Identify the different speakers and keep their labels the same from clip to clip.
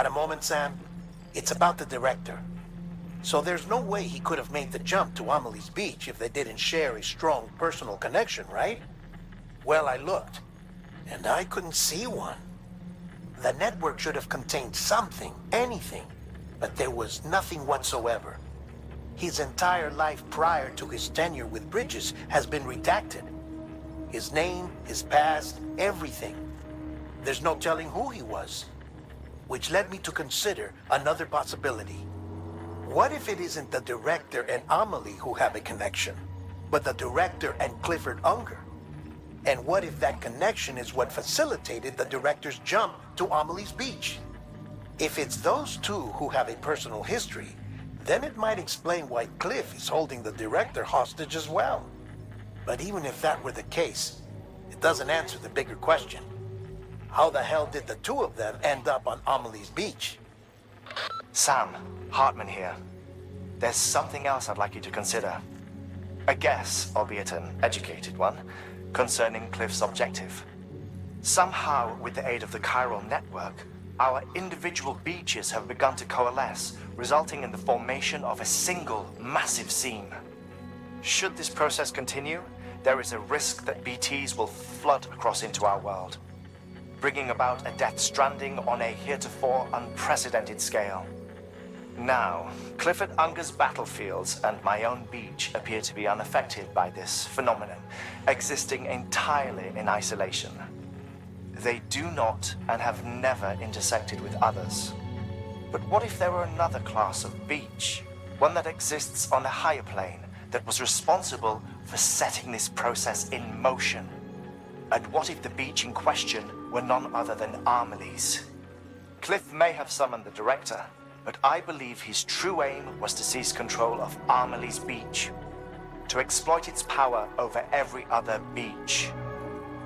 Speaker 1: Got a moment, Sam? It's about the director. So there's no way he could have made the jump to Amelie's Beach if they didn't share a strong personal connection, right? Well, I looked, and I couldn't see one. The network should have contained something, anything, but there was nothing whatsoever. His entire life prior to his tenure with Bridges has been redacted. His name, his past, everything. There's no telling who he was. Which led me to consider another possibility. What if it isn't the director and Amelie who have a connection, but the director and Clifford Unger? And what if that connection is what facilitated the director's jump to Amelie's Beach? If it's those two who have a personal history, then it might explain why Cliff is holding the director hostage as well. But even if that were the case, it doesn't answer the bigger question. How the hell did the two of them end up on Amelie's Beach?
Speaker 2: Sam, Hartman here. There's something else I'd like you to consider. A guess, albeit an educated one, concerning Cliff's objective. Somehow, with the aid of the chiral network, our individual beaches have begun to coalesce, resulting in the formation of a single massive seam. Should this process continue, there is a risk that BTs will flood across into our world, bringing about a death stranding on a heretofore unprecedented scale. Now, Clifford Unger's battlefields and my own beach appear to be unaffected by this phenomenon, existing entirely in isolation. They do not and have never intersected with others. But what if there were another class of beach, one that exists on a higher plane, that was responsible for setting this process in motion? And what if the beach in question were none other than Amelie's? Cliff may have summoned the director, but I believe his true aim was to seize control of Amelie's Beach, to exploit its power over every other beach,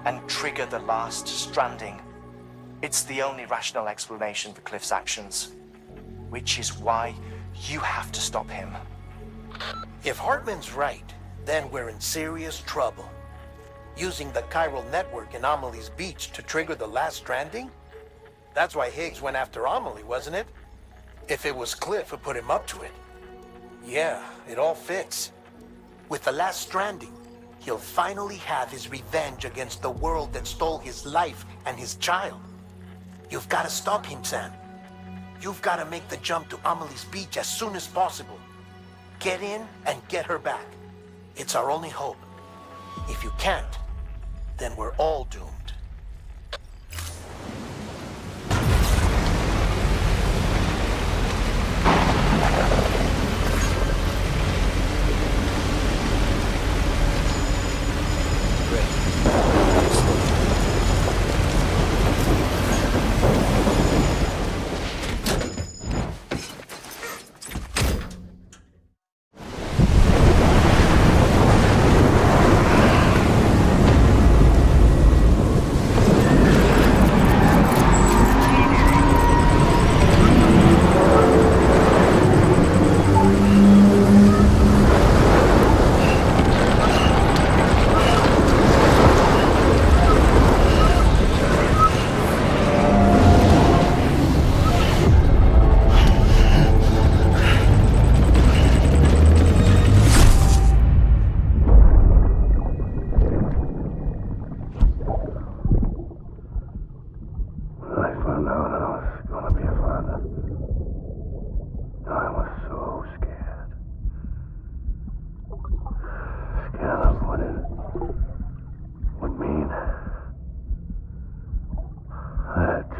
Speaker 2: and trigger the last stranding. It's the only rational explanation for Cliff's actions, which is why you have to stop him.
Speaker 1: If Hartman's right, then we're in serious trouble. Using the chiral network in Amelie's Beach to trigger the last stranding? That's why Higgs went after Amelie, wasn't it? If it was Cliff who put him up to it. Yeah, it all fits. With the last stranding, he'll finally have his revenge against the world that stole his life and his child. You've got to stop him, Sam. You've got to make the jump to Amelie's Beach as soon as possible. Get in and get her back. It's our only hope. If you can't, then we're all doomed.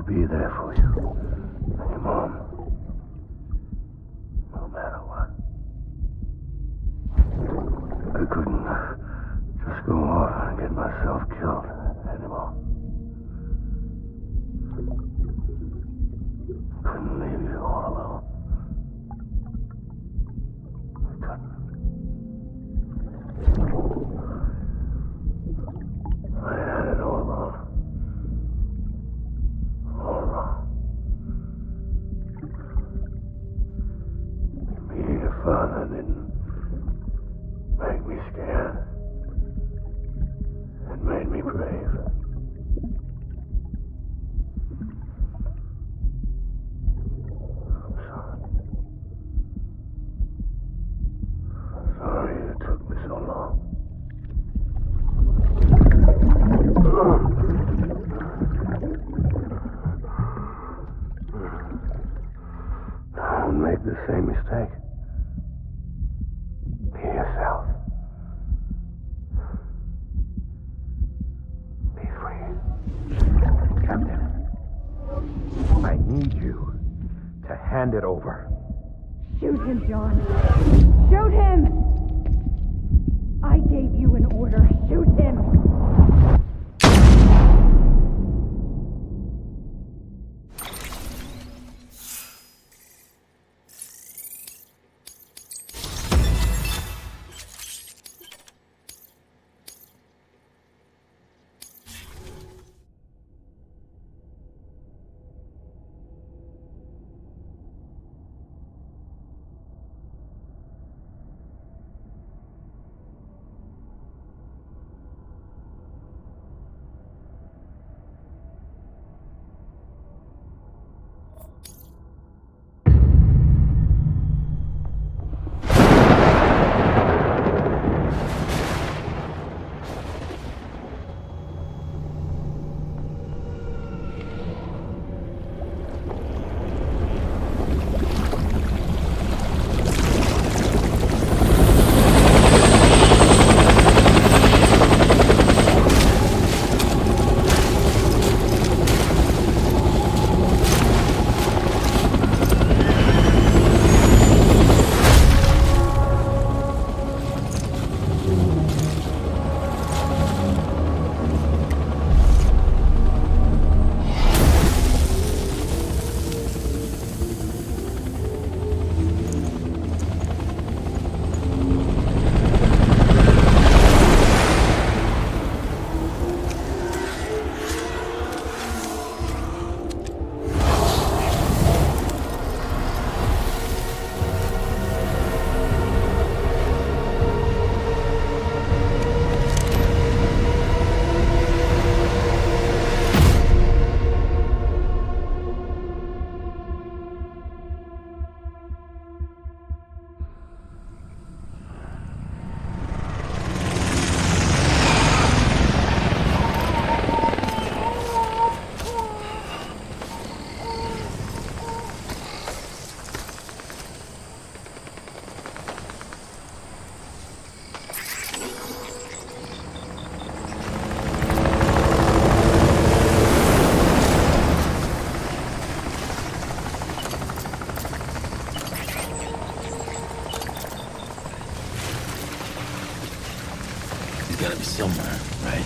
Speaker 3: Be there for you and your mom, no matter what. I couldn't just go off and get myself killed anymore. Couldn't leave you all alone. I couldn't. I had it all wrong. Being a father didn't make me scared. It made me brave. same mistake. Be yourself. Be free. Captain, I need you to hand it over.
Speaker 4: Shoot him, John. Shoot him! I gave you an order. Shoot him!
Speaker 5: He's gotta be somewhere, right?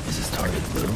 Speaker 5: Is his target blue?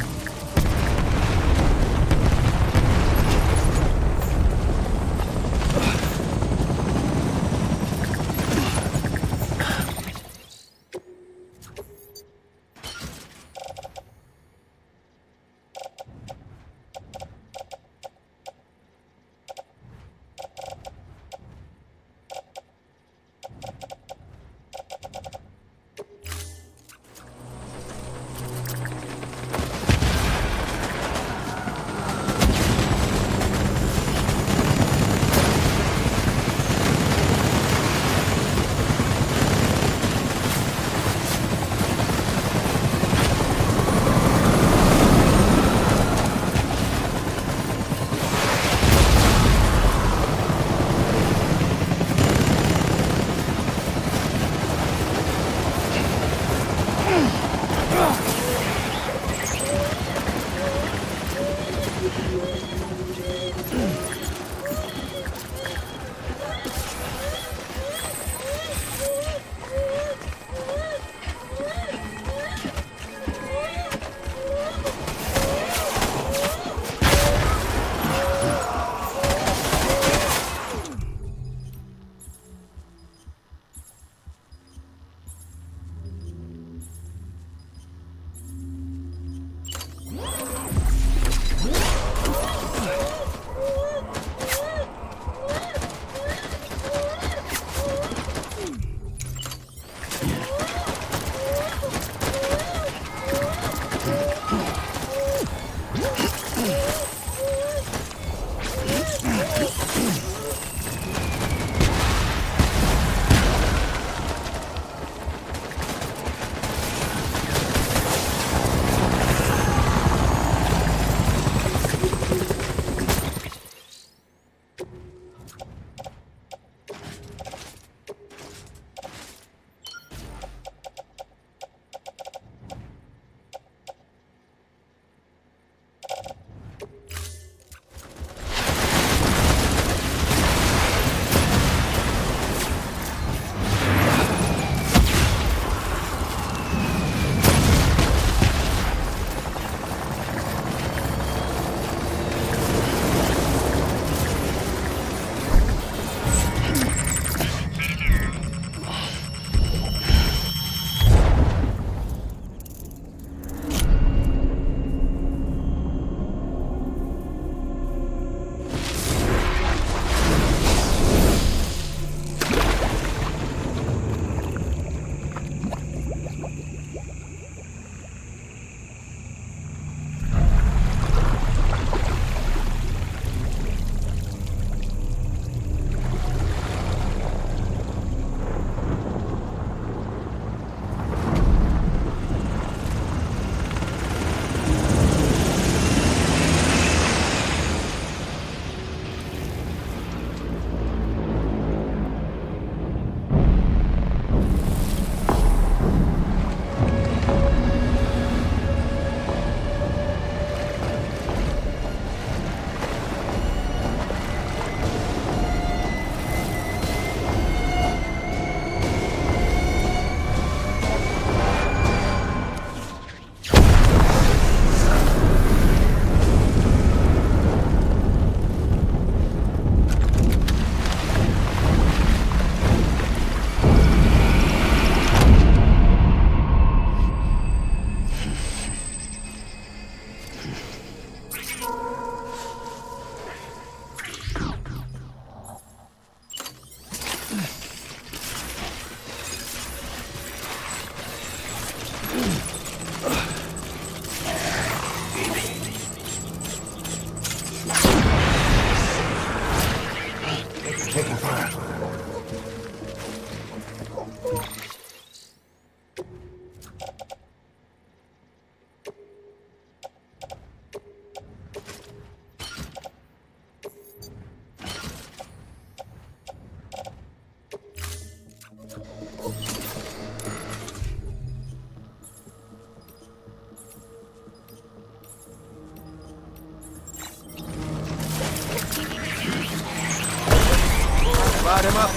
Speaker 6: Light him up.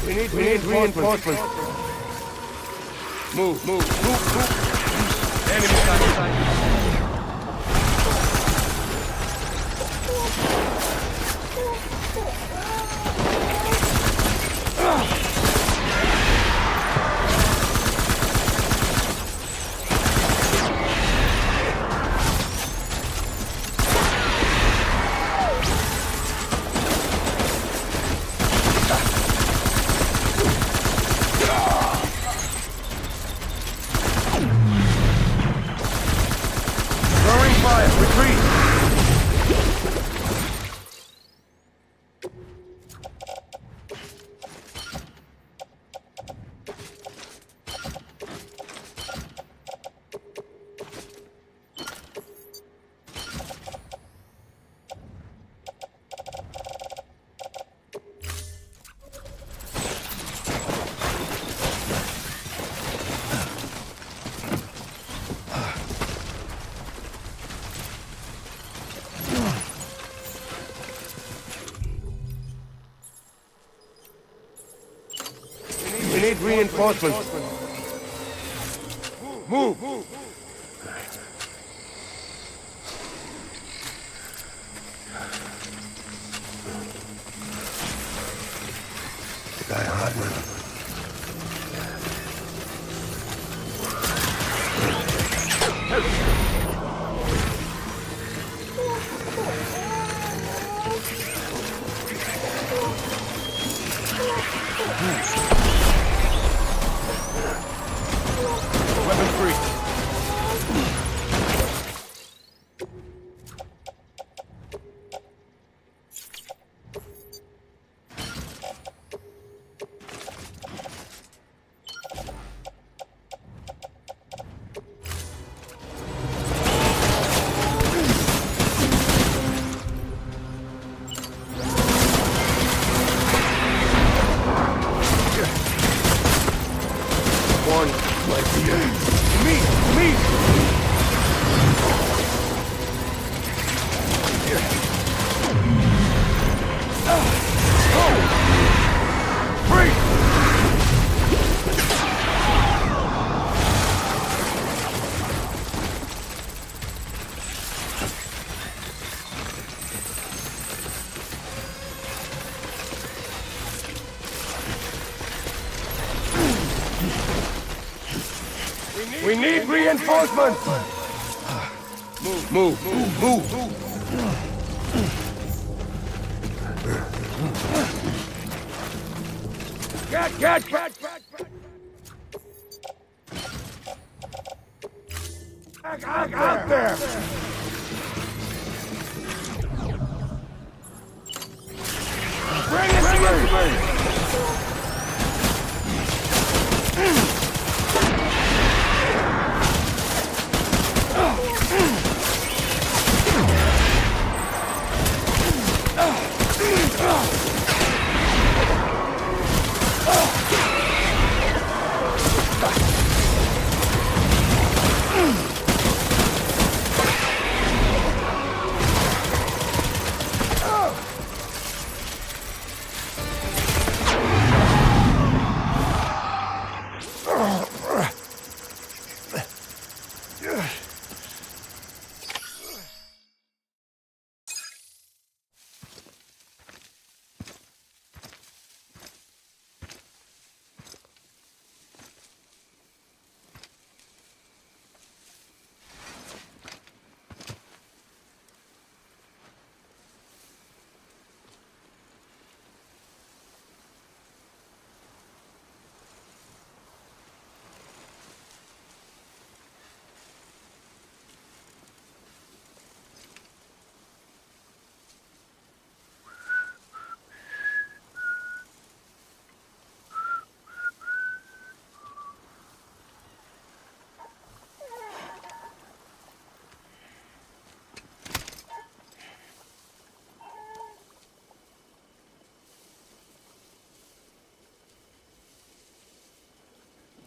Speaker 6: We need reinforcements. Move. Enemy sight. We need reinforcements. Move.
Speaker 3: Guy Hartman.
Speaker 6: Weapon free. We need reinforcements! Move. Get! Back out there! Bring it!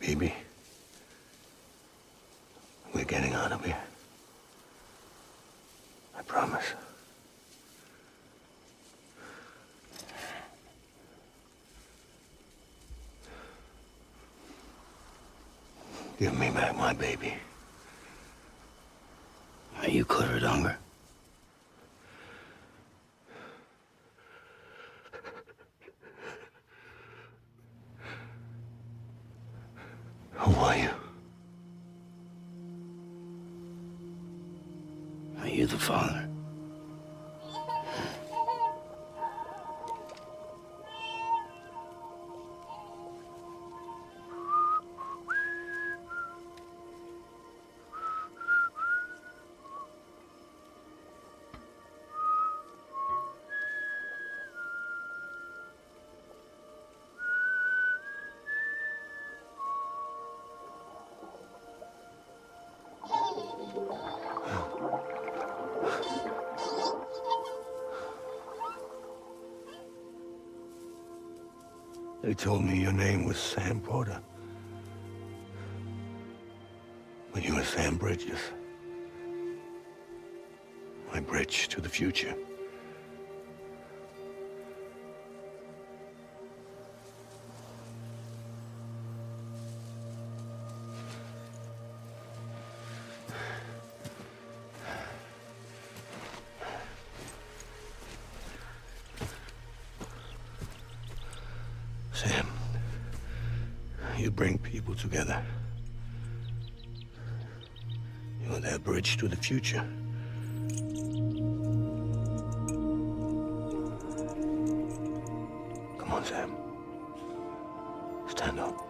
Speaker 3: Baby, we're getting out of here. I promise. Give me back my baby.
Speaker 5: Are you clear, Donger?
Speaker 3: Who are you?
Speaker 5: Are you the father?
Speaker 3: They told me your name was Sam Porter. But you were Sam Bridges. My bridge to the future. Sam, you bring people together. You're their bridge to the future. Come on, Sam. Stand up.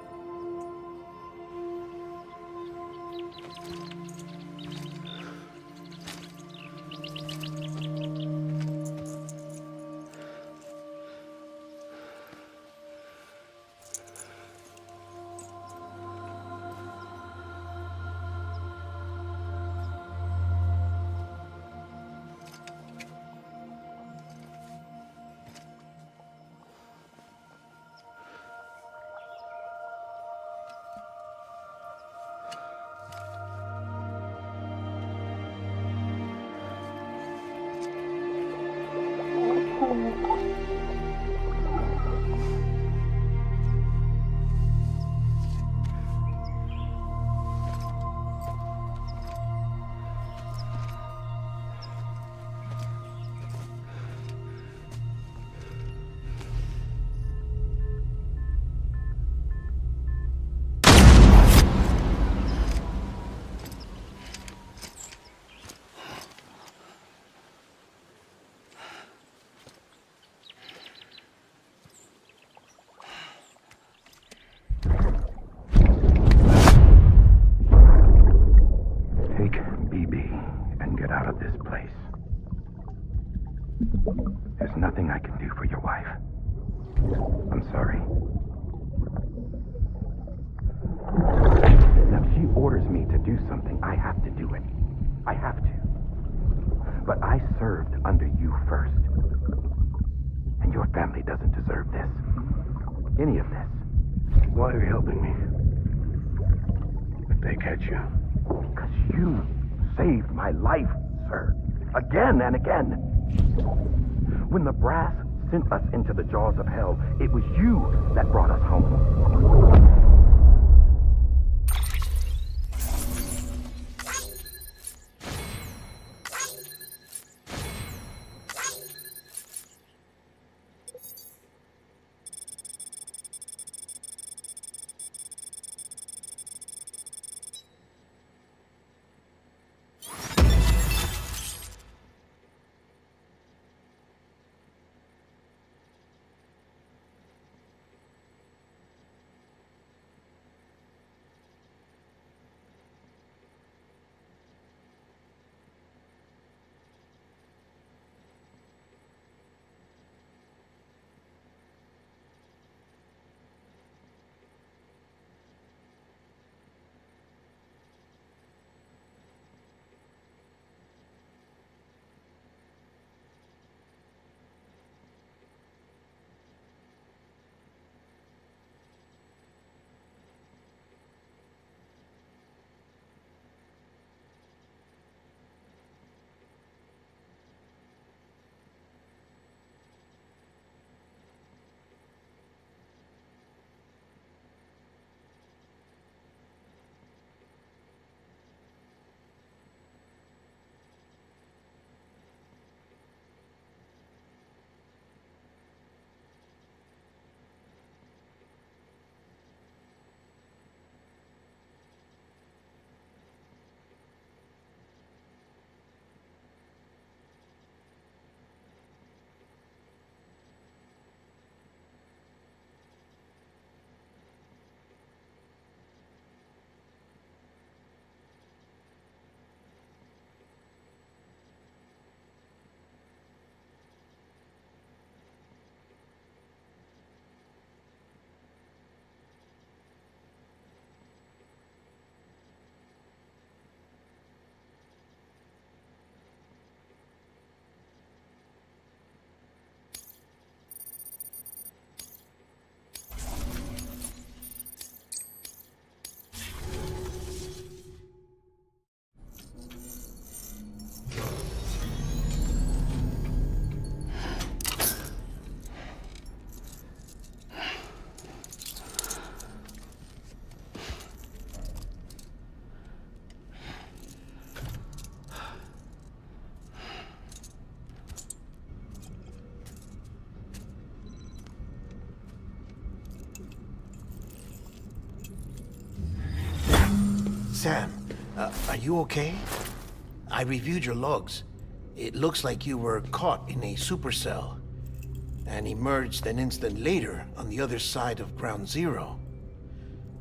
Speaker 7: There's nothing I can do for your wife. I'm sorry. Now, if she orders me to do something, I have to do it. I have to. But I served under you first. And your family doesn't deserve this. Any of this.
Speaker 3: Why are you helping me? If they catch you.
Speaker 7: Because you saved my life, sir. Again and again. When the brass sent us into the jaws of hell, it was you that brought us home.
Speaker 1: Sam, are you okay? I reviewed your logs. It looks like you were caught in a supercell and emerged an instant later on the other side of Ground Zero.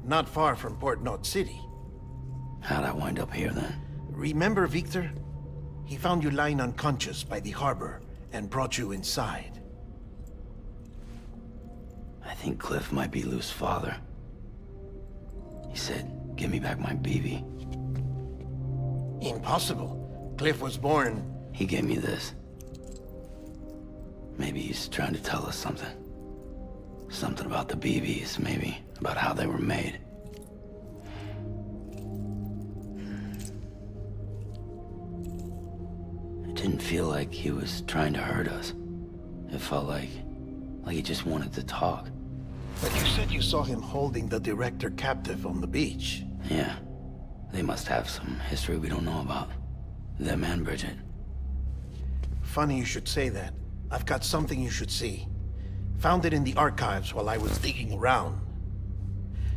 Speaker 1: Not far from Port Knot City.
Speaker 5: How'd I wind up here then?
Speaker 1: Remember Victor? He found you lying unconscious by the harbor and brought you inside.
Speaker 5: I think Cliff might be Lou's father. He said, give me back my BB.
Speaker 1: Impossible. Cliff was born...
Speaker 5: He gave me this. Maybe he's trying to tell us something. Something about the BBs, maybe. About how they were made. It didn't feel like he was trying to hurt us. It felt like he just wanted to talk.
Speaker 1: But you said you saw him holding the director captive on the beach.
Speaker 5: Yeah. They must have some history we don't know about. Them and Bridget.
Speaker 1: Funny you should say that. I've got something you should see. Found it in the archives while I was digging around.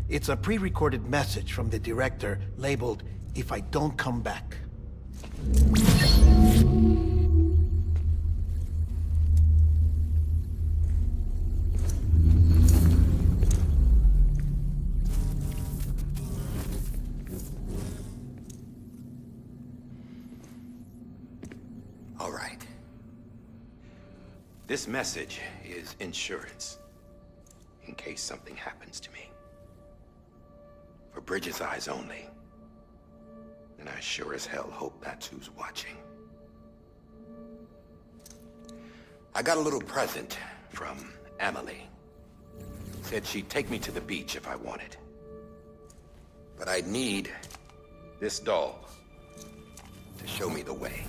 Speaker 1: It's a pre-recorded message from the director labeled, "If I don't come back."
Speaker 8: All right. This message is insurance, in case something happens to me. For Bridget's eyes only. And I sure as hell hope that's who's watching. I got a little present from Emily. Said she'd take me to the beach if I wanted. But I'd need this doll to show me the way.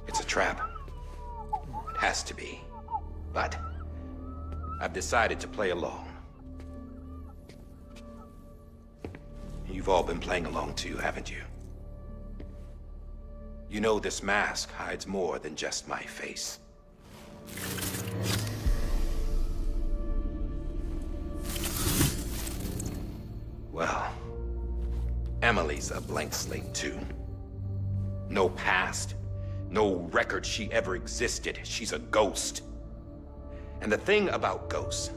Speaker 8: It's a trap. It has to be. But I've decided to play along. You've all been playing along too, haven't you? You know this mask hides more than just my face. Well, Emily's a blank slate too. No past. No record she ever existed. She's a ghost. And the thing about ghosts...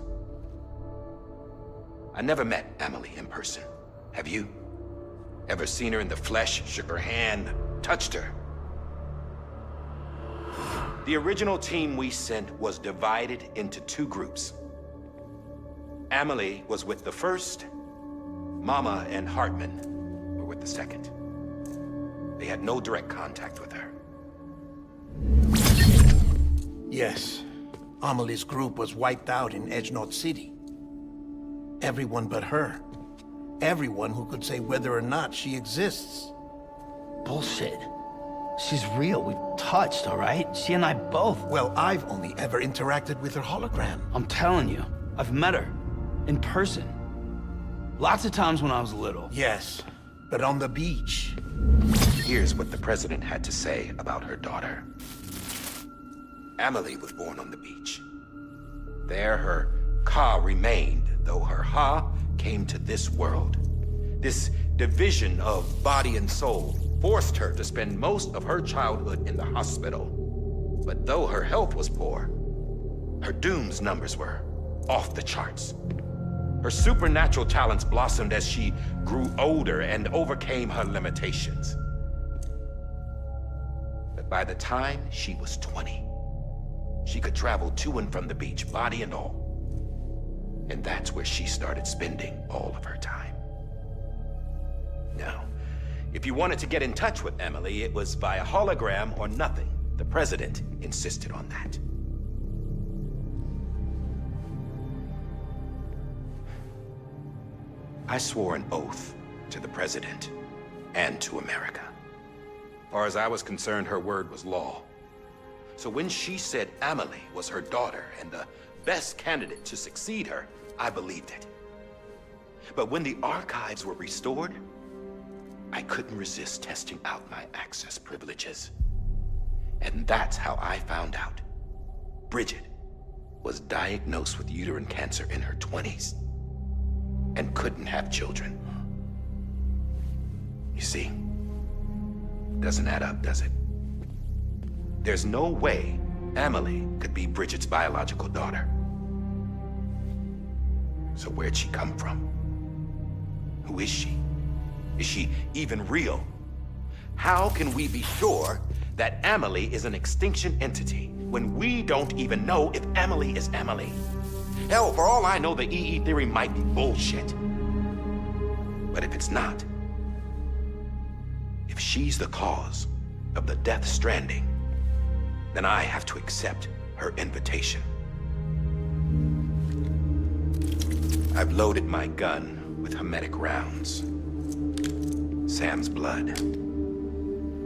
Speaker 8: I never met Emily in person. Have you? Ever seen her in the flesh, shook her hand, touched her? The original team we sent was divided into two groups. Emily was with the first. Mama and Hartman were with the second. They had no direct contact with her.
Speaker 1: Yes. Amelie's group was wiped out in Edge Knot City. Everyone but her. Everyone who could say whether or not she exists.
Speaker 5: Bullshit. She's real. We've touched, all right? She and I both.
Speaker 1: Well, I've only ever interacted with her hologram.
Speaker 5: I'm telling you, I've met her. In person. Lots of times when I was little.
Speaker 1: Yes, but on the beach.
Speaker 8: Here's what the president had to say about her daughter. Emily was born on the beach. There her Ka remained, though her Ha came to this world. This division of body and soul forced her to spend most of her childhood in the hospital. But though her health was poor, her Doom's numbers were off the charts. Her supernatural talents blossomed as she grew older and overcame her limitations. But by the time she was 20, she could travel to and from the beach, body and all. And that's where she started spending all of her time. Now, if you wanted to get in touch with Emily, it was via hologram or nothing. The president insisted on that. I swore an oath to the president and to America. As far as I was concerned, her word was law. So when she said Emily was her daughter and the best candidate to succeed her, I believed it. But when the archives were restored, I couldn't resist testing out my access privileges. And that's how I found out Bridget was diagnosed with uterine cancer in her 20s. and couldn't have children. You see, doesn't add up, does it? There's no way Amelie could be Bridget's biological daughter. So where'd she come from? Who is she? Is she even real? How can we be sure that Amelie is an extinction entity when we don't even know if Amelie is Amelie? Hell, for all I know, the EE theory might be bullshit. But if it's not, if she's the cause of the death stranding, then I have to accept her invitation. I've loaded my gun with hermetic rounds. Sam's blood.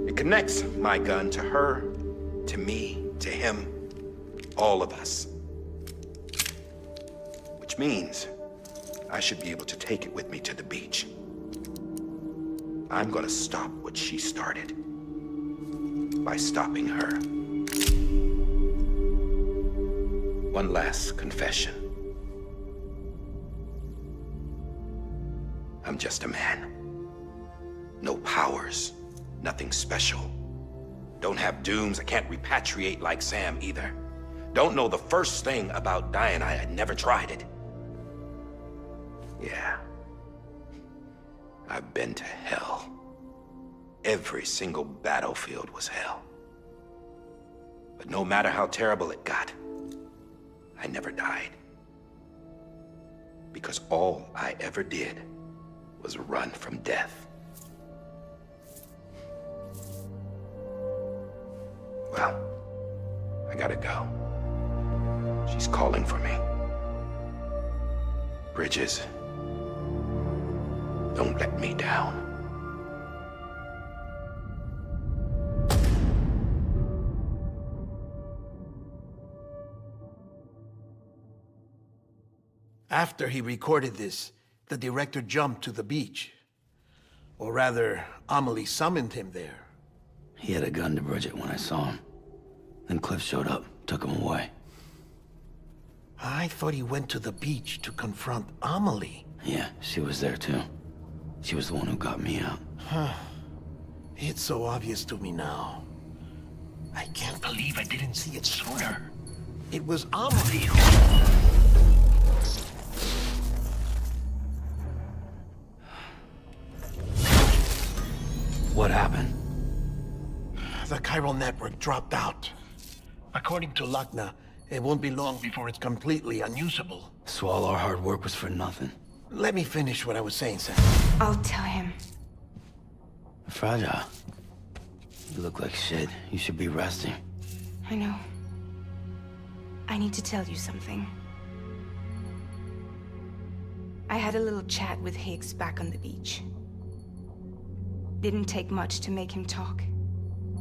Speaker 8: It connects my gun to her, to me, to him, all of us. Which means I should be able to take it with me to the beach. I'm gonna stop what she started by stopping her. One last confession. I'm just a man. No powers, nothing special. Don't have dooms, I can't repatriate like Sam either. Don't know the first thing about dying, I had never tried it. Yeah. I've been to hell. Every single battlefield was hell. But no matter how terrible it got, I never died. Because all I ever did was run from death. Well, I gotta go. She's calling for me. Bridges, don't let me down.
Speaker 1: After he recorded this, the director jumped to the beach. Or rather, Amelie summoned him there.
Speaker 5: He had a gun to Bridget when I saw him. Then Cliff showed up, took him away.
Speaker 1: I thought he went to the beach to confront Amelie.
Speaker 5: Yeah, she was there too. She was the one who got me out.
Speaker 1: It's so obvious to me now. I can't believe I didn't see it sooner. It was Amelie who...
Speaker 5: What happened?
Speaker 1: The chiral network dropped out. According to Lachna, it won't be long before it's completely unusable.
Speaker 5: So all our hard work was for nothing.
Speaker 1: Let me finish what I was saying, Sam.
Speaker 4: I'll tell him.
Speaker 5: Fragile. You look like shit. You should be resting.
Speaker 4: I know. I need to tell you something. I had a little chat with Higgs back on the beach. Didn't take much to make him talk.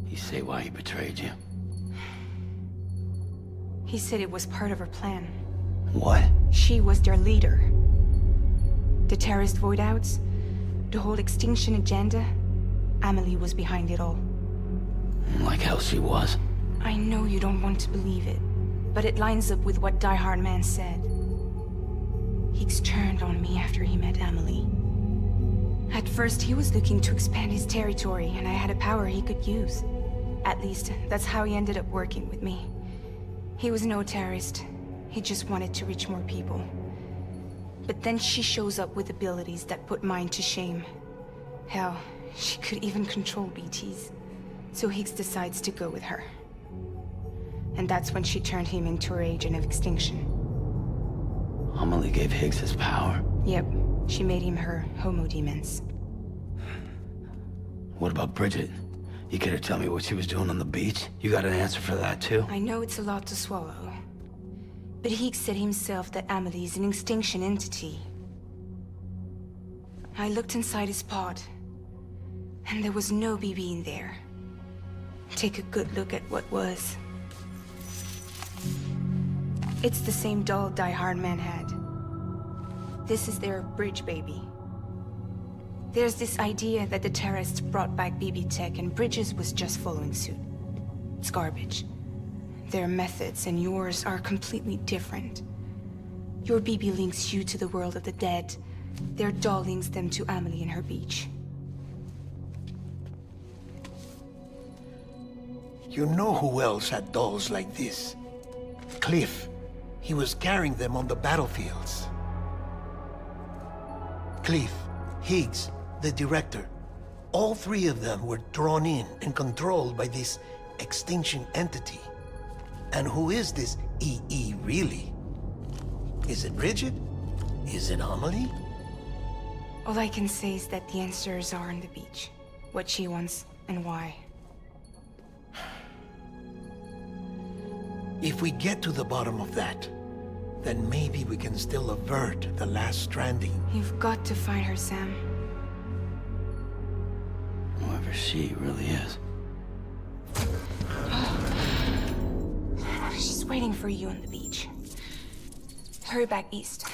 Speaker 5: You say why he betrayed you?
Speaker 4: He said it was part of her plan.
Speaker 5: What?
Speaker 4: She was their leader. The terrorist void-outs, the whole extinction agenda, Amelie was behind it all.
Speaker 5: Like hell she was.
Speaker 4: I know you don't want to believe it, but it lines up with what Die Hard Man said. Higgs turned on me after he met Amelie. At first, he was looking to expand his territory, and I had a power he could use. At least, that's how he ended up working with me. He was no terrorist. He just wanted to reach more people. But then she shows up with abilities that put mine to shame. Hell, she could even control BTs. So Higgs decides to go with her. And that's when she turned him into her agent of extinction.
Speaker 5: Amelie gave Higgs his power.
Speaker 4: Yep, she made him her homo demons.
Speaker 5: What about Bridget? You care to tell me what she was doing on the beach? You got an answer for that too?
Speaker 4: I know it's a lot to swallow. But Higgs said himself that Amelie is an extinction entity. I looked inside his pod, and there was no BB in there. Take a good look at what was. It's the same doll Die Hard Man had. This is their bridge baby. There's this idea that the terrorists brought back BB tech and Bridges was just following suit. It's garbage. Their methods and yours are completely different. Your BB links you to the world of the dead, Their doll links them to Amelie and her beach.
Speaker 1: You know who else had dolls like this? Cliff. He was carrying them on the battlefields. Cliff, Higgs, the director. All three of them were drawn in and controlled by this extinction entity. And who is this EE really? Is it Bridget? Is it Amelie?
Speaker 4: All I can say is that the answers are on the beach. What she wants and why.
Speaker 1: If we get to the bottom of that, then maybe we can still avert the last stranding.
Speaker 4: You've got to find her, Sam.
Speaker 5: Whoever she really is.
Speaker 4: She's waiting for you on the beach. Hurry back east.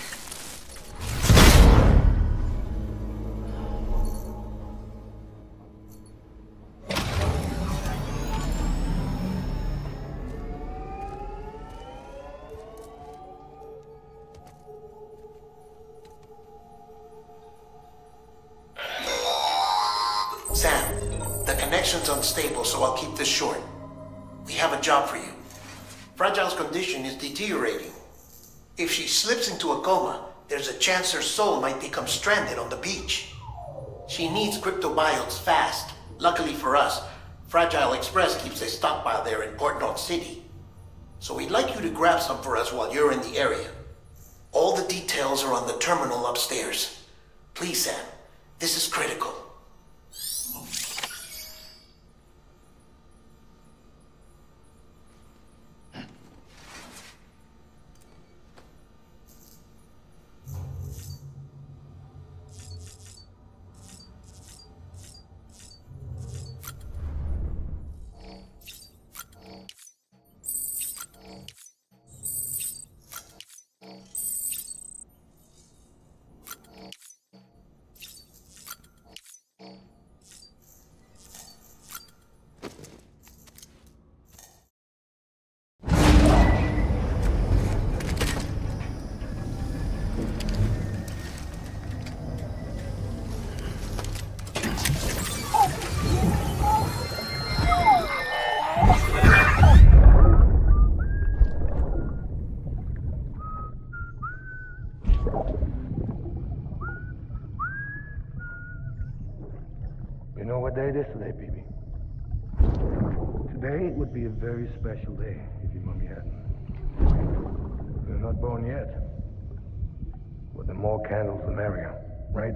Speaker 1: Sam, the connection's unstable, so I'll keep this short. We have a job for you. Fragile's condition is deteriorating. If she slips into a coma, there's a chance her soul might become stranded on the beach. She needs cryptobiotes fast. Luckily for us, Fragile Express keeps a stockpile there in Port North City. So we'd like you to grab some for us while you're in the area. All the details are on the terminal upstairs. Please, Sam, this is critical.
Speaker 3: You know what day it is today, BB? Today would be a very special day if your mommy hadn't. You're not born yet. But the more candles, the merrier, right?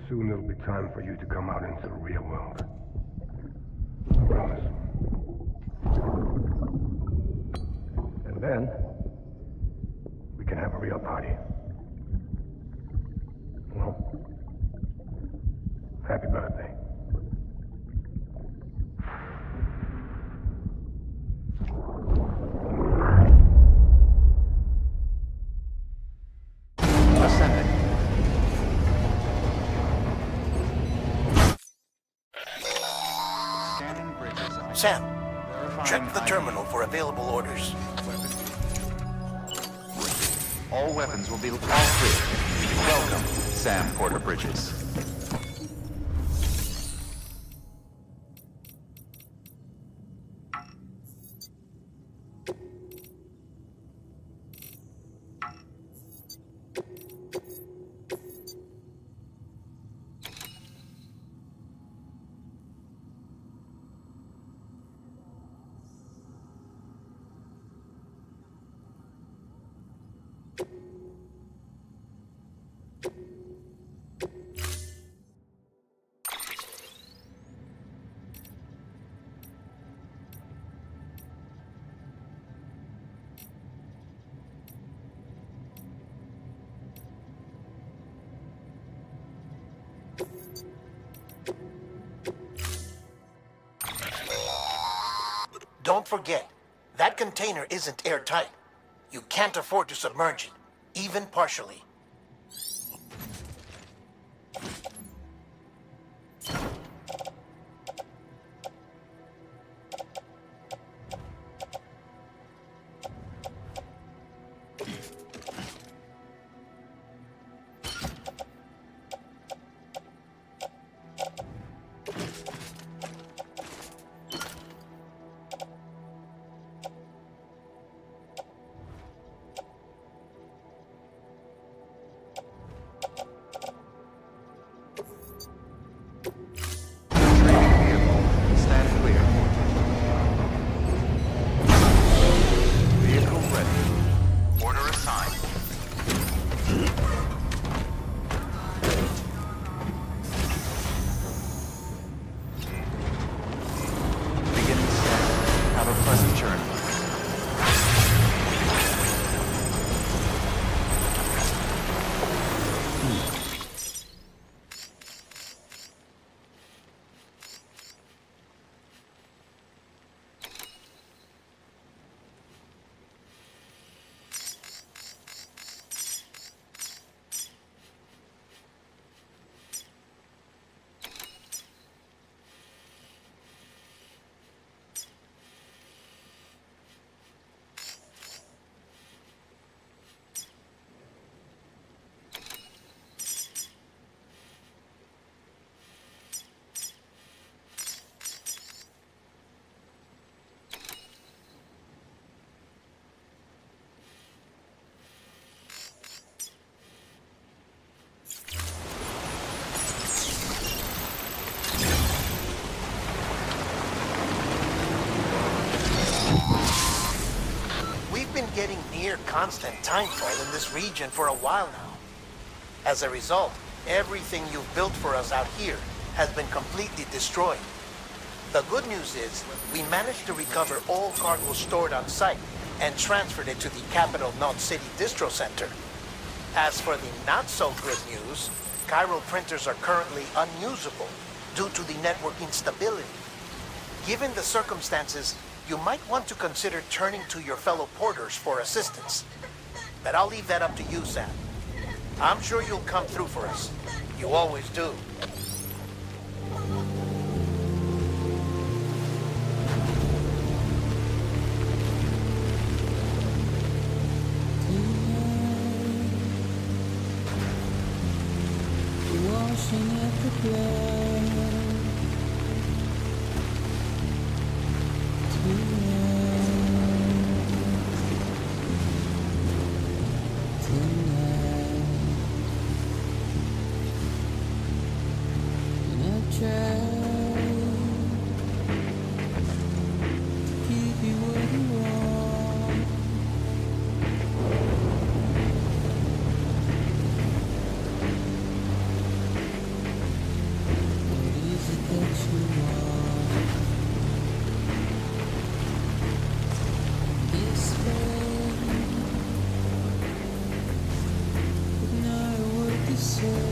Speaker 3: Soon it'll be time for you to come out into the real world. I promise. And then, we can have a real party. Well, happy birthday.
Speaker 2: Ascending. Scanning bridges.
Speaker 1: Sam, check the terminal for available orders.
Speaker 9: All weapons will be all clear. Welcome, Sam Porter Bridges.
Speaker 1: Don't forget, that container isn't airtight. You can't afford to submerge it, even partially. near constant timefall in this region for a while now. As a result, everything you've built for us out here has been completely destroyed. The good news is, we managed to recover all cargo stored on site and transferred it to the Capital Knot City Distro Center. As for the not-so-good news, Chiral printers are currently unusable due to the network instability. Given the circumstances, you might want to consider turning to your fellow porters for assistance. But I'll leave that up to you, Sam. I'm sure you'll come through for us. You always do.
Speaker 10: Washing at the ground tonight, and I've tried to keep you where you are. What is it that you want? This way, but not a word to say.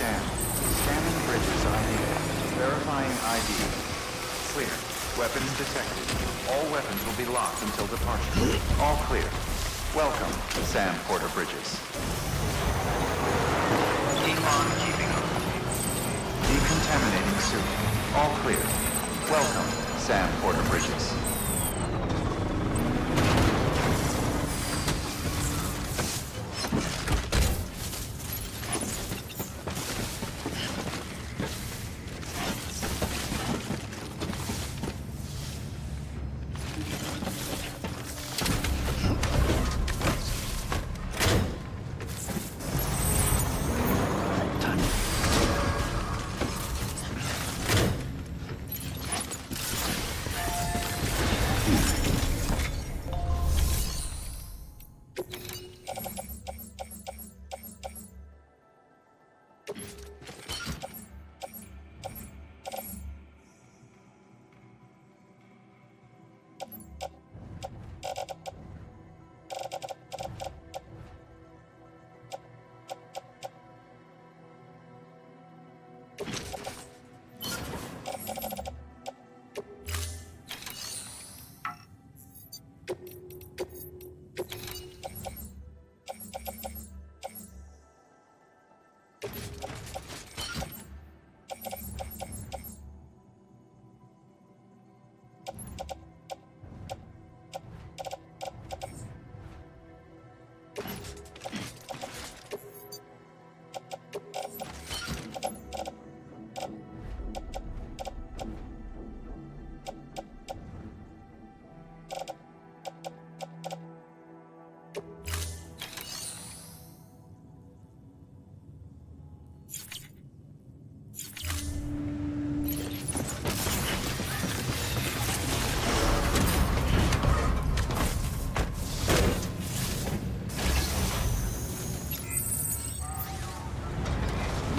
Speaker 9: scan. Scanning bridges ID. Verifying ID. Clear. Weapons detected. All weapons will be locked until departure. All clear. Welcome, Sam Porter Bridges. Keep on keeping up. Decontaminating suit. All clear. Welcome, Sam Porter Bridges.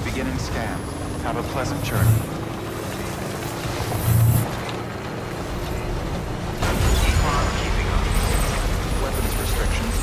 Speaker 9: Beginning scan. Have a pleasant journey. Keep on keeping up. Weapons restrictions.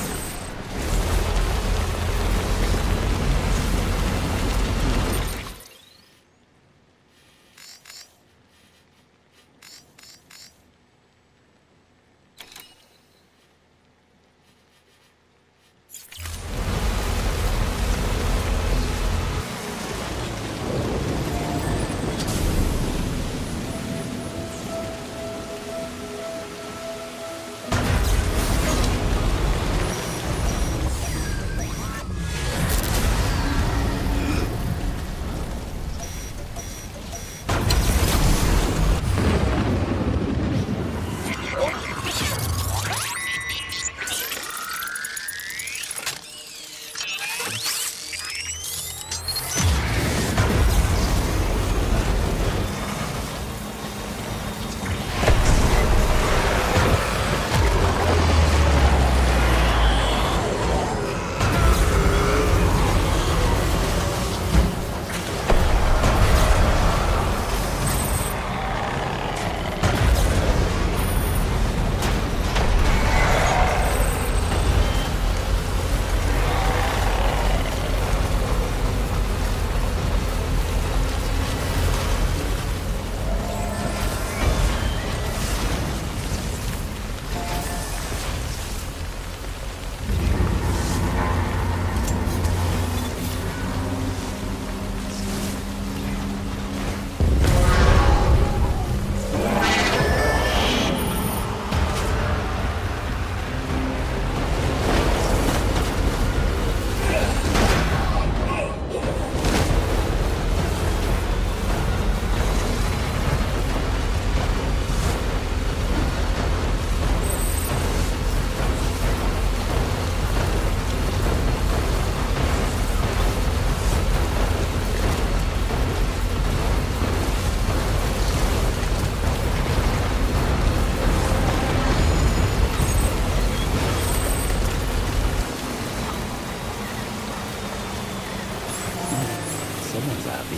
Speaker 5: Someone's happy.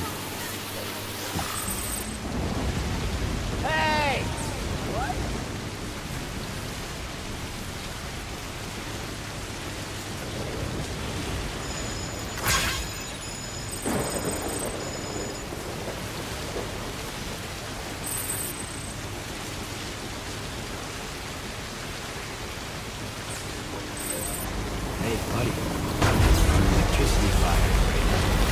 Speaker 1: Hey! What?
Speaker 5: Electricity fire right now.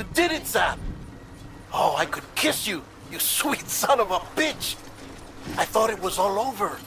Speaker 1: You did it, Sam! Oh, I could kiss you, you sweet son of a bitch! I thought it was all over.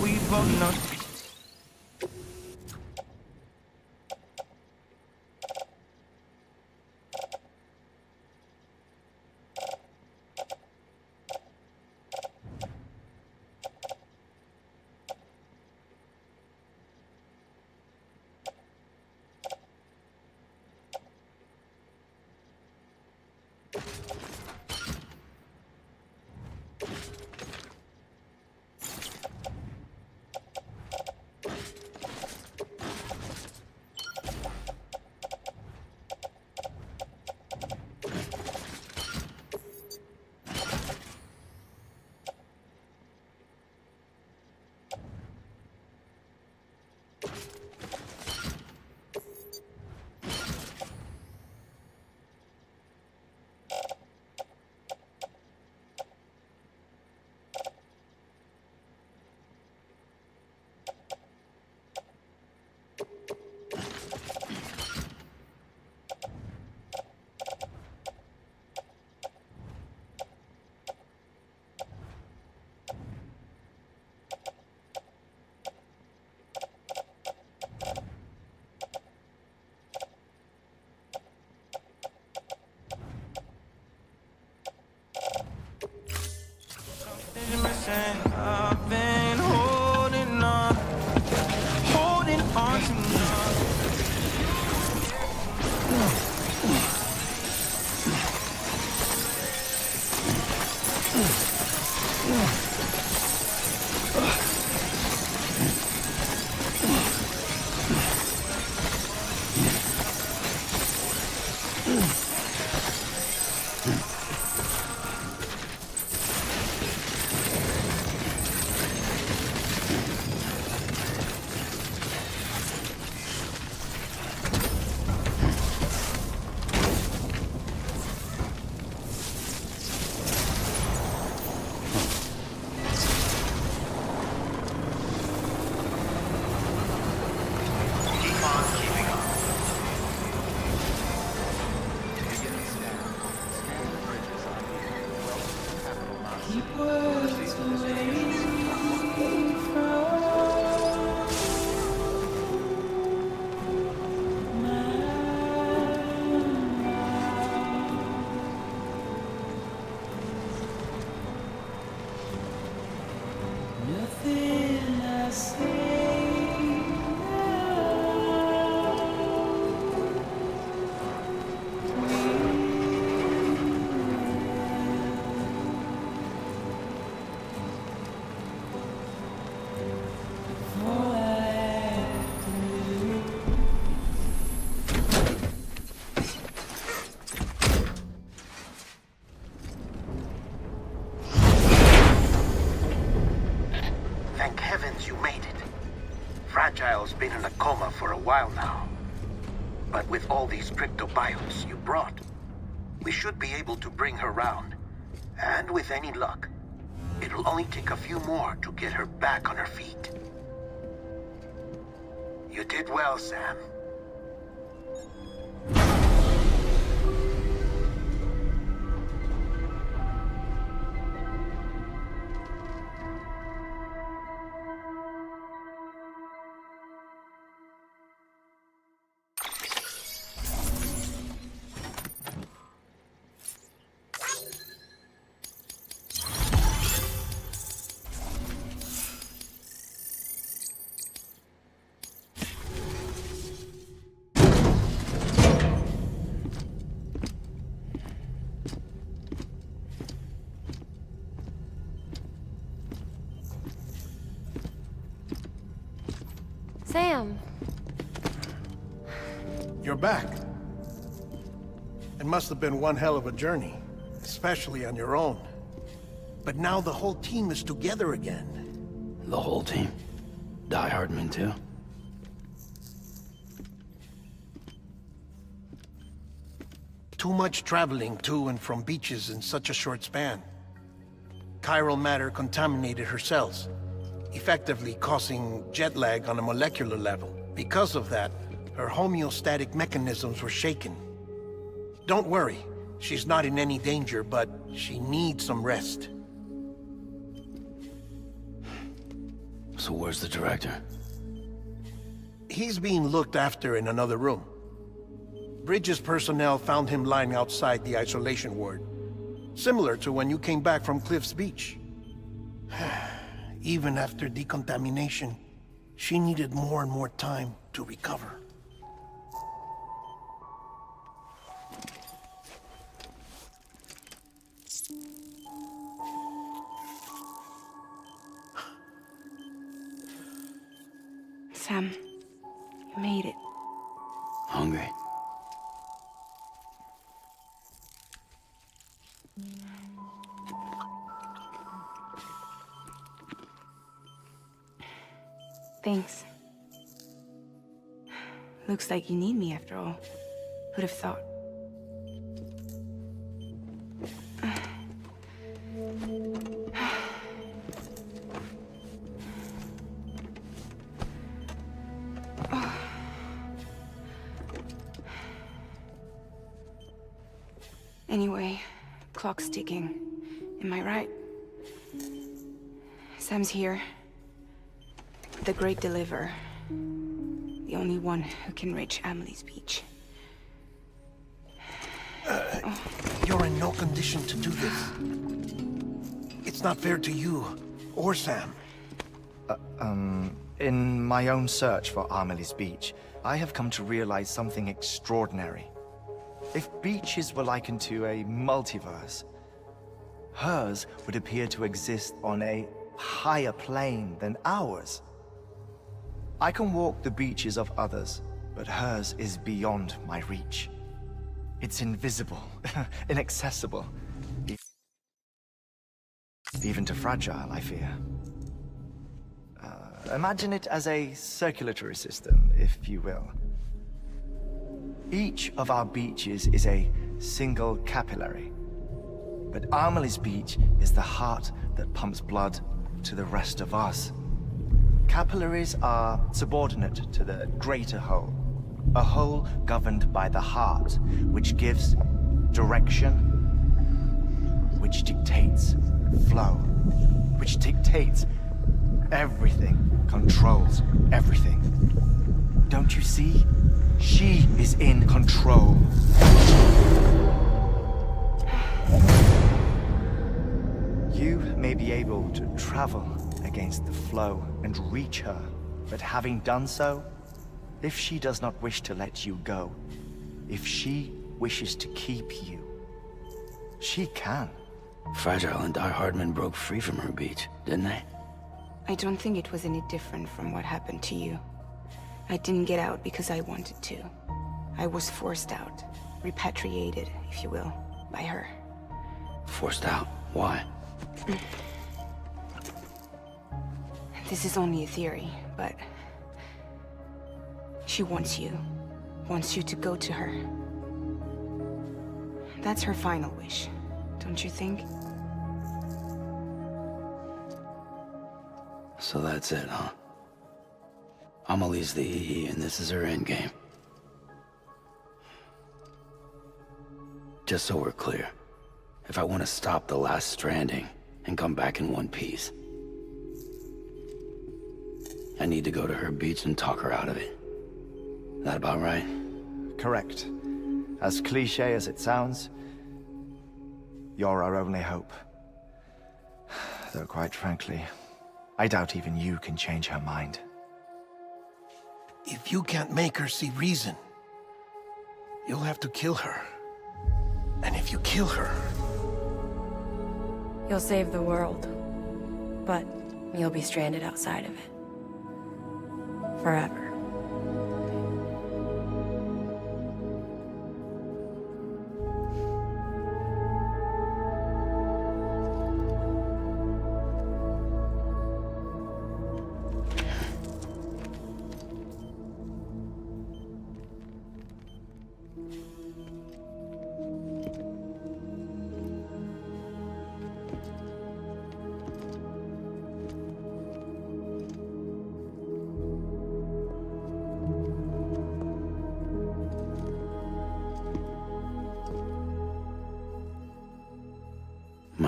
Speaker 10: We both know. I've been holding on to nothing I say
Speaker 1: Thank heavens you made it. Fragile's been in a coma for a while now. But with all these cryptobiotes you brought, we should be able to bring her round. And with any luck, it'll only take a few more to get her back on her feet. You did well, Sam.
Speaker 11: Sam.
Speaker 1: You're back. It must have been one hell of a journey, especially on your own. But now the whole team is together again.
Speaker 5: The whole team? Die Hardman too?
Speaker 1: Too much traveling to and from beaches in such a short span. chiral matter contaminated her cells, effectively causing jet lag on a molecular level. Because of that, her homeostatic mechanisms were shaken. Don't worry, she's not in any danger, but she needs some rest.
Speaker 5: So where's the director?
Speaker 1: He's being looked after in another room. Bridges personnel found him lying outside the isolation ward, similar to when you came back from Cliff's Beach. Even after decontamination, she needed more and more time to recover.
Speaker 4: Sam, you made it.
Speaker 5: Hungry?
Speaker 4: Thanks. Looks like you need me after all. Who'd have thought? Anyway, clock's ticking. Am I right? Sam's here. The Great Deliverer. The only one who can reach Amelie's Beach.
Speaker 1: You're in no condition to do this. It's not fair to you, or Sam.
Speaker 2: In my own search for Amelie's Beach, I have come to realize something extraordinary. If beaches were likened to a multiverse, hers would appear to exist on a higher plane than ours. I can walk the beaches of others, but hers is beyond my reach. It's invisible, inaccessible. Even to fragile, I fear. Imagine it as a circulatory system, if you will. Each of our beaches is a single capillary. But Amelie's Beach is the heart that pumps blood to the rest of us. Capillaries are subordinate to the greater whole. A whole governed by the heart, which gives direction, which dictates flow, which dictates everything, controls everything. Don't you see? She is in control. You may be able to travel against the flow and reach her, but having done so, if she does not wish to let you go, if she wishes to keep you, she can.
Speaker 5: Fragile and Die Hardman broke free from her beach, didn't they?
Speaker 4: I don't think it was any different from what happened to you. I didn't get out because I wanted to. I was forced out. Repatriated, if you will, by her.
Speaker 5: Forced out? Why?
Speaker 4: This is only a theory, but... she wants you. Wants you to go to her. That's her final wish, don't you think?
Speaker 5: So that's it, huh? Amelie's the EE, and this is her endgame. Just so we're clear, if I want to stop the last Stranding and come back in one piece, I need to go to her beach and talk her out of it. That about right?
Speaker 2: Correct. As cliché as it sounds, you're our only hope. Though quite frankly, I doubt even you can change her mind.
Speaker 1: If you can't make her see reason, you'll have to kill her. And if you kill her...
Speaker 11: You'll save the world, but you'll be stranded outside of it. Forever.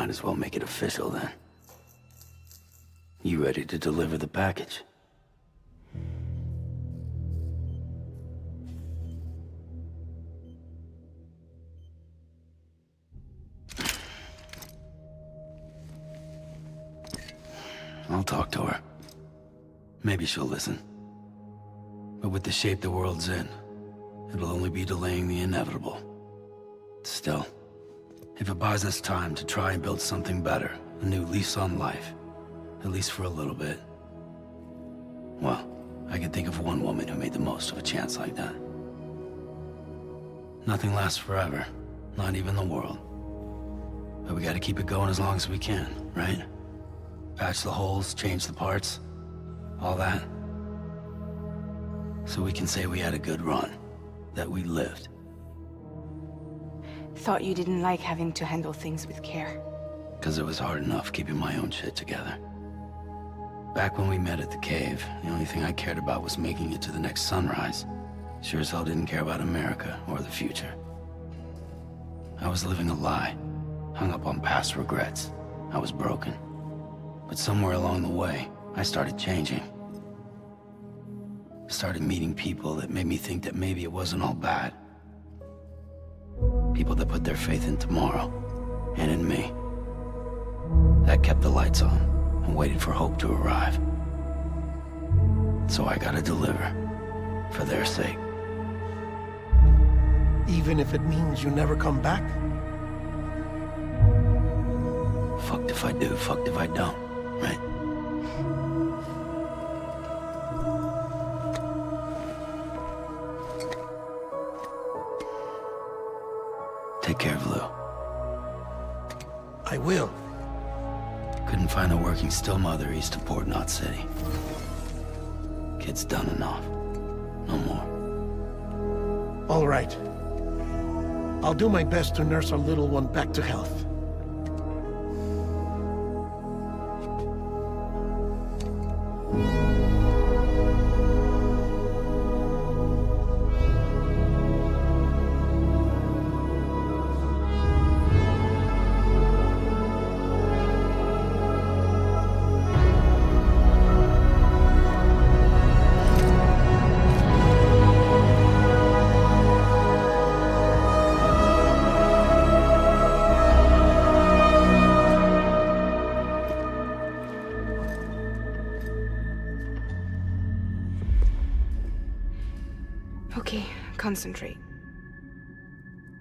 Speaker 5: might as well make it official then. You ready to deliver the package? I'll talk to her. Maybe she'll listen. But with the shape the world's in, it'll only be delaying the inevitable. Still, if it buys us time to try and build something better, a new lease on life, at least for a little bit, well, I can think of one woman who made the most of a chance like that. Nothing lasts forever, not even the world. But we gotta keep it going as long as we can, right? Patch the holes, change the parts, all that. So we can say we had a good run, that we lived.
Speaker 4: Thought you didn't like having to handle things with care.
Speaker 5: 'Cause it was hard enough keeping my own shit together. Back when we met at the cave, the only thing I cared about was making it to the next sunrise. Sure as hell didn't care about America or the future. I was living a lie, hung up on past regrets. I was broken. But somewhere along the way, I started changing. Started meeting people that made me think that maybe it wasn't all bad. People that put their faith in tomorrow, and in me. That kept the lights on, and waited for hope to arrive. So I gotta deliver, for their sake.
Speaker 1: Even if it means you never come back?
Speaker 5: Fucked if I do, fucked if I don't, right? Take care of Lou.
Speaker 1: I will.
Speaker 5: Couldn't find a working still mother east of Port Knot City. Kid's done enough. No more.
Speaker 1: All right. I'll do my best to nurse our little one back to health.
Speaker 4: Okay, concentrate.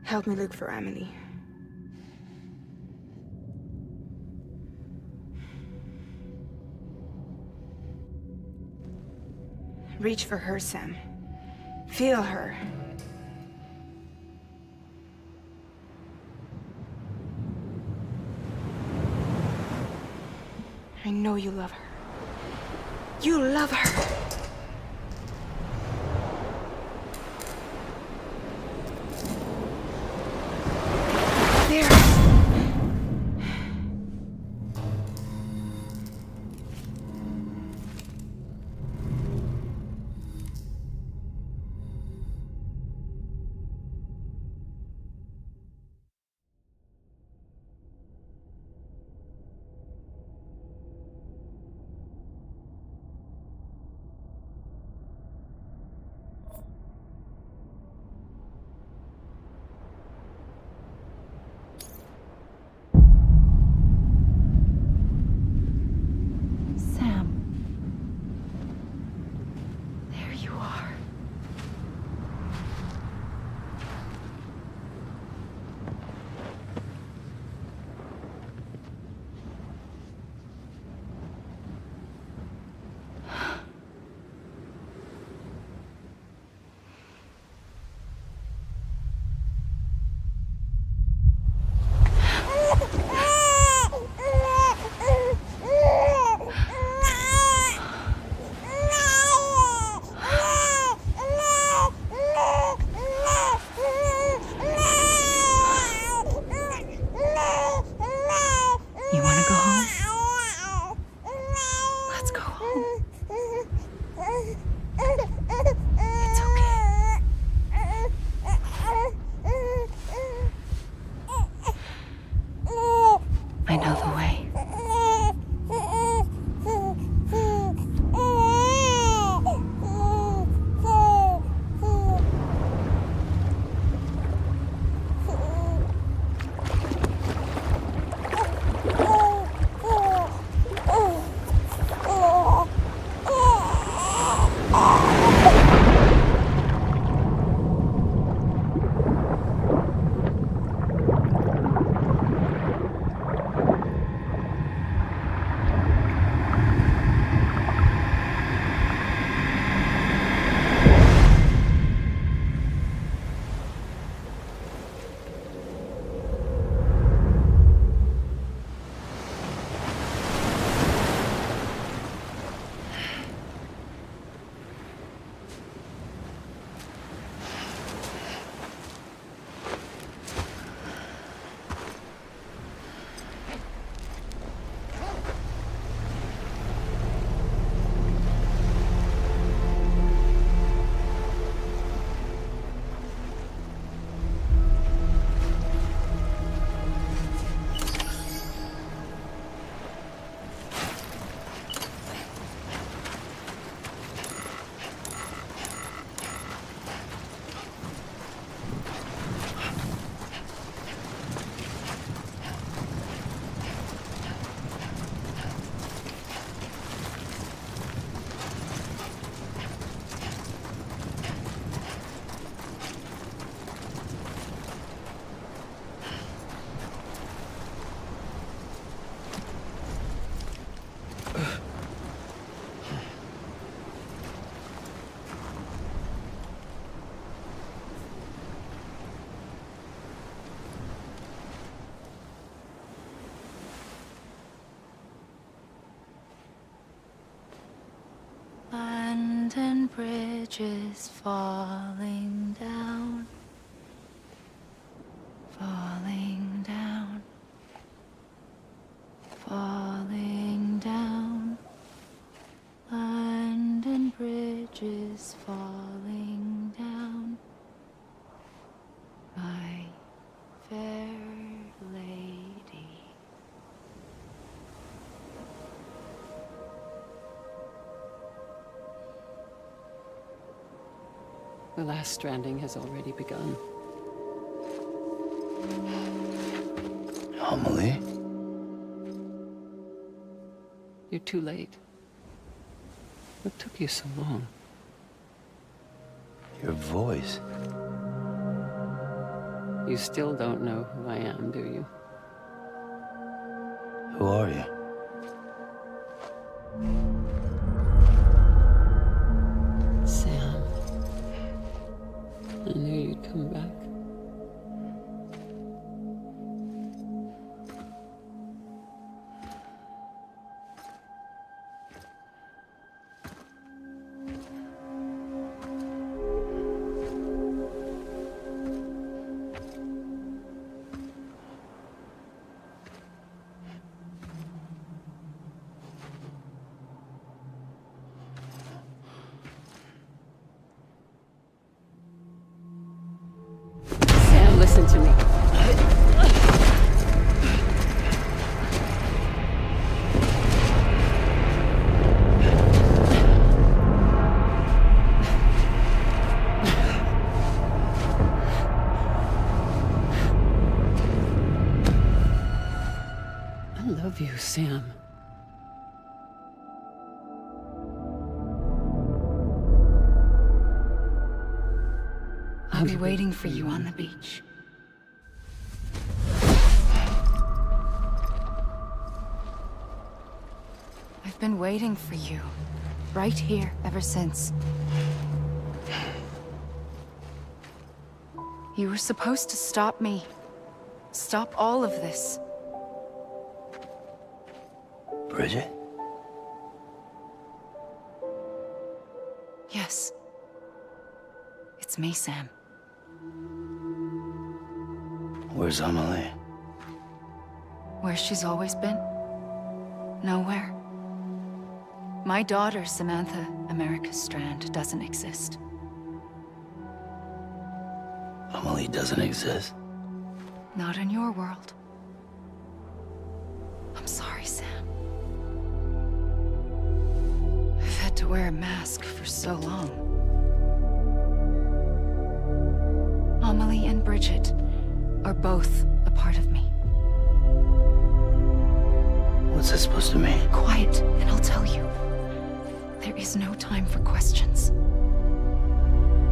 Speaker 4: Help me look for Emily. Reach for her, Sam. Feel her. I know you love her. You love her! There.
Speaker 12: bridges falling down, falling down, falling down. London Bridge is falling down, my fair lady.
Speaker 13: The last stranding has already begun.
Speaker 5: Amelie?
Speaker 13: You're too late. What took you so long?
Speaker 5: Your voice.
Speaker 13: You still don't know who I am, do you?
Speaker 5: Who are you?
Speaker 13: Sam. I knew you'd come back. Sam, listen to me. I love you, Sam.
Speaker 12: I'll be waiting for you on the beach. I've been waiting for you, right here, ever since. You were supposed to stop me. Stop all of this.
Speaker 5: Bridget?
Speaker 12: Yes. It's me, Sam.
Speaker 5: Where's Amelie?
Speaker 12: Where she's always been. Nowhere. My daughter, Samantha America Strand, doesn't exist.
Speaker 5: Amelie doesn't exist?
Speaker 12: Not in your world. I'm sorry, Sam. I've had to wear a mask for so long. Amelie and Bridget are both a part of me.
Speaker 5: What's that supposed to mean?
Speaker 12: Quiet, and I'll tell you. There is no time for questions.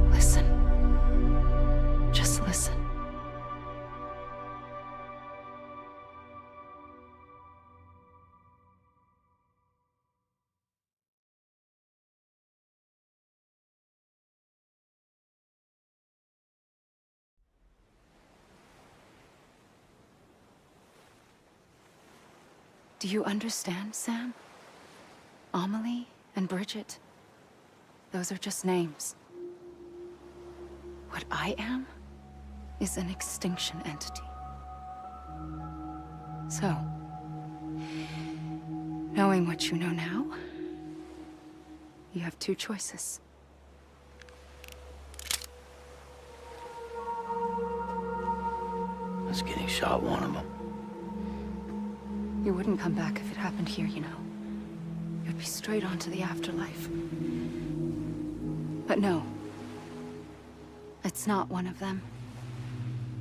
Speaker 12: Listen. Just listen. Do you understand, Sam? Amelie and Bridget, those are just names. What I am is an extinction entity. So, knowing what you know now, you have two choices.
Speaker 5: Is getting shot one of them?
Speaker 12: You wouldn't come back if it happened here, you know. You'd be straight on to the afterlife. But no. It's not one of them.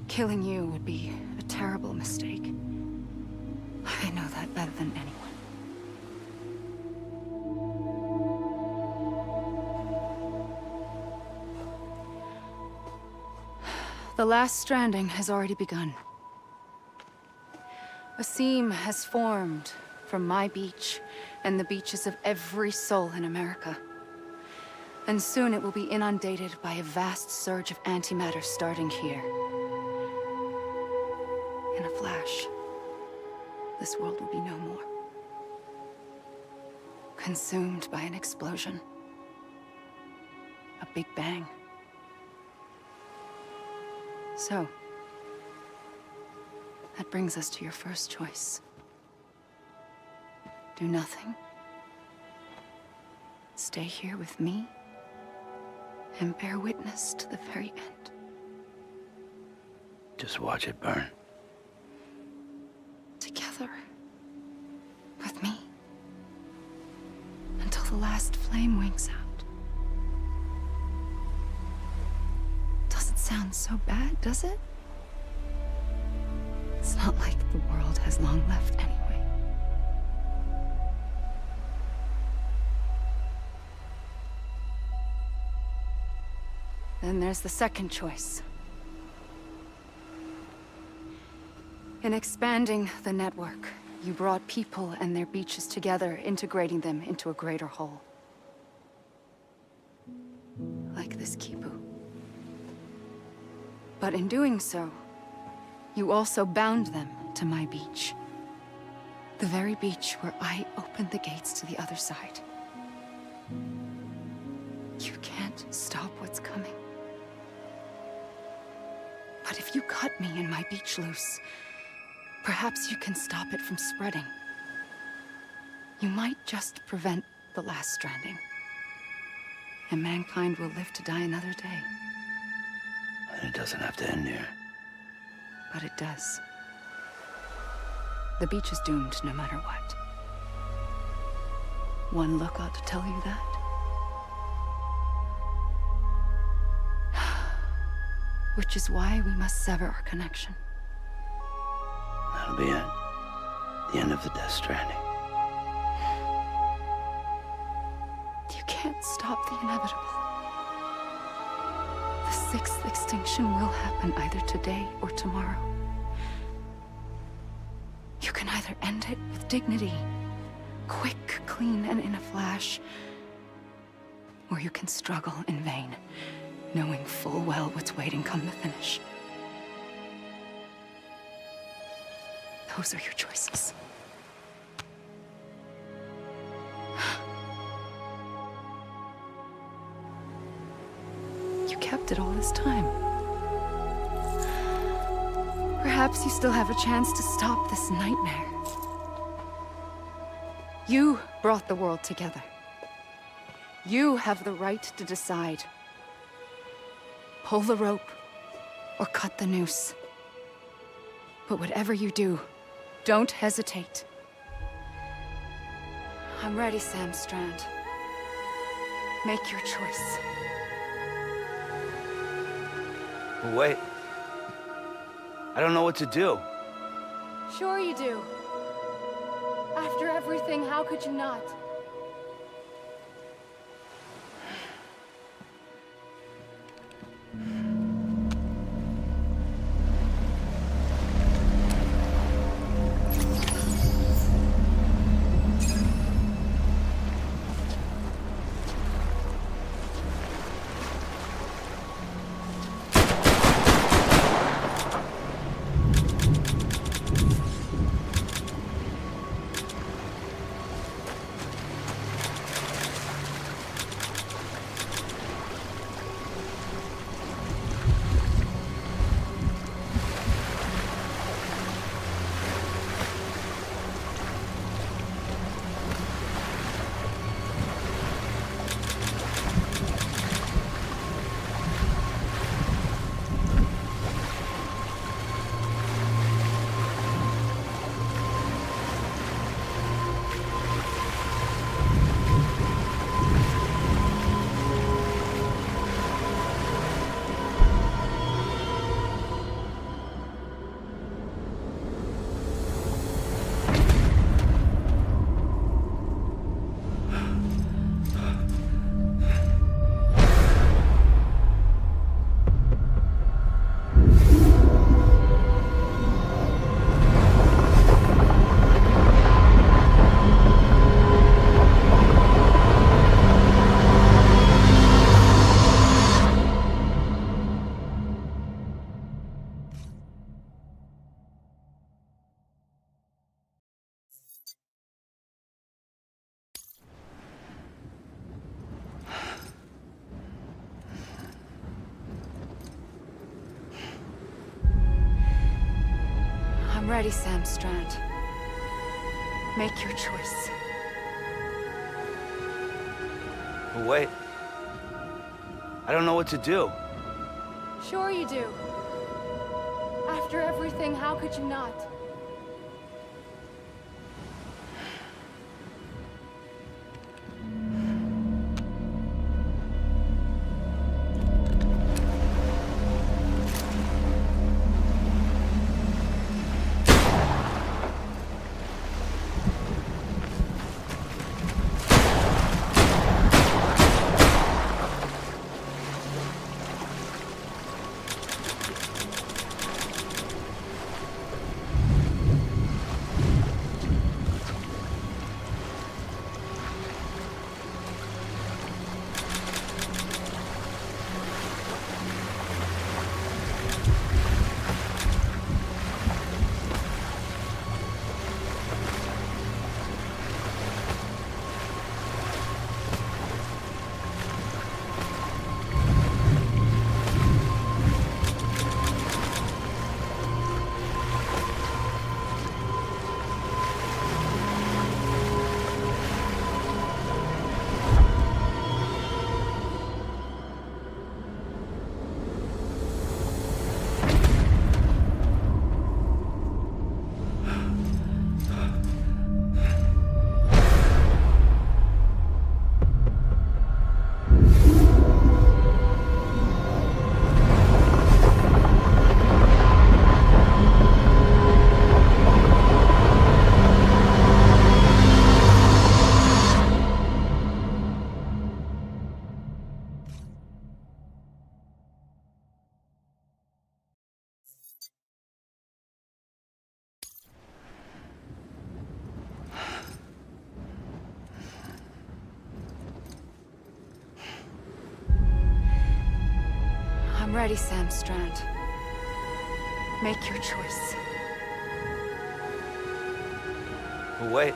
Speaker 12: Killing you would be a terrible mistake. I know that better than anyone. The last stranding has already begun. A seam has formed from my beach and the beaches of every soul in America. And soon it will be inundated by a vast surge of antimatter starting here. In a flash, this world will be no more. Consumed by an explosion. A Big Bang. So, that brings us to your first choice. Do nothing. Stay here with me and bear witness to the very end.
Speaker 5: Just watch it burn.
Speaker 12: Together. With me. Until the last flame winks out. Doesn't sound so bad, does it? It's not like the world has long left anyway. Then there's the second choice. In expanding the network, you brought people and their beaches together, integrating them into a greater whole. Like this Kipu. But in doing so, you also bound them to my beach. The very beach where I opened the gates to the other side. You can't stop what's coming. But if you cut me and my beach loose, perhaps you can stop it from spreading. You might just prevent the last stranding. And mankind will live to die another day.
Speaker 5: And it doesn't have to end here.
Speaker 12: But it does. The beach is doomed no matter what. One look ought to tell you that. Which is why we must sever our connection.
Speaker 5: That'll be it. The end of the Death Stranding.
Speaker 12: You can't stop the inevitable. The sixth extinction will happen either today or tomorrow. You can either end it with dignity, quick, clean, and in a flash, or you can struggle in vain, knowing full well what's waiting come the finish. Those are your choices. You kept it all this time. Perhaps you still have a chance to stop this nightmare. You brought the world together. You have the right to decide. Pull the rope or cut the noose. But whatever you do, don't hesitate. I'm ready, Sam Strand. Make your choice.
Speaker 5: Wait. I don't know what to do.
Speaker 12: Sure you do. After everything, how could you not? ready, Sam Strand. Make your choice.
Speaker 5: But wait. I don't know what to do.
Speaker 12: Sure you do. After everything, how could you not? I'm ready, Sam Strand. Make your choice.
Speaker 5: But wait.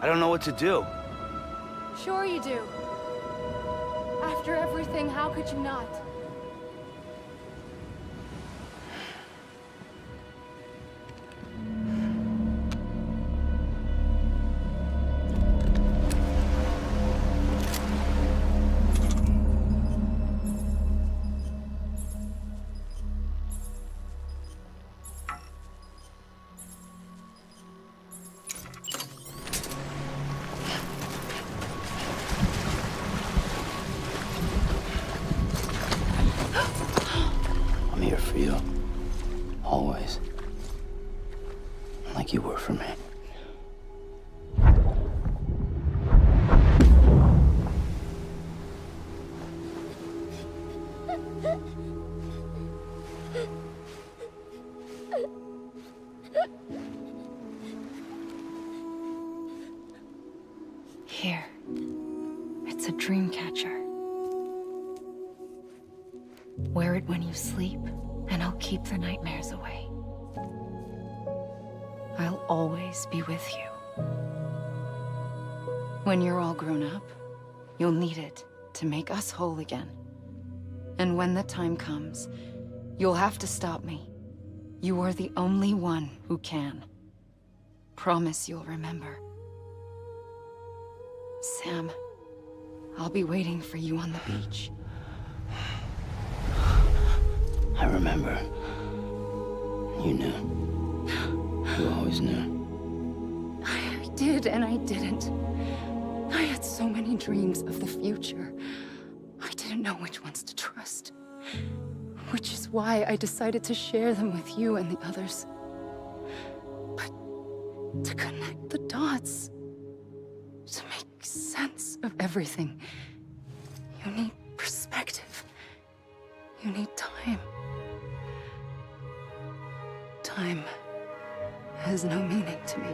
Speaker 5: I don't know what to do.
Speaker 12: Sure you do. After everything, how could you not?
Speaker 5: I'm here for you. Always. Like you were for me.
Speaker 12: Here. It's a dream catcher. Wear it when you sleep, and I'll keep the nightmares away. I'll always be with you. When you're all grown up, you'll need it to make us whole again. And when the time comes, you'll have to stop me. You are the only one who can. Promise you'll remember. Sam, I'll be waiting for you on the beach.
Speaker 5: I remember. You knew. You always knew.
Speaker 12: I did and I didn't. I had so many dreams of the future. I didn't know which ones to trust. Which is why I decided to share them with you and the others. But to connect the dots, to make sense of everything, you need perspective. You need time. Time has no meaning to me.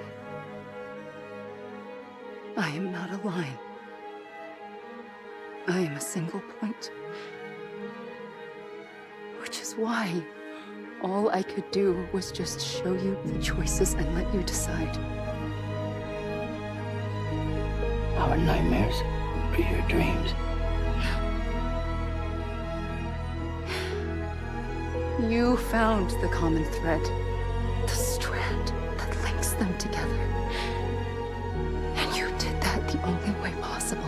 Speaker 12: I am not a line. I am a single point. Which is why all I could do was just show you the choices and let you decide.
Speaker 5: Our nightmares are your dreams.
Speaker 12: You found the common thread. The strand that links them together. And you did that the only way possible.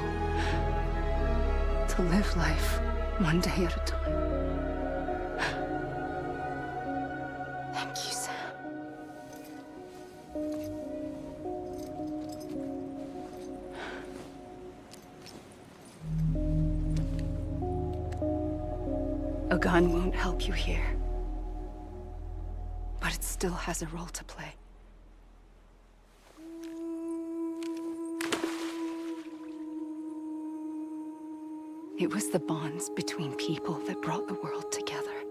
Speaker 12: To live life one day at a time. Thank you, Sam. A gun won't help you here. But it still has a role to play. It was the bonds between people that brought the world together.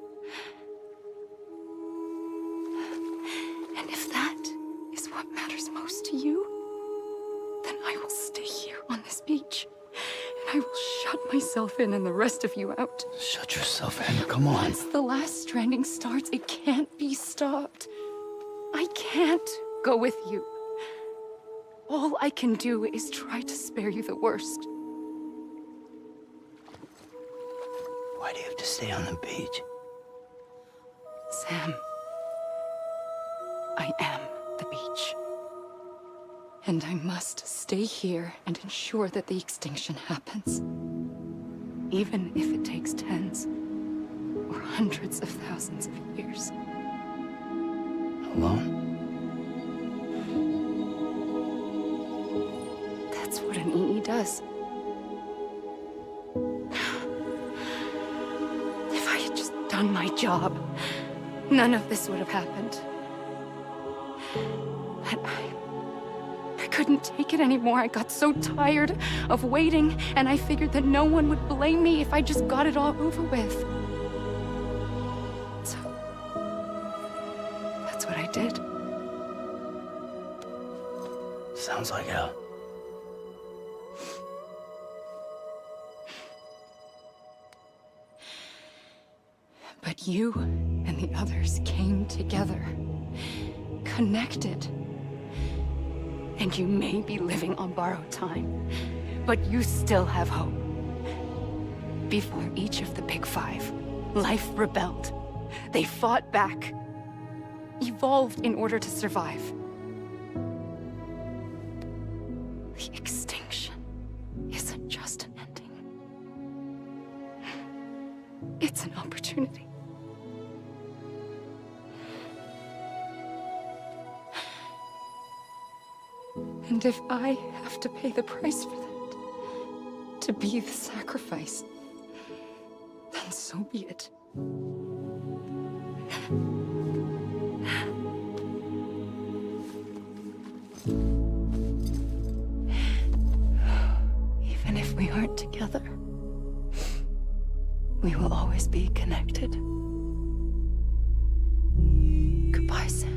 Speaker 12: And if that is what matters most to you, then I will stay here on this beach. And I will shut myself in and the rest of you out.
Speaker 5: Shut yourself in, come on.
Speaker 12: Once the last stranding starts, it can't be stopped. I can't go with you. All I can do is try to spare you the worst.
Speaker 5: Why do you have to stay on the beach?
Speaker 12: Sam, I am the beach. And I must stay here and ensure that the extinction happens. Even if it takes tens or hundreds of thousands of years.
Speaker 5: Alone?
Speaker 12: That's what an EE does. If I had just done my job, none of this would have happened. But I couldn't take it anymore. I got so tired of waiting, and I figured that no one would blame me if I just got it all over with. So, that's what I did.
Speaker 5: Sounds like hell.
Speaker 12: But you and the others came together, connected. And you may be living on borrowed time, but you still have hope. Before each of the Big Five, life rebelled. They fought back, evolved in order to survive. The extinction isn't just an ending. It's an opportunity. And if I have to pay the price for that, to be the sacrifice, then so be it. Even if we aren't together, we will always be connected. Goodbye, Sam.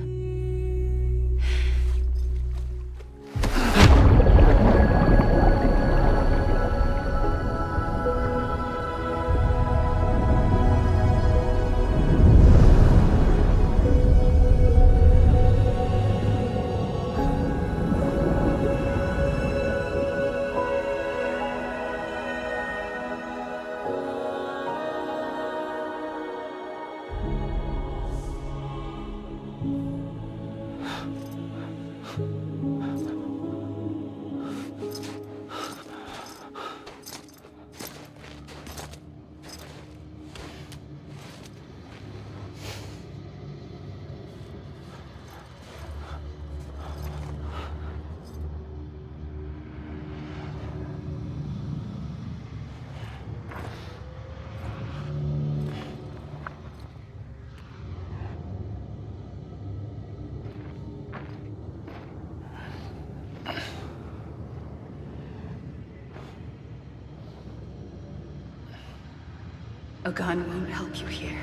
Speaker 12: A gun won't help you here,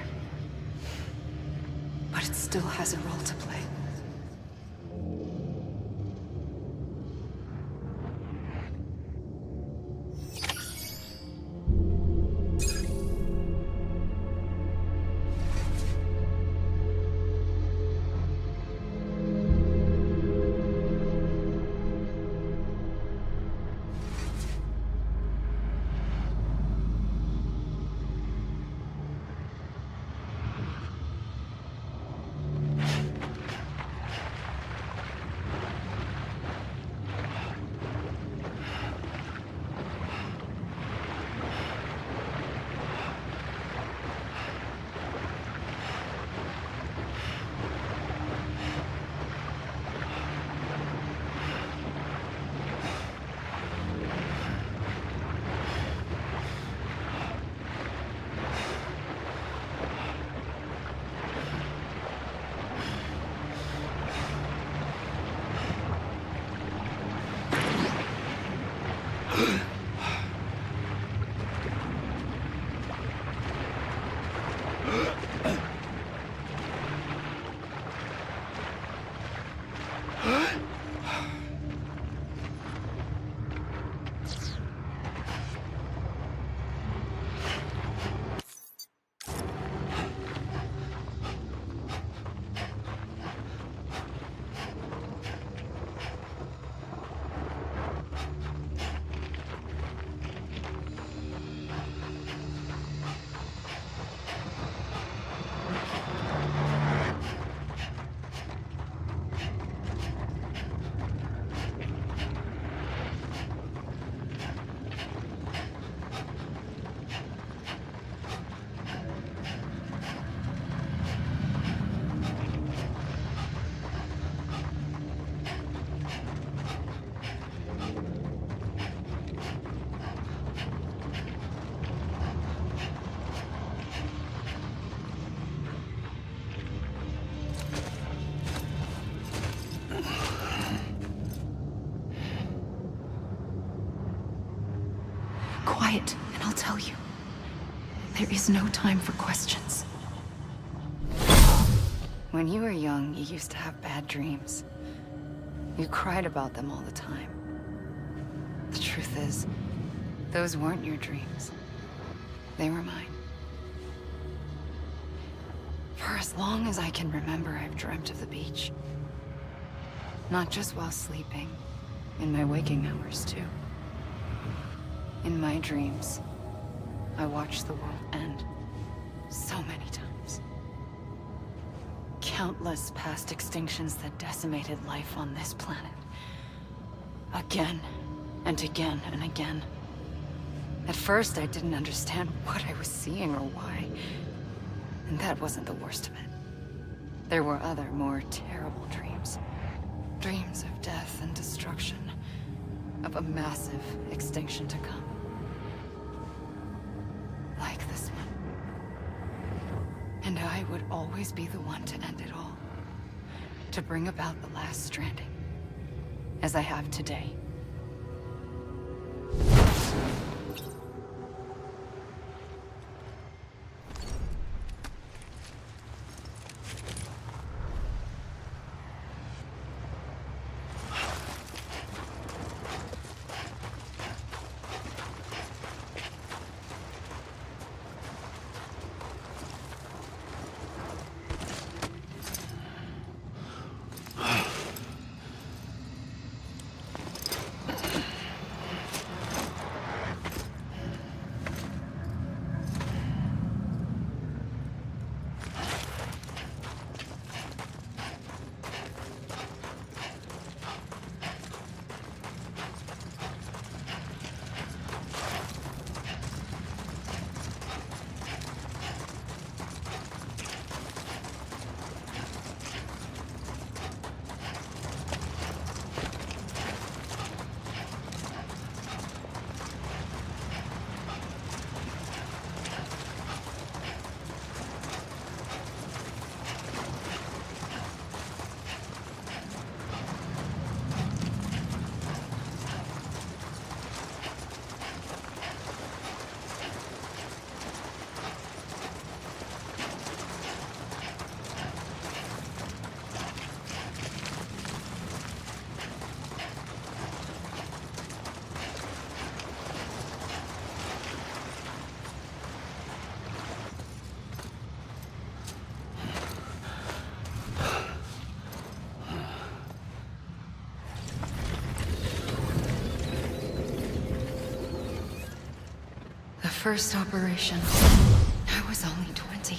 Speaker 12: but it still has a role to play. Quiet, and I'll tell you. There is no time for questions. When you were young, you used to have bad dreams. You cried about them all the time. The truth is, those weren't your dreams. They were mine. For as long as I can remember, I've dreamt of the beach. Not just while sleeping, in my waking hours too. In my dreams, I watched the world end so many times. Countless past extinctions that decimated life on this planet. Again, and again, and again. At first, I didn't understand what I was seeing or why. And that wasn't the worst of it. There were other, more terrible dreams. Dreams of death and destruction. Of a massive extinction to come. Like this one. And I would always be the one to end it all. To bring about the last stranding. As I have today. First operation, I was only 20.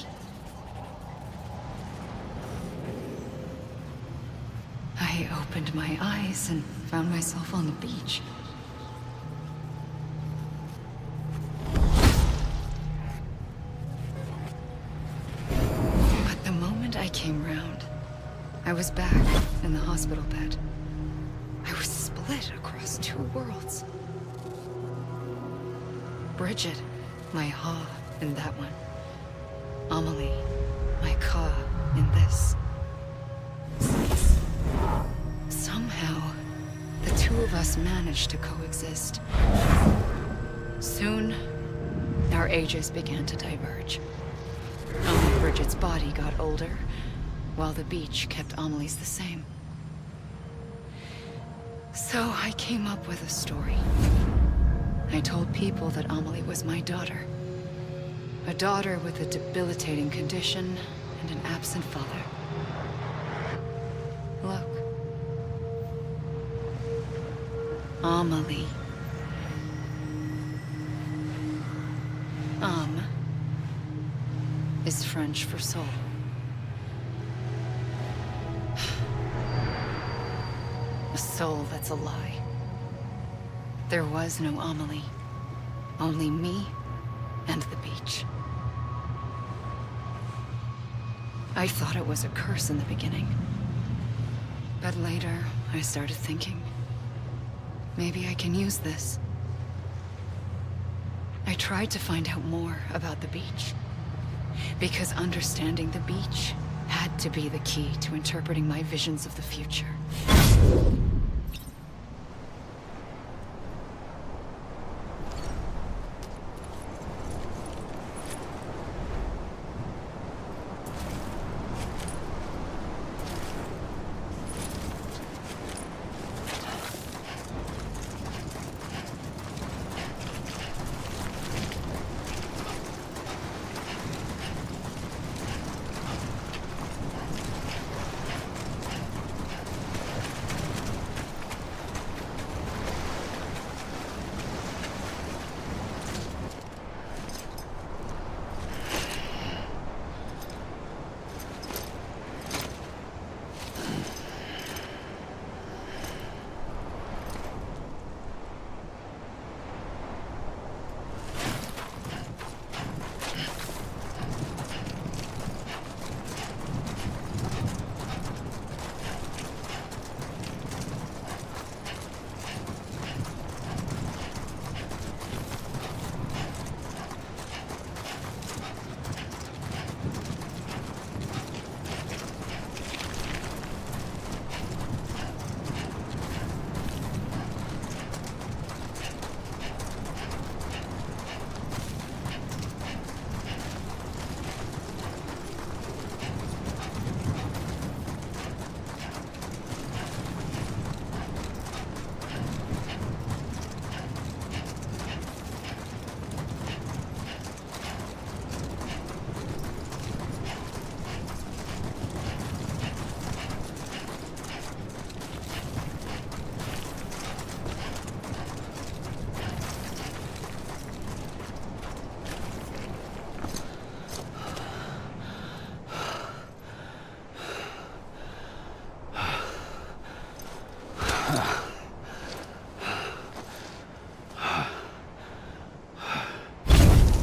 Speaker 12: I opened my eyes and found myself on the beach. But the moment I came round, I was back in the hospital bed. I was split across two worlds. Bridget, my Ha in that one. Amelie, my Ka in this. Somehow, the two of us managed to coexist. Soon, our ages began to diverge. Only Bridget's body got older, while the beach kept Amelie's the same. So I came up with a story. I told people that Amelie was my daughter. A daughter with a debilitating condition and an absent father. Look. Amelie. Âme is French for soul. A soul that's a lie. There was no Amelie. Only me and the beach. I thought it was a curse in the beginning. But later, I started thinking, maybe I can use this. I tried to find out more about the beach. Because understanding the beach had to be the key to interpreting my visions of the future.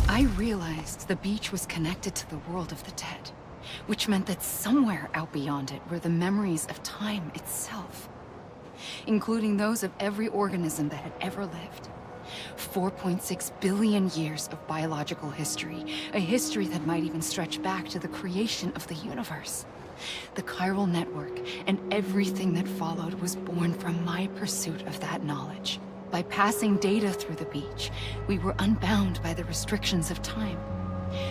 Speaker 12: I realized the beach was connected to the world of the dead, which meant that somewhere out beyond it were the memories of time itself, including those of every organism that had ever lived. 4.6 billion years of biological history, a history that might even stretch back to the creation of the universe. The chiral network and everything that followed was born from my pursuit of that knowledge. By passing data through the beach, we were unbound by the restrictions of time.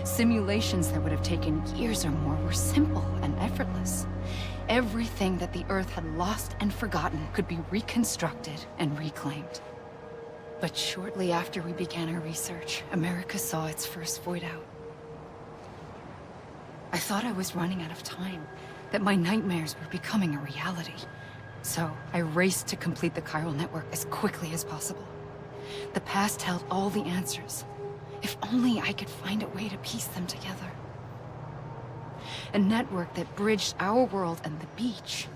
Speaker 12: Simulations that would have taken years or more were simple and effortless. Everything that the Earth had lost and forgotten could be reconstructed and reclaimed. But shortly after we began our research, America saw its first void out. I thought I was running out of time, that my nightmares were becoming a reality. So I raced to complete the chiral network as quickly as possible. The past held all the answers. If only I could find a way to piece them together. A network that bridged our world and the beach.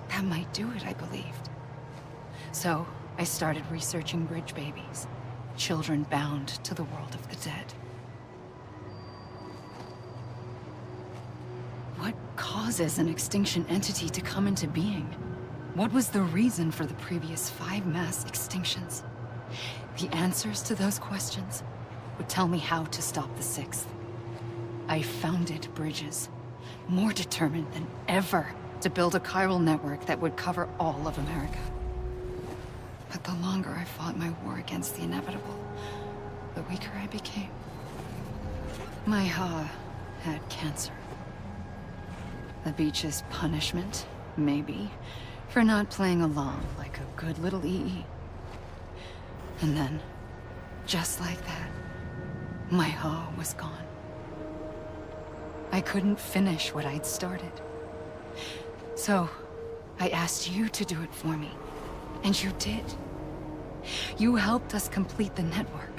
Speaker 12: That might do it, I believed. So I started researching bridge babies, children bound to the world of the dead. What causes an extinction entity to come into being? What was the reason for the previous 5 mass extinctions? The answers to those questions would tell me how to stop the 6th. I founded bridges, more determined than ever to build a chiral network that would cover all of America. But the longer I fought my war against the inevitable, the weaker I became. My Ha had cancer. The beach's punishment, maybe, for not playing along like a good little EE. And then, just like that, my Ha was gone. I couldn't finish what I'd started. So, I asked you to do it for me. And you did. You helped us complete the network.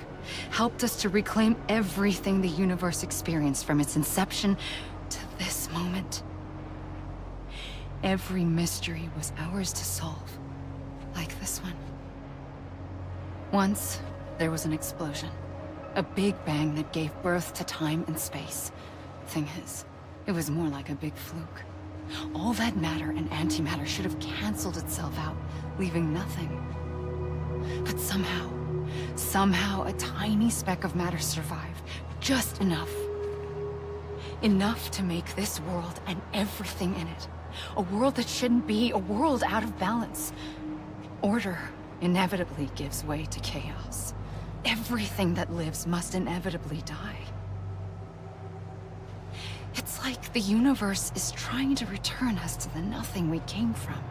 Speaker 12: Helped us to reclaim everything the universe experienced from its inception to this moment. Every mystery was ours to solve. Like this one. Once, there was an explosion. A big bang that gave birth to time and space. Thing is, it was more like a big fluke. All that matter and antimatter should have canceled itself out, leaving nothing. But somehow a tiny speck of matter survived. Just enough. Enough to make this world and everything in it. A world that shouldn't be, a world out of balance. Order inevitably gives way to chaos. Everything that lives must inevitably die. It's like the universe is trying to return us to the nothing we came from.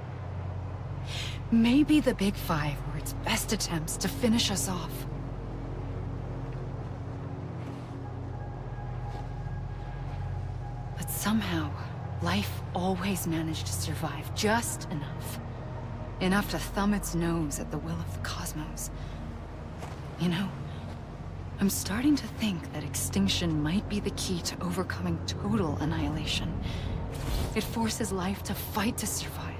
Speaker 12: Maybe the Big Five were its best attempts to finish us off. But somehow, life always managed to survive just enough. Enough to thumb its nose at the will of the cosmos. You know, I'm starting to think that extinction might be the key to overcoming total annihilation. It forces life to fight to survive,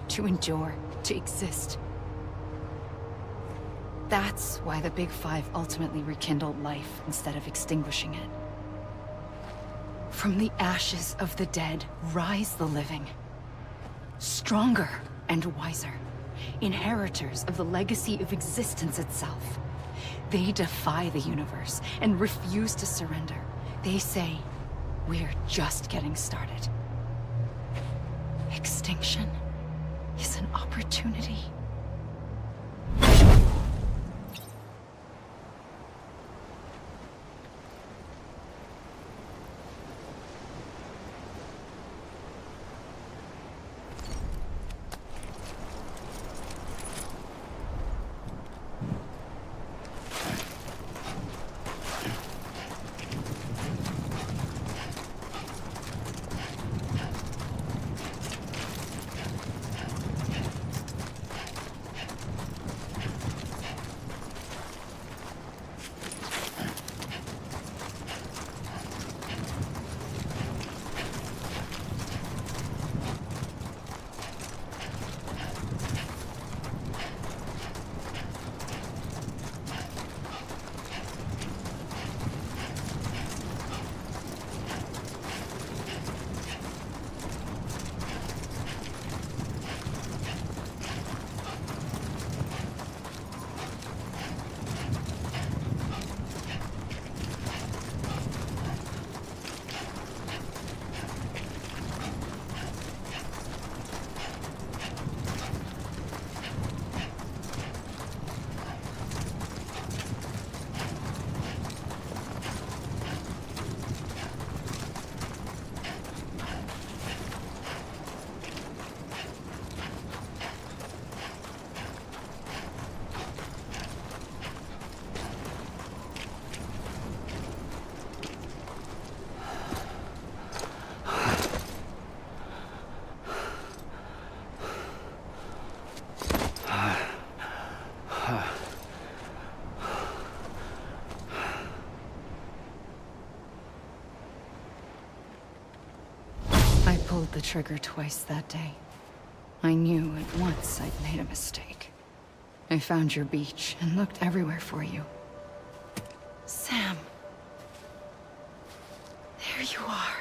Speaker 12: to endure, to exist. That's why the Big Five ultimately rekindled life instead of extinguishing it. From the ashes of the dead rise the living. Stronger and wiser. Inheritors of the legacy of existence itself. They defy the universe and refuse to surrender. They say, we're just getting started. Extinction is an opportunity. I pulled the trigger twice that day. I knew at once I'd made a mistake. I found your beach and looked everywhere for you. Sam. There you are.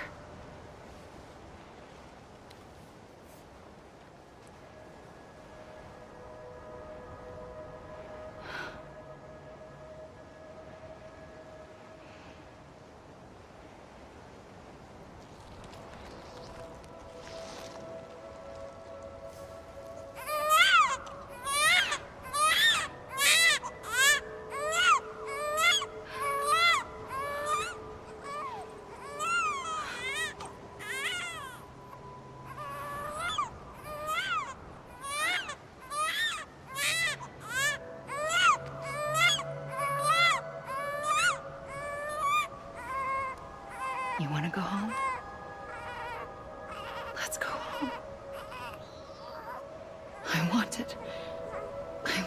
Speaker 12: You want to go home? Let's go home. I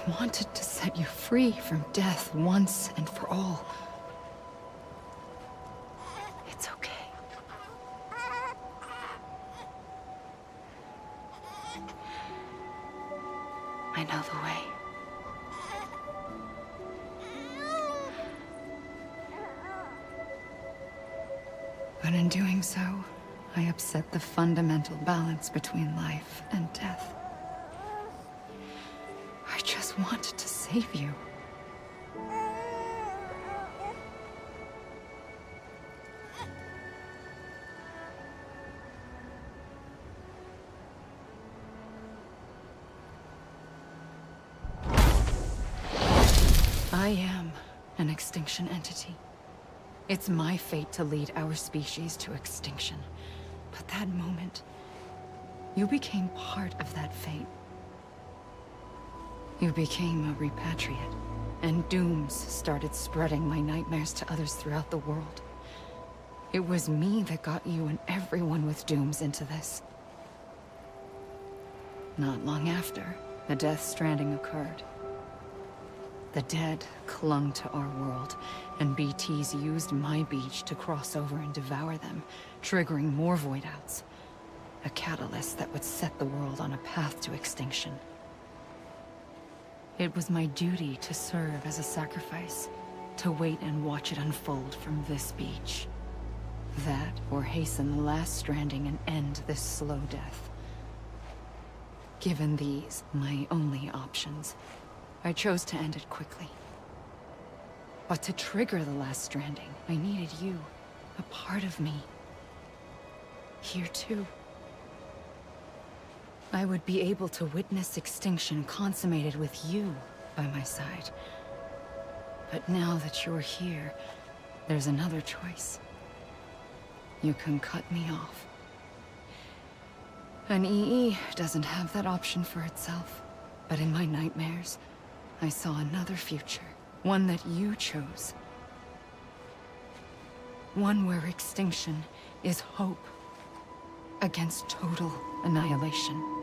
Speaker 12: wanted to set you free from death once and for all. It's okay. I know the way. But in doing so, I upset the fundamental balance between life and death. I just wanted to save you. I am an extinction entity. It's my fate to lead our species to extinction. But that moment, you became part of that fate. You became a repatriate, and dooms started spreading my nightmares to others throughout the world. It was me that got you and everyone with dooms into this. Not long after, the Death Stranding occurred. The dead clung to our world, and BTs used my beach to cross over and devour them, triggering more void outs. A catalyst that would set the world on a path to extinction. It was my duty to serve as a sacrifice, to wait and watch it unfold from this beach. That, or hasten the last stranding and end this slow death. Given these, my only options, I chose to end it quickly. But to trigger the last stranding, I needed you, a part of me. Here too. I would be able to witness extinction consummated with you by my side. But now that you're here, there's another choice. You can cut me off. An EE doesn't have that option for itself. But in my nightmares, I saw another future. One that you chose. One where extinction is hope against total annihilation.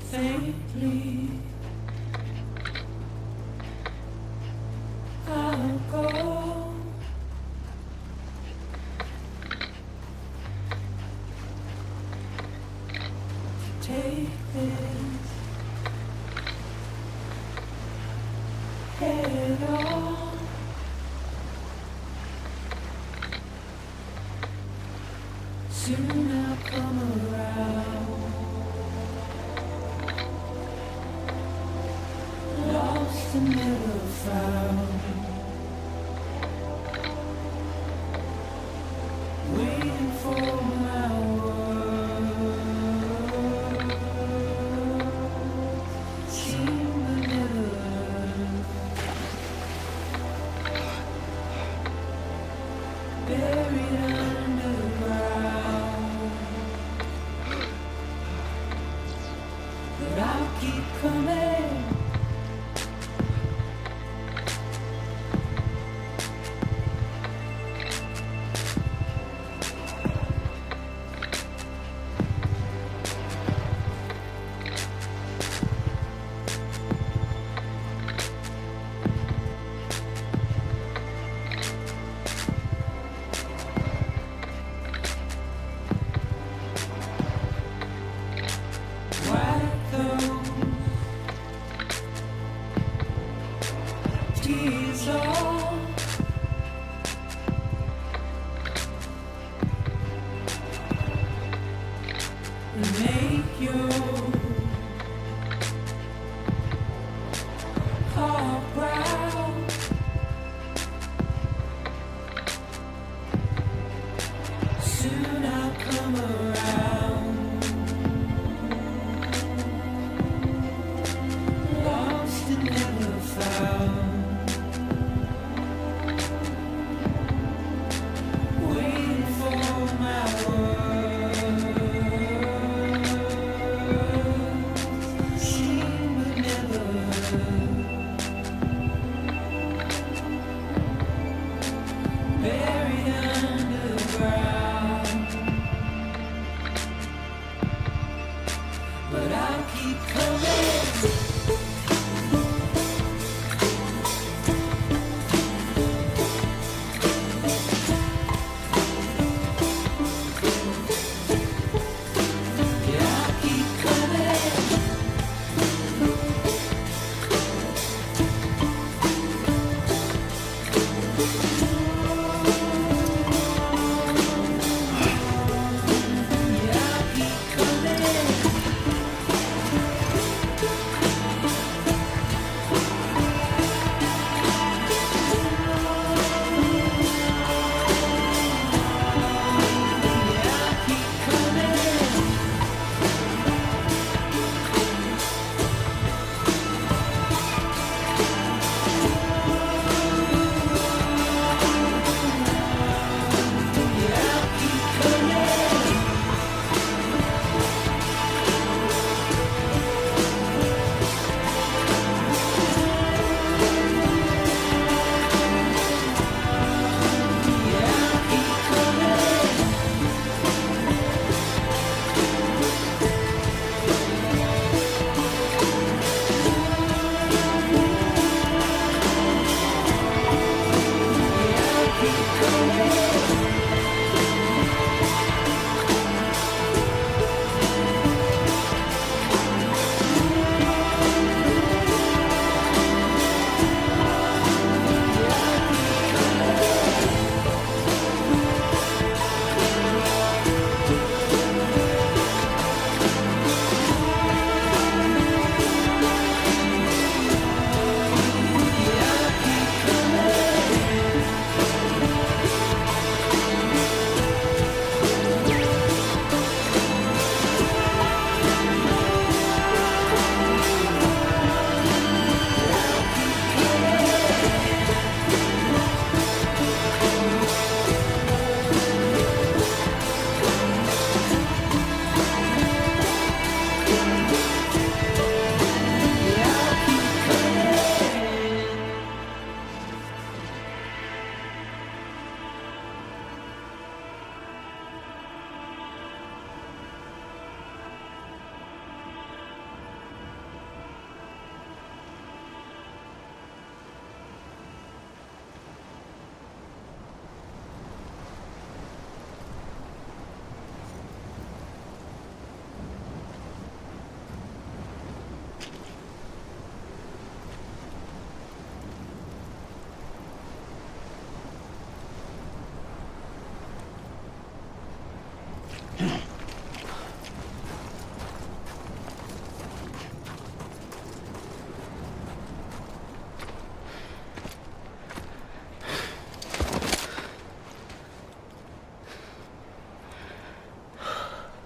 Speaker 10: Safely, I'll go. Take this head on. Soon I'll come around. Lost and never found. Waiting for my word. Seem but never learn. Buried underground. But I'll keep coming. White those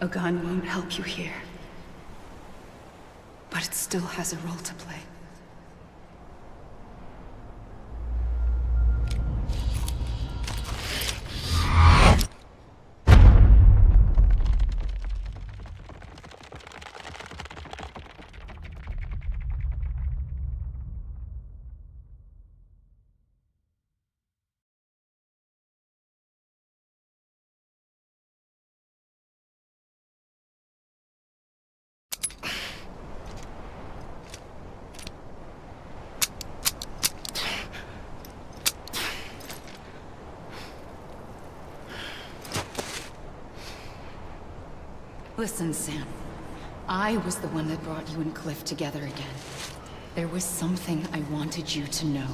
Speaker 12: A gun won't help you here. But it still has a role to play. Listen, Sam. I was the one that brought you and Cliff together again. There was something I wanted you to know.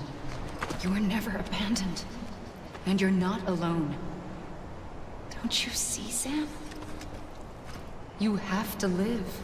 Speaker 12: You were never abandoned. And you're not alone. Don't you see, Sam? You have to live.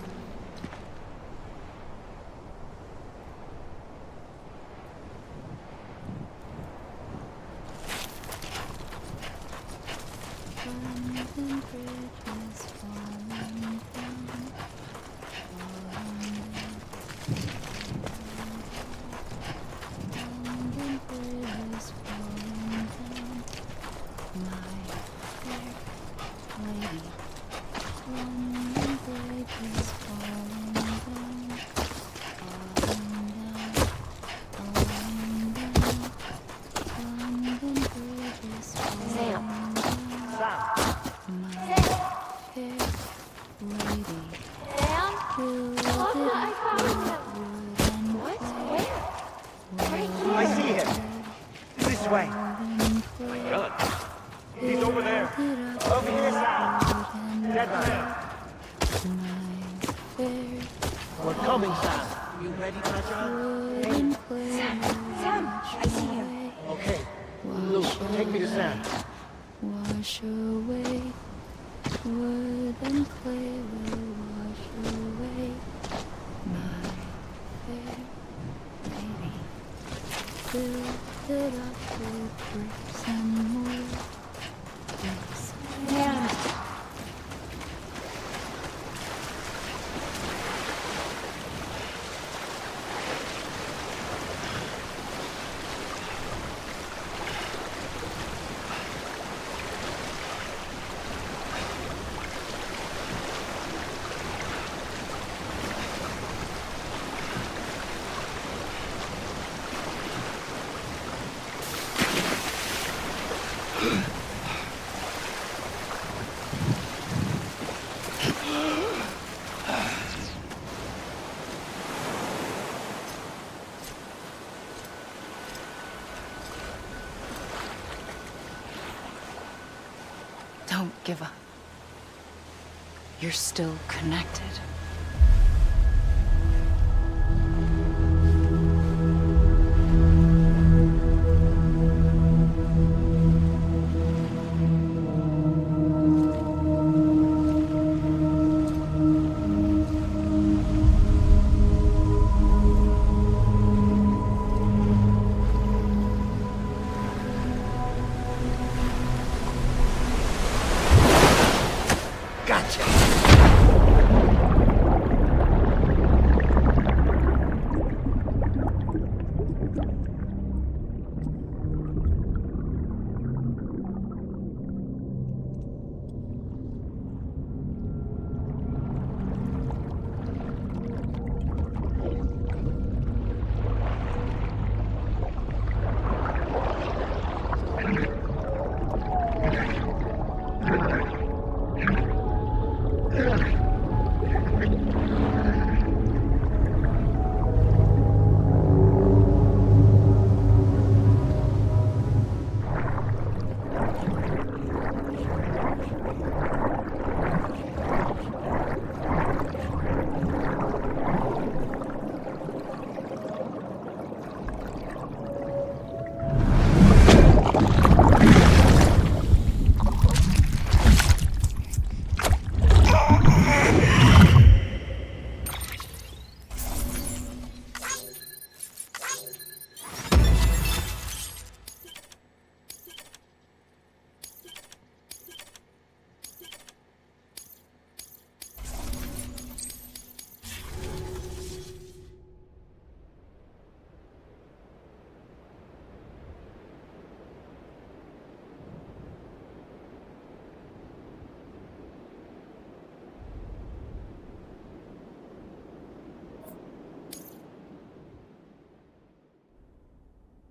Speaker 12: Don't give up. You're still connected.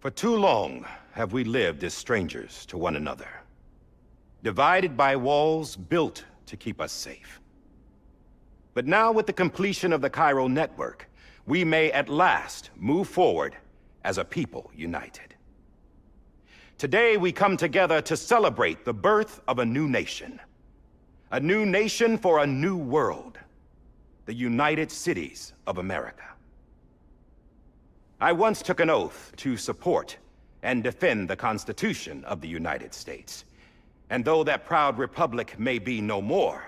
Speaker 8: For too long have we lived as strangers to one another, divided by walls built to keep us safe. But now, with the completion of the Cairo network, we may at last move forward as a people united. Today, we come together to celebrate the birth of a new nation. A new nation for a new world. The United Cities of America. I once took an oath to support and defend the Constitution of the United States. And though that proud republic may be no more,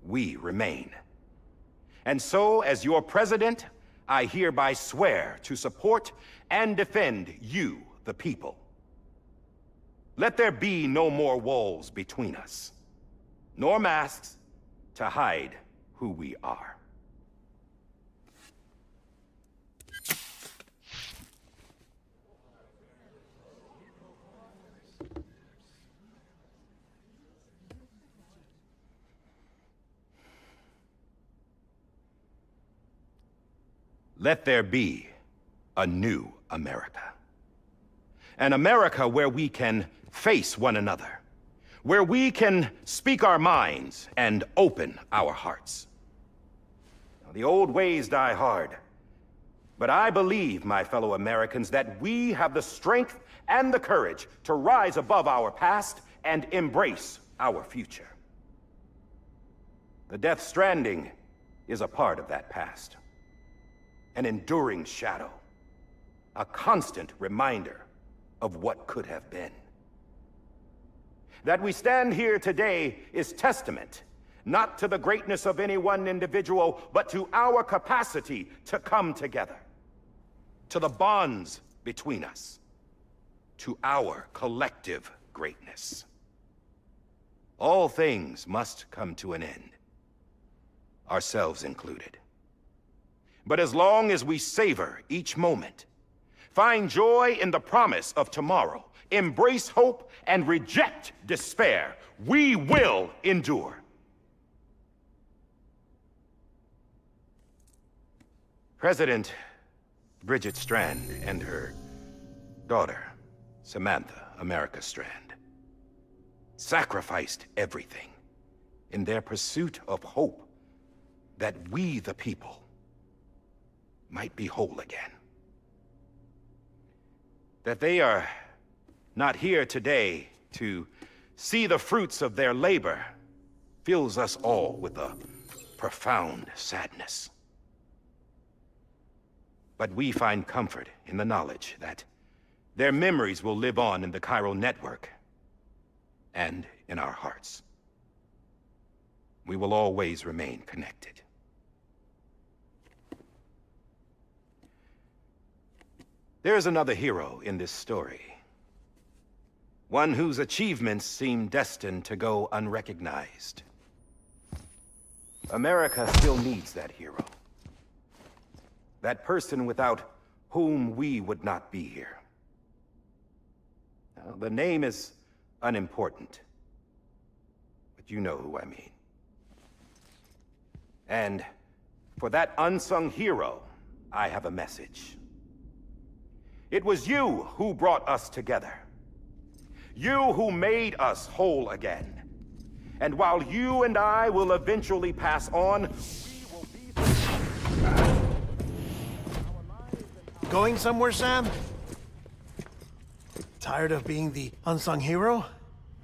Speaker 8: we remain. And so, as your president, I hereby swear to support and defend you, the people. Let there be no more walls between us, nor masks to hide who we are. Let there be a new America. An America where we can face one another, where we can speak our minds and open our hearts. Now, the old ways die hard, but I believe, my fellow Americans, that we have the strength and the courage to rise above our past and embrace our future. The Death Stranding is a part of that past. An enduring shadow, a constant reminder of what could have been. That we stand here today is testament, not to the greatness of any one individual, but to our capacity to come together, to the bonds between us, to our collective greatness. All things must come to an end, ourselves included. But as long as we savor each moment, find joy in the promise of tomorrow, embrace hope, and reject despair, we will endure. President Bridget Strand and her daughter, Samantha America Strand, sacrificed everything in their pursuit of hope that we, the people, might be whole again. That they are not here today to see the fruits of their labor fills us all with a profound sadness. But we find comfort in the knowledge that their memories will live on in the Cairo network and in our hearts. We will always remain connected. There is another hero in this story. One whose achievements seem destined to go unrecognized. America still needs that hero. That person without whom we would not be here. Now, the name is unimportant, but you know who I mean. And for that unsung hero, I have a message. It was you who brought us together. You who made us whole again. And while you and I will eventually pass on, we will be...
Speaker 1: Going somewhere, Sam? Tired of being the unsung hero?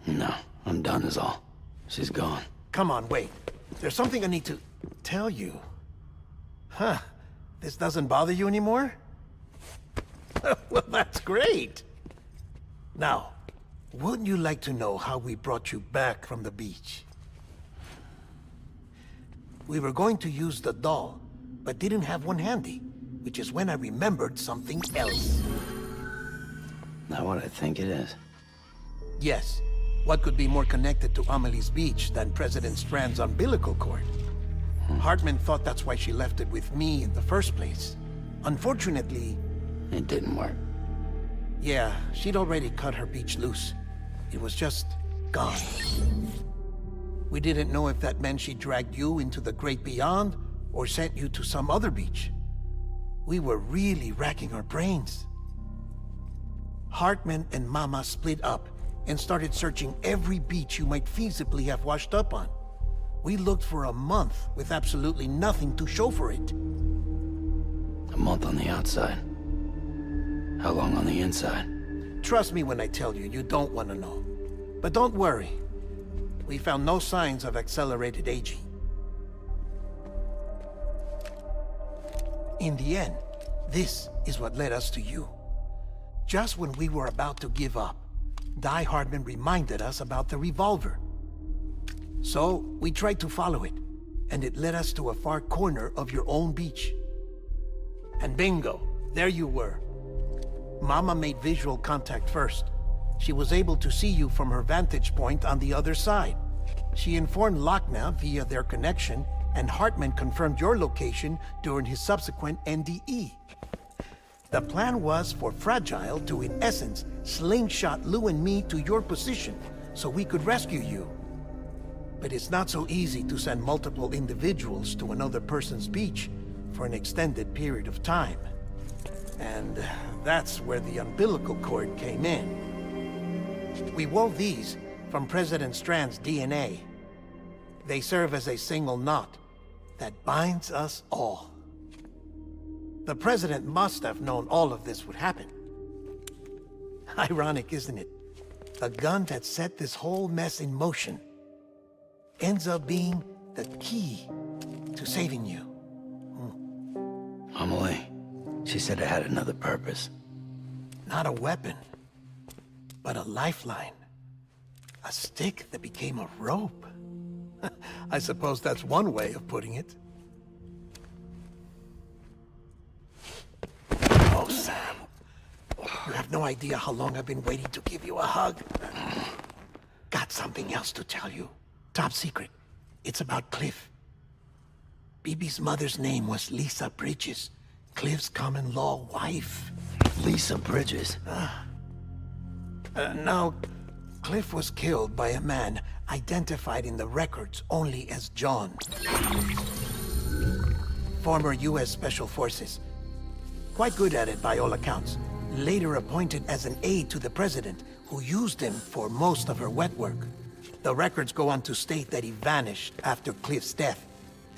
Speaker 5: No, I'm done is all. She's gone.
Speaker 1: Come on, wait. There's something I need to tell you. Huh. This doesn't bother you anymore? Well, that's great. Now, wouldn't you like to know how we brought you back from the beach? We were going to use the doll, but didn't have one handy, which is when I remembered something else.
Speaker 5: Not what I think it is.
Speaker 1: Yes. What could be more connected to Amelie's beach than President Strand's umbilical cord? Hartman thought that's why she left it with me in the first place. Unfortunately...
Speaker 5: It didn't work.
Speaker 1: Yeah, she'd already cut her beach loose. It was just gone. We didn't know if that meant she dragged you into the great beyond, or sent you to some other beach. We were really racking our brains. Hartman and Mama split up and started searching every beach you might feasibly have washed up on. We looked for a month with absolutely nothing to show for it.
Speaker 5: A month on the outside. How long on the inside?
Speaker 1: Trust me when I tell you, you don't want to know. But don't worry. We found no signs of accelerated aging. In the end, this is what led us to you. Just when we were about to give up, Die Hardman reminded us about the revolver. So, we tried to follow it, and it led us to a far corner of your own beach. And bingo, there you were. Mama made visual contact first. She was able to see you from her vantage point on the other side. She informed Lochna via their connection, and Hartman confirmed your location during his subsequent NDE. The plan was for Fragile to, in essence, slingshot Lou and me to your position so we could rescue you. But it's not so easy to send multiple individuals to another person's beach for an extended period of time. And that's where the umbilical cord came in. We wove these from President Strand's DNA. They serve as a single knot that binds us all. The President must have known all of this would happen. Ironic, isn't it? The gun that set this whole mess in motion ends up being the key to saving you.
Speaker 5: Amelie, she said it had another purpose.
Speaker 1: Not a weapon, but a lifeline. A stick that became a rope. I suppose that's one way of putting it. Oh, Sam. You have no idea how long I've been waiting to give you a hug. Got something else to tell you. Top secret. It's about Cliff. Bibi's mother's name was Lisa Bridges, Cliff's common-law wife.
Speaker 5: Lisa Bridges?
Speaker 1: Now, Cliff was killed by a man identified in the records only as John. Former U.S. Special Forces. Quite good at it by all accounts. Later appointed as an aide to the president, who used him for most of her wet work. The records go on to state that he vanished after Cliff's death.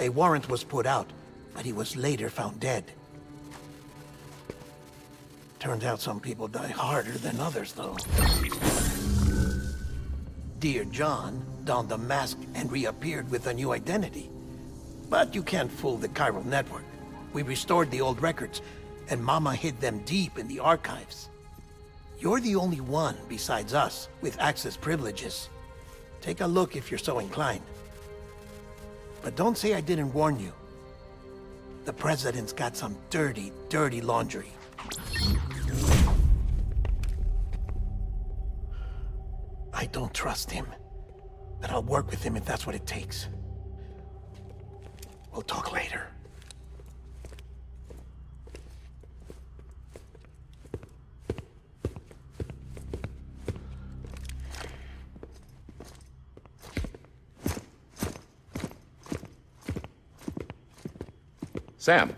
Speaker 1: A warrant was put out, but he was later found dead. Turns out some people die harder than others, though. Dear John donned a mask and reappeared with a new identity. But you can't fool the chiral network. We restored the old records, and Mama hid them deep in the archives. You're the only one, besides us, with access privileges. Take a look if you're so inclined. But don't say I didn't warn you. The President's got some dirty, dirty laundry. I don't trust him, but I'll work with him if that's what it takes. We'll talk later.
Speaker 8: Sam.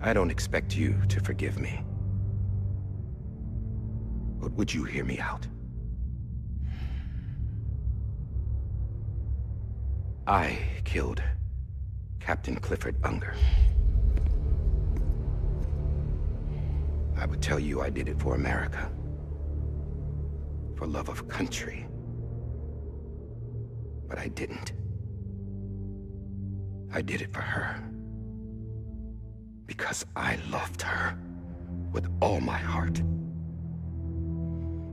Speaker 8: I don't expect you to forgive me. But would you hear me out? I killed Captain Clifford Unger. I would tell you I did it for America. For love of country. But I didn't. I did it for her. Because I loved her with all my heart.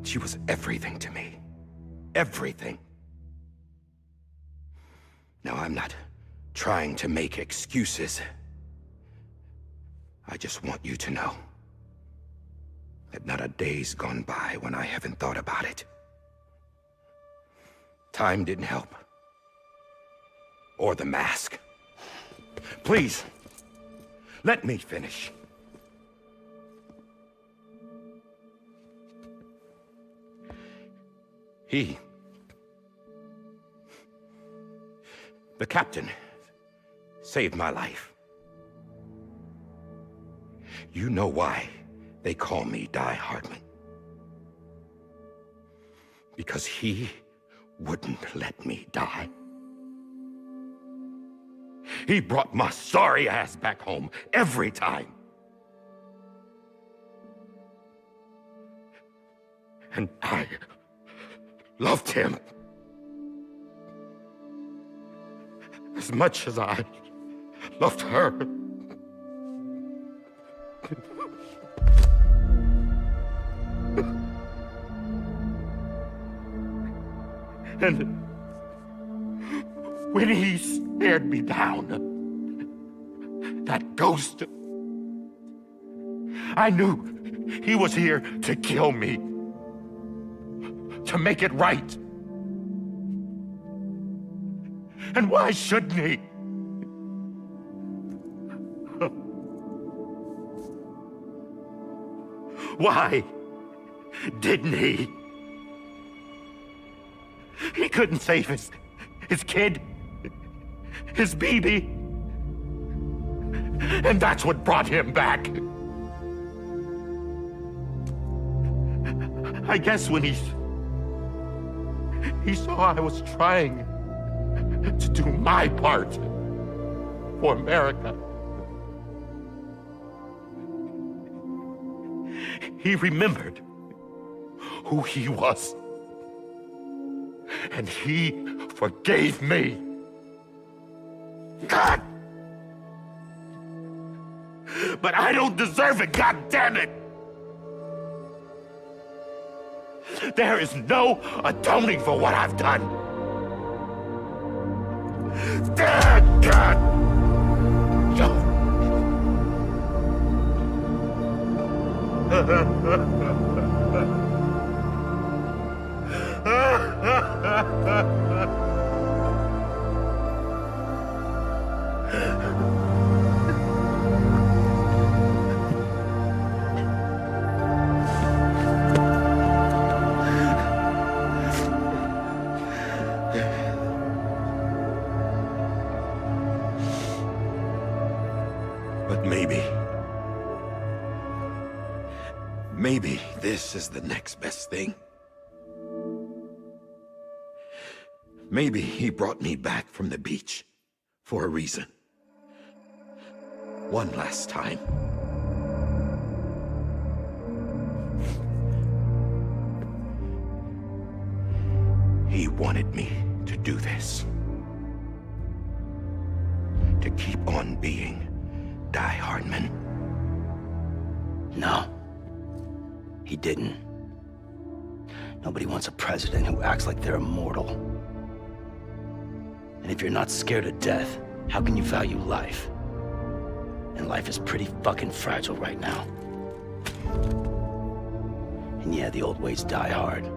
Speaker 8: She was everything to me. Everything. Now, I'm not trying to make excuses. I just want you to know that not a day's gone by when I haven't thought about it. Time didn't help. Or the mask. Please, let me finish. The captain saved my life. You know why they call me Die Hardman. Because he wouldn't let me die. He brought my sorry ass back home every time. And I loved him as much as I loved her. And when he stared me down, that ghost, I knew he was here to kill me, to make it right. And why shouldn't he? Why didn't he? He couldn't save his kid, his baby. And that's what brought him back. I guess when he saw I was trying to do my part for America, he remembered who he was. And he forgave me. God! But I don't deserve it, God damn it! There is no atoning for what I've done. God! But maybe this is the next best thing. Maybe he brought me back from the beach for a reason. One last time. He wanted me to do this. To keep on being Die Hardman.
Speaker 5: No. He didn't. Nobody wants a president who acts like they're immortal. And if you're not scared of death, how can you value life? And life is pretty fucking fragile right now. And yeah, the old ways die hard.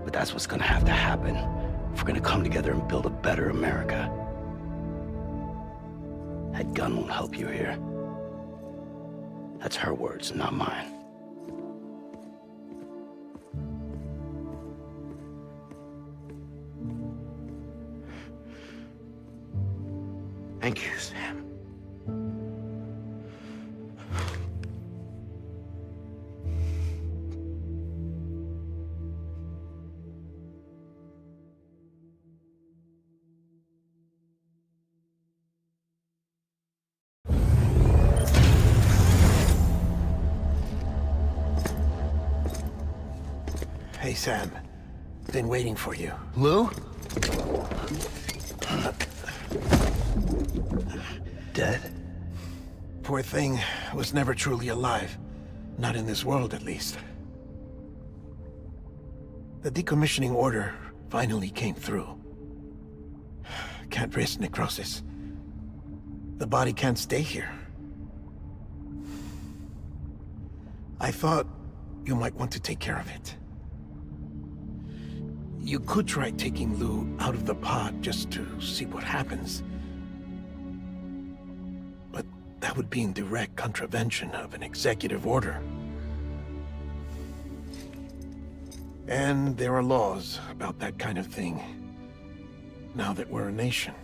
Speaker 5: But that's what's gonna have to happen if we're gonna come together and build a better America. That gun won't help you here. That's her words, not mine.
Speaker 8: Thank you, Sam.
Speaker 1: Hey, Sam. Been waiting for you.
Speaker 5: Lou? Dead?
Speaker 1: Poor thing was never truly alive. Not in this world, at least. The decommissioning order finally came through. Can't risk necrosis. The body can't stay here. I thought you might want to take care of it. You could try taking Lou out of the pod just to see what happens. But that would be in direct contravention of an executive order. And there are laws about that kind of thing, now that we're a nation.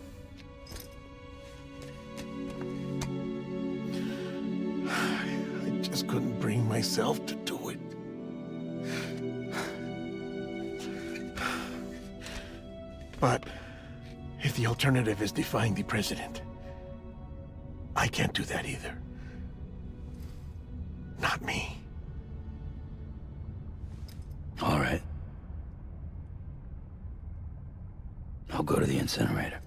Speaker 1: I just couldn't bring myself to do it. But if the alternative is defying the president, I can't do that either. Not me.
Speaker 5: All right. I'll go to the incinerator.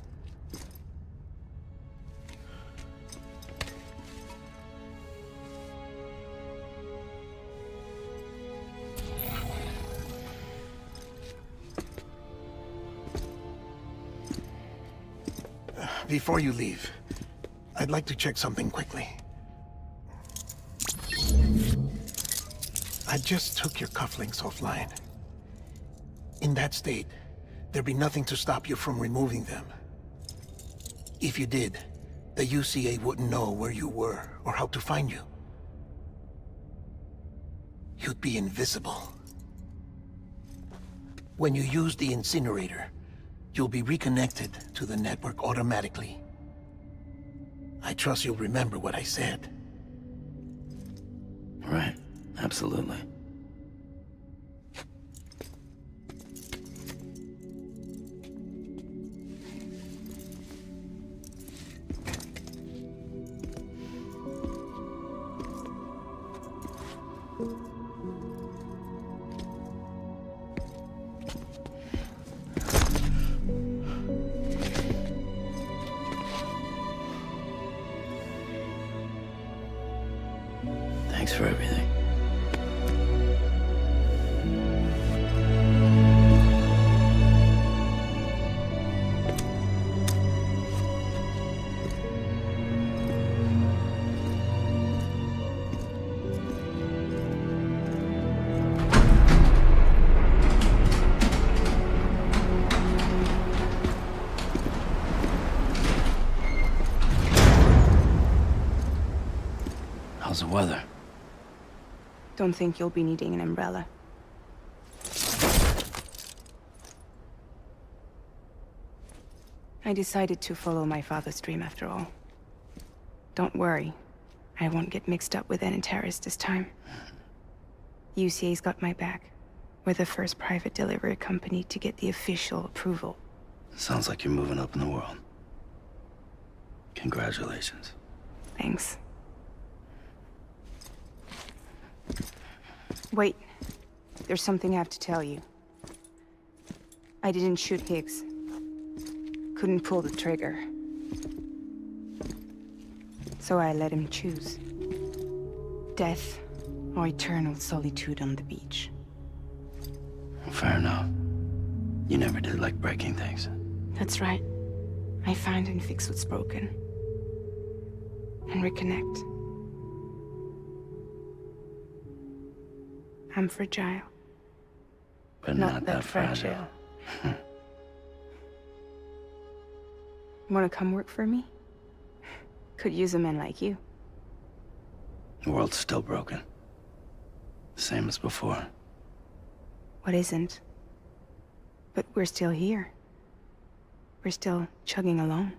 Speaker 1: Before you leave, I'd like to check something quickly. I just took your cufflinks offline. In that state, there'd be nothing to stop you from removing them. If you did, the UCA wouldn't know where you were or how to find you. You'd be invisible. When you use the incinerator, you'll be reconnected to the network automatically. I trust you'll remember what I said.
Speaker 5: Right. Absolutely. Thanks for everything. How's the weather?
Speaker 4: Don't think you'll be needing an umbrella. I decided to follow my father's dream after all. Don't worry. I won't get mixed up with any terrorists this time. UCA's got my back. We're the first private delivery company to get the official approval.
Speaker 5: Sounds like you're moving up in the world. Congratulations.
Speaker 4: Thanks. Wait. There's something I have to tell you. I didn't shoot Higgs. Couldn't pull the trigger. So I let him choose. Death or eternal solitude on the beach.
Speaker 5: Fair enough. You never did like breaking things.
Speaker 4: That's right. I find and fix what's broken. And reconnect. I'm fragile.
Speaker 5: But not that fragile.
Speaker 4: Wanna come work for me? Could use a man like you.
Speaker 5: The world's still broken. Same as before.
Speaker 4: What isn't? But we're still here. We're still chugging along.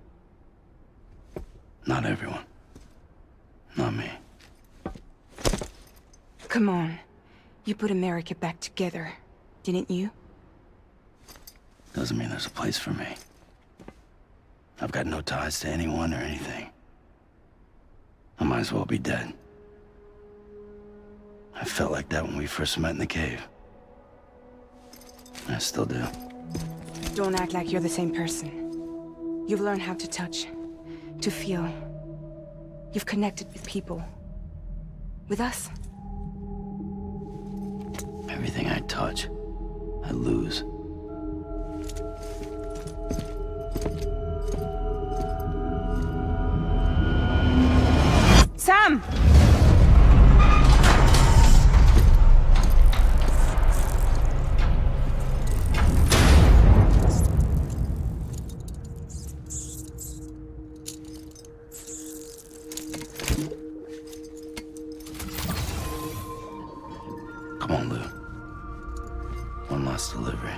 Speaker 5: Not everyone. Not me.
Speaker 4: Come on. You put America back together, didn't you?
Speaker 5: Doesn't mean there's a place for me. I've got no ties to anyone or anything. I might as well be dead. I felt like that when we first met in the cave. I still do.
Speaker 4: Don't act like you're the same person. You've learned how to touch, to feel. You've connected with people. With us.
Speaker 5: Everything I touch, I lose.
Speaker 4: Sam!
Speaker 5: Come on, Lou. One last delivery.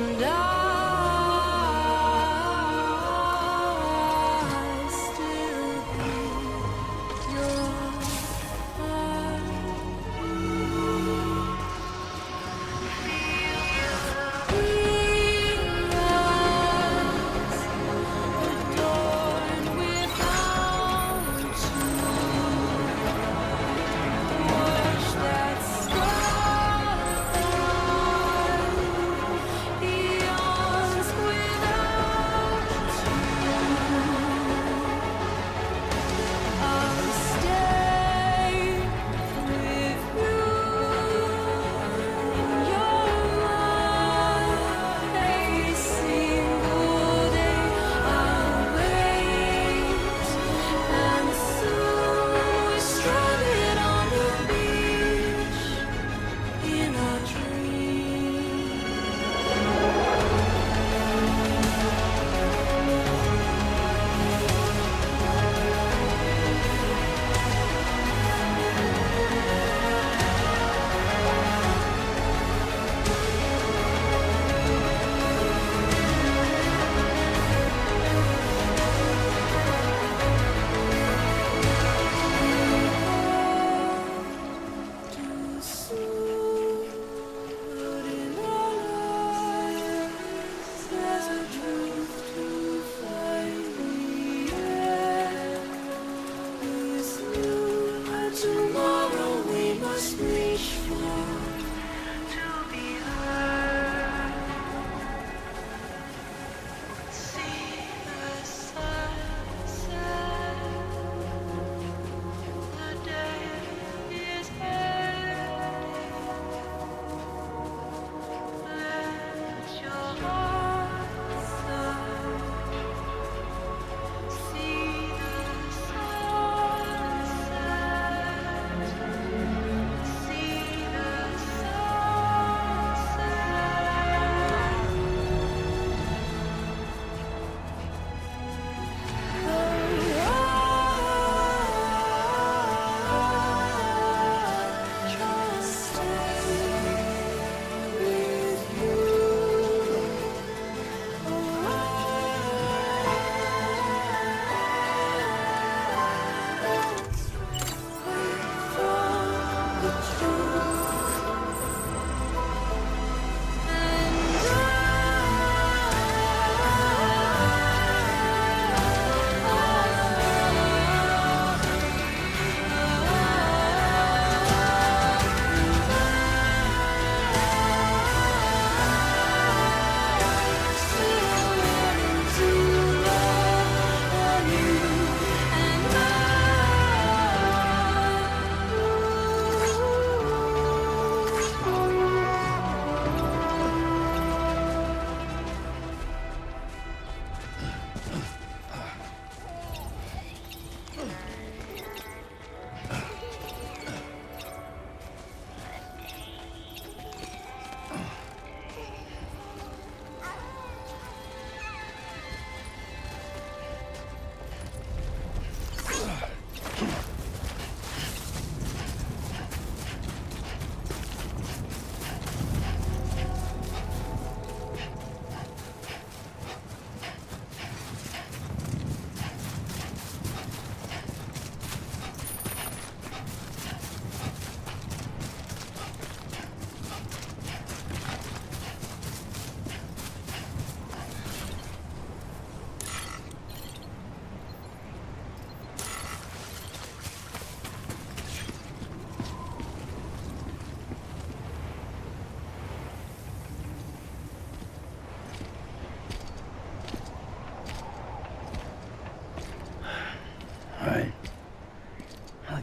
Speaker 10: And I still hear your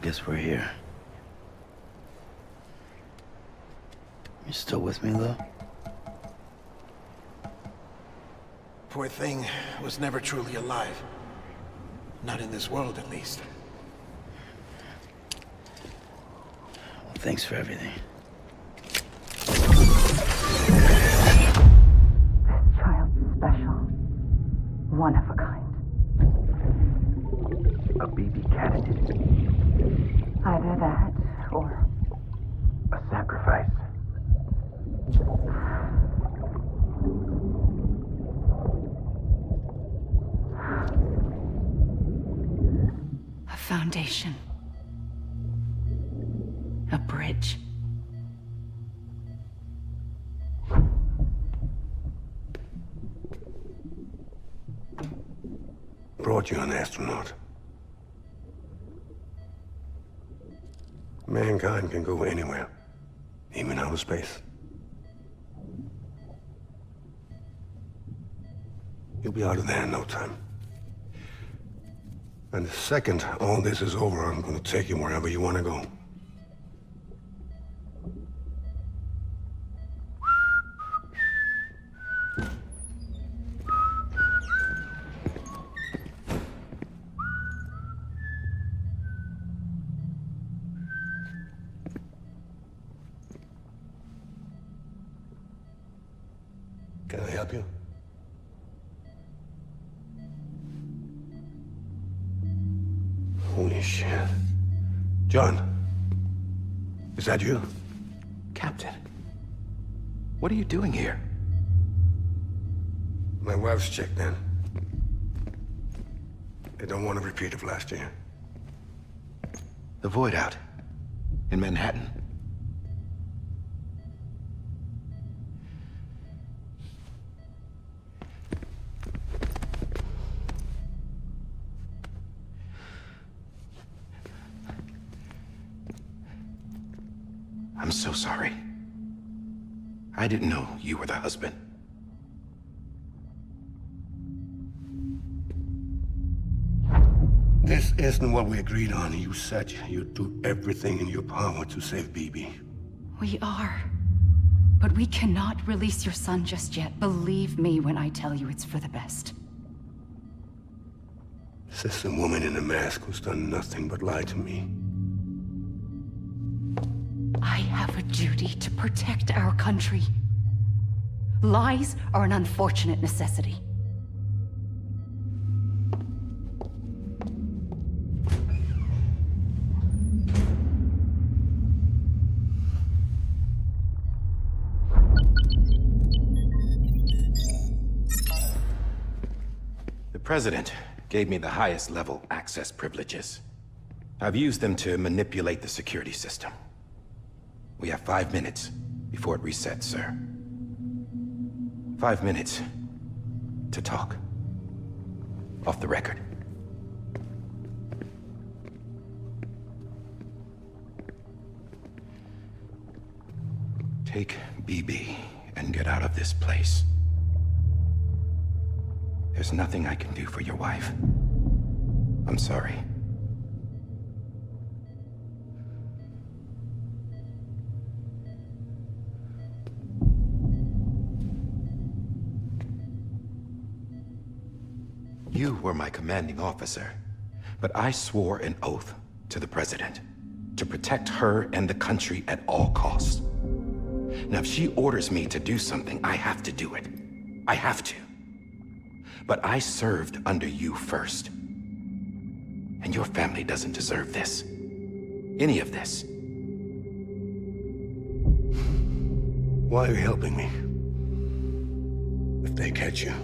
Speaker 5: guess we're here. You still with me, though?
Speaker 1: Poor thing was never truly alive. Not in this world, at least.
Speaker 5: Well, thanks for everything.
Speaker 14: This child's special. One of a kind.
Speaker 7: A baby candidate.
Speaker 14: Either that, or...
Speaker 7: a sacrifice.
Speaker 12: A foundation. A bridge.
Speaker 3: Brought you an astronaut. Mankind can go anywhere, even outer space. You'll be out of there in no time. And the second all this is over, I'm gonna take you wherever you want to go. Can I help you? Holy shit. John, is that you?
Speaker 8: Captain, what are you doing here?
Speaker 3: My wife's checked in. They don't want a repeat of last year.
Speaker 8: The Void Out in Manhattan. I'm so sorry. I didn't know you were the husband.
Speaker 3: This isn't what we agreed on. You said you'd do everything in your power to save BB.
Speaker 12: We are. But we cannot release your son just yet. Believe me when I tell you it's for the best.
Speaker 3: This is a woman in a mask who's done nothing but lie to me.
Speaker 12: I have a duty to protect our country. Lies are an unfortunate necessity.
Speaker 8: The President gave me the highest level access privileges. I've used them to manipulate the security system. We have 5 minutes before it resets, sir. 5 minutes to talk. Off the record. Take BB and get out of this place. There's nothing I can do for your wife. I'm sorry. You were my commanding officer, but I swore an oath to the President to protect her and the country at all costs. Now, if she orders me to do something, I have to do it. I have to. But I served under you first. And your family doesn't deserve this. Any of this.
Speaker 3: Why are you helping me? If they catch you.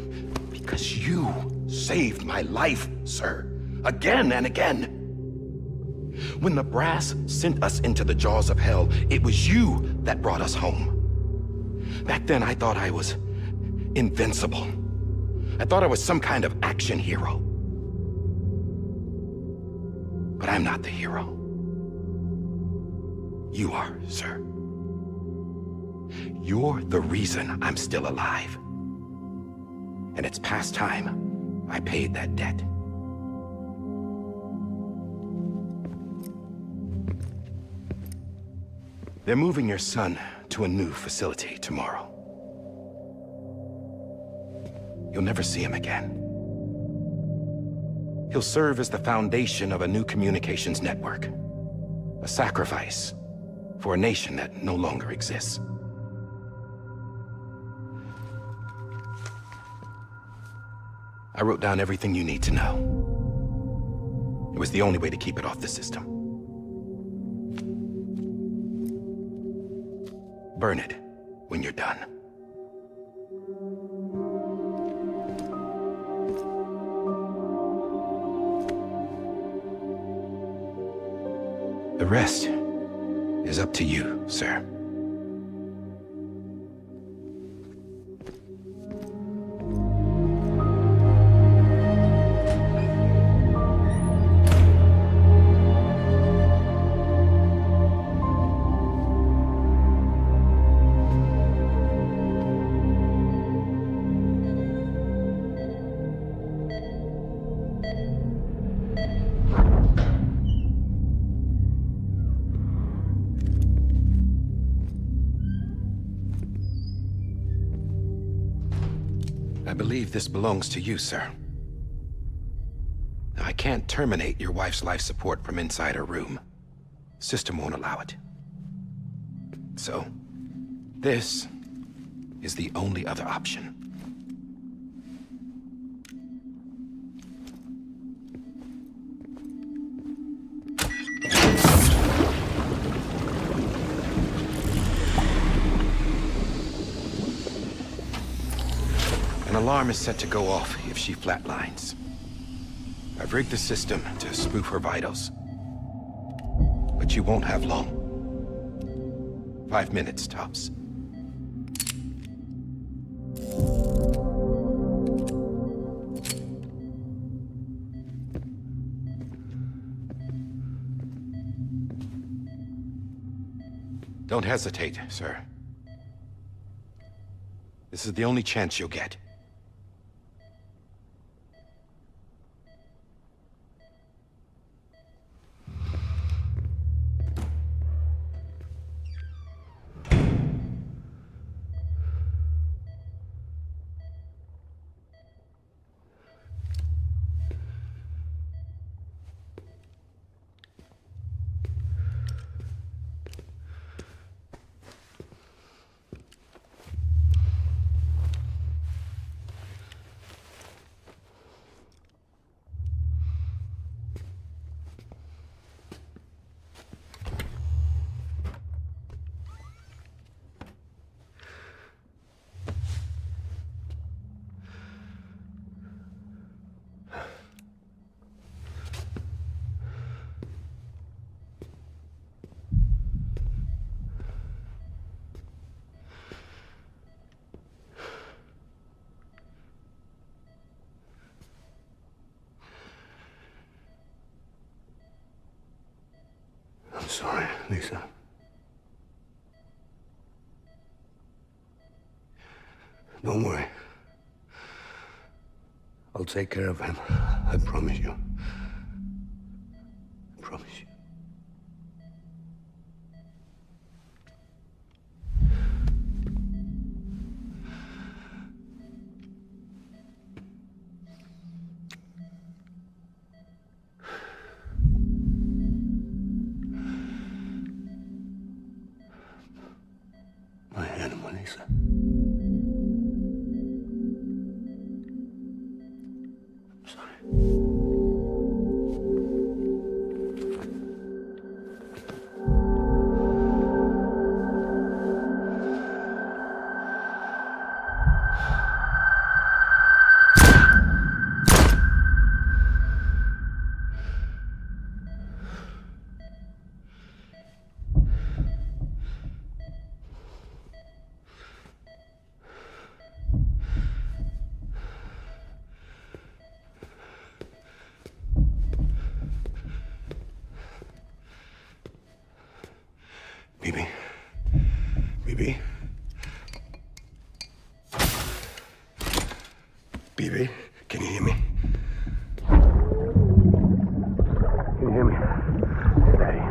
Speaker 8: Because you saved my life, sir. Again and again. When the brass sent us into the jaws of hell, it was you that brought us home. Back then, I thought I was invincible. I thought I was some kind of action hero. But I'm not the hero. You are, sir. You're the reason I'm still alive. And it's past time I paid that debt. They're moving your son to a new facility tomorrow. You'll never see him again. He'll serve as the foundation of a new communications network. A sacrifice for a nation that no longer exists. I wrote down everything you need to know. It was the only way to keep it off the system. Burn it when you're done. rest is up to you, sir. I believe this belongs to you, sir. I can't terminate your wife's life support from inside her room. System won't allow it. So, this is the only other option. An alarm is set to go off if she flatlines. I've rigged the system to spoof her vitals. But you won't have long. 5 minutes, tops. Don't hesitate, sir. This is the only chance you'll get.
Speaker 3: I'm sorry, Lisa. Don't worry. I'll take care of him. I promise you. I promise you. My animal, Lisa. I'm sorry. Bibi? Bibi? Bibi, can you hear me? Can you hear me? Steady.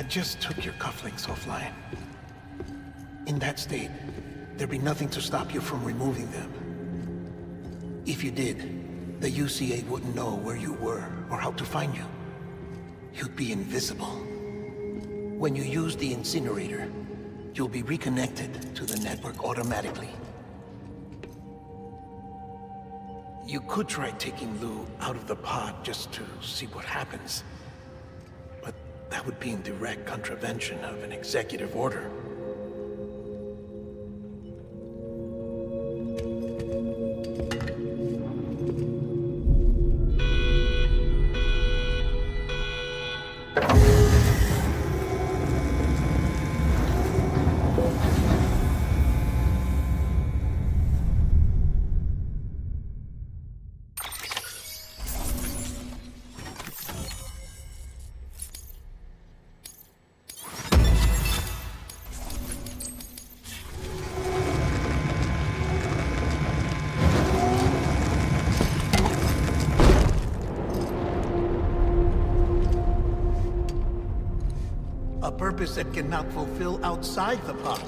Speaker 1: just took your cufflinks offline. In that state, there'd be nothing to stop you from removing them. If you did, the UCA wouldn't know where you were or how to find you. You'd be invisible. When you use the incinerator, you'll be reconnected to the network automatically. You could try taking Lou out of the pod just to see what happens. But that would be in direct contravention of an executive order. A purpose that cannot fulfill outside the pod.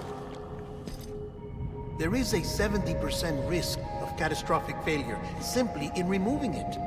Speaker 1: There is a 70% risk of catastrophic failure simply in removing it.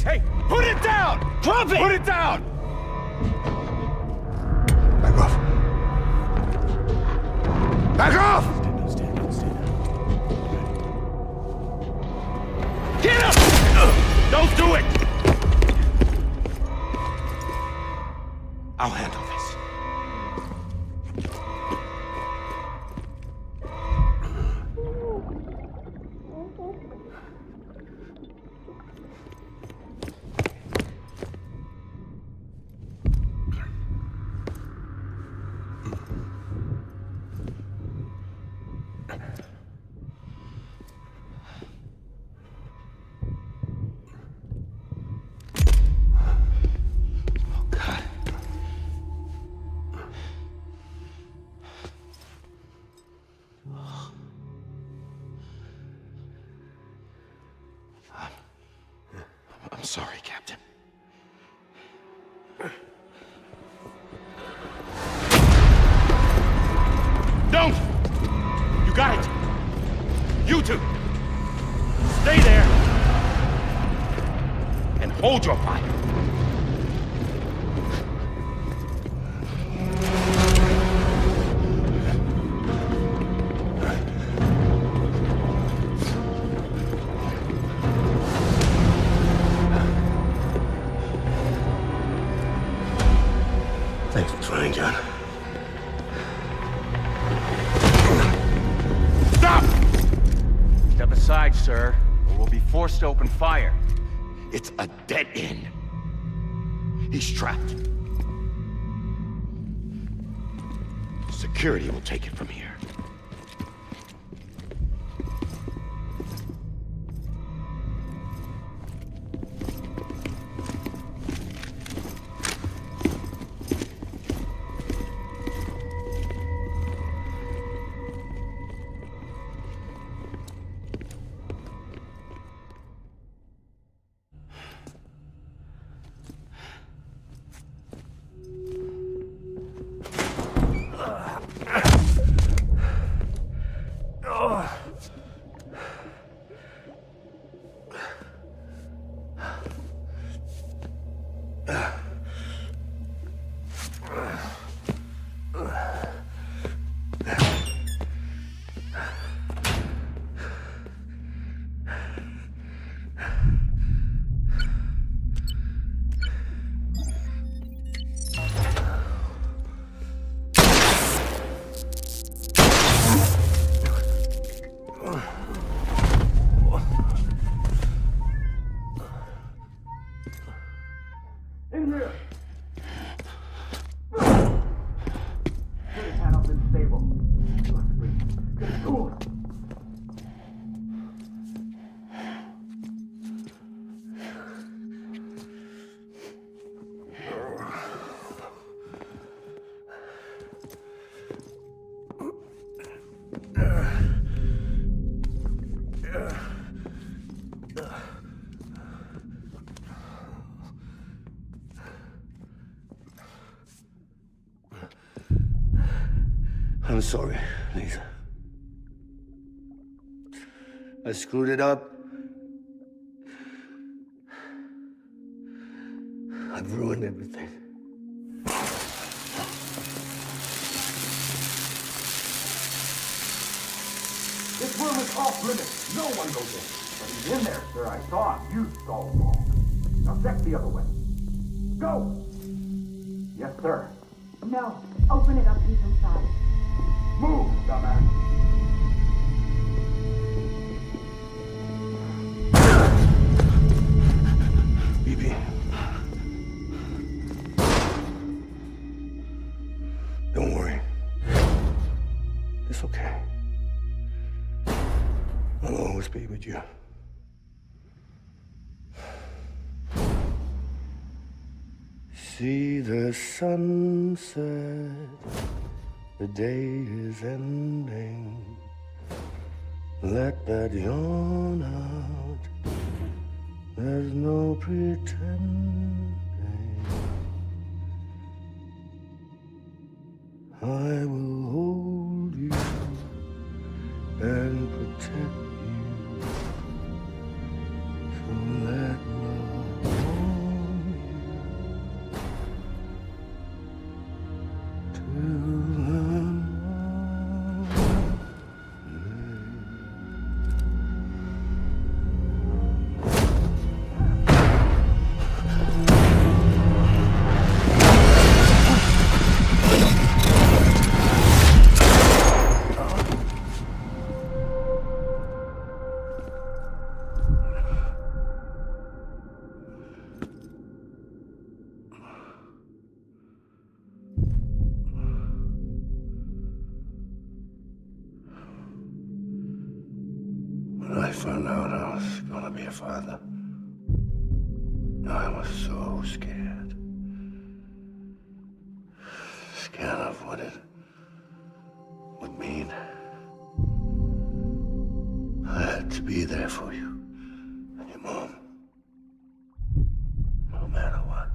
Speaker 6: Hey, put it down! Drop it! Put it down! Back off. Back off! Stand down. Get up! Don't do it! I'll handle this.
Speaker 8: I'm sorry, Captain. Don't! You got it! You two! Stay there! And hold your fire!
Speaker 3: Thanks for trying, John.
Speaker 8: Stop!
Speaker 6: Step aside, sir, or we'll be forced to open fire.
Speaker 8: It's a dead end. He's trapped. Security will take it from here.
Speaker 7: In here! Get his hand up in stable. Let's breathe. Get it cool.
Speaker 3: I'm sorry, Lisa. I screwed it up. I've ruined everything.
Speaker 7: This room is off limits. No one goes in. But he's in there, sir. I saw him. You saw him wrong. Now check the other way. Go! Yes, sir.
Speaker 14: No. Open it up. He's inside.
Speaker 7: Move, dumbass.
Speaker 3: BB. Don't worry. It's okay. I'll always be with you. See the sunset. The day is ending. Let that yawn out. There's no pretending. I will hold you and protect you. So let love warm you till When I found out I was gonna be a father, I was so scared. Scared of what it would mean. I had to be there for you and your mom, no matter what.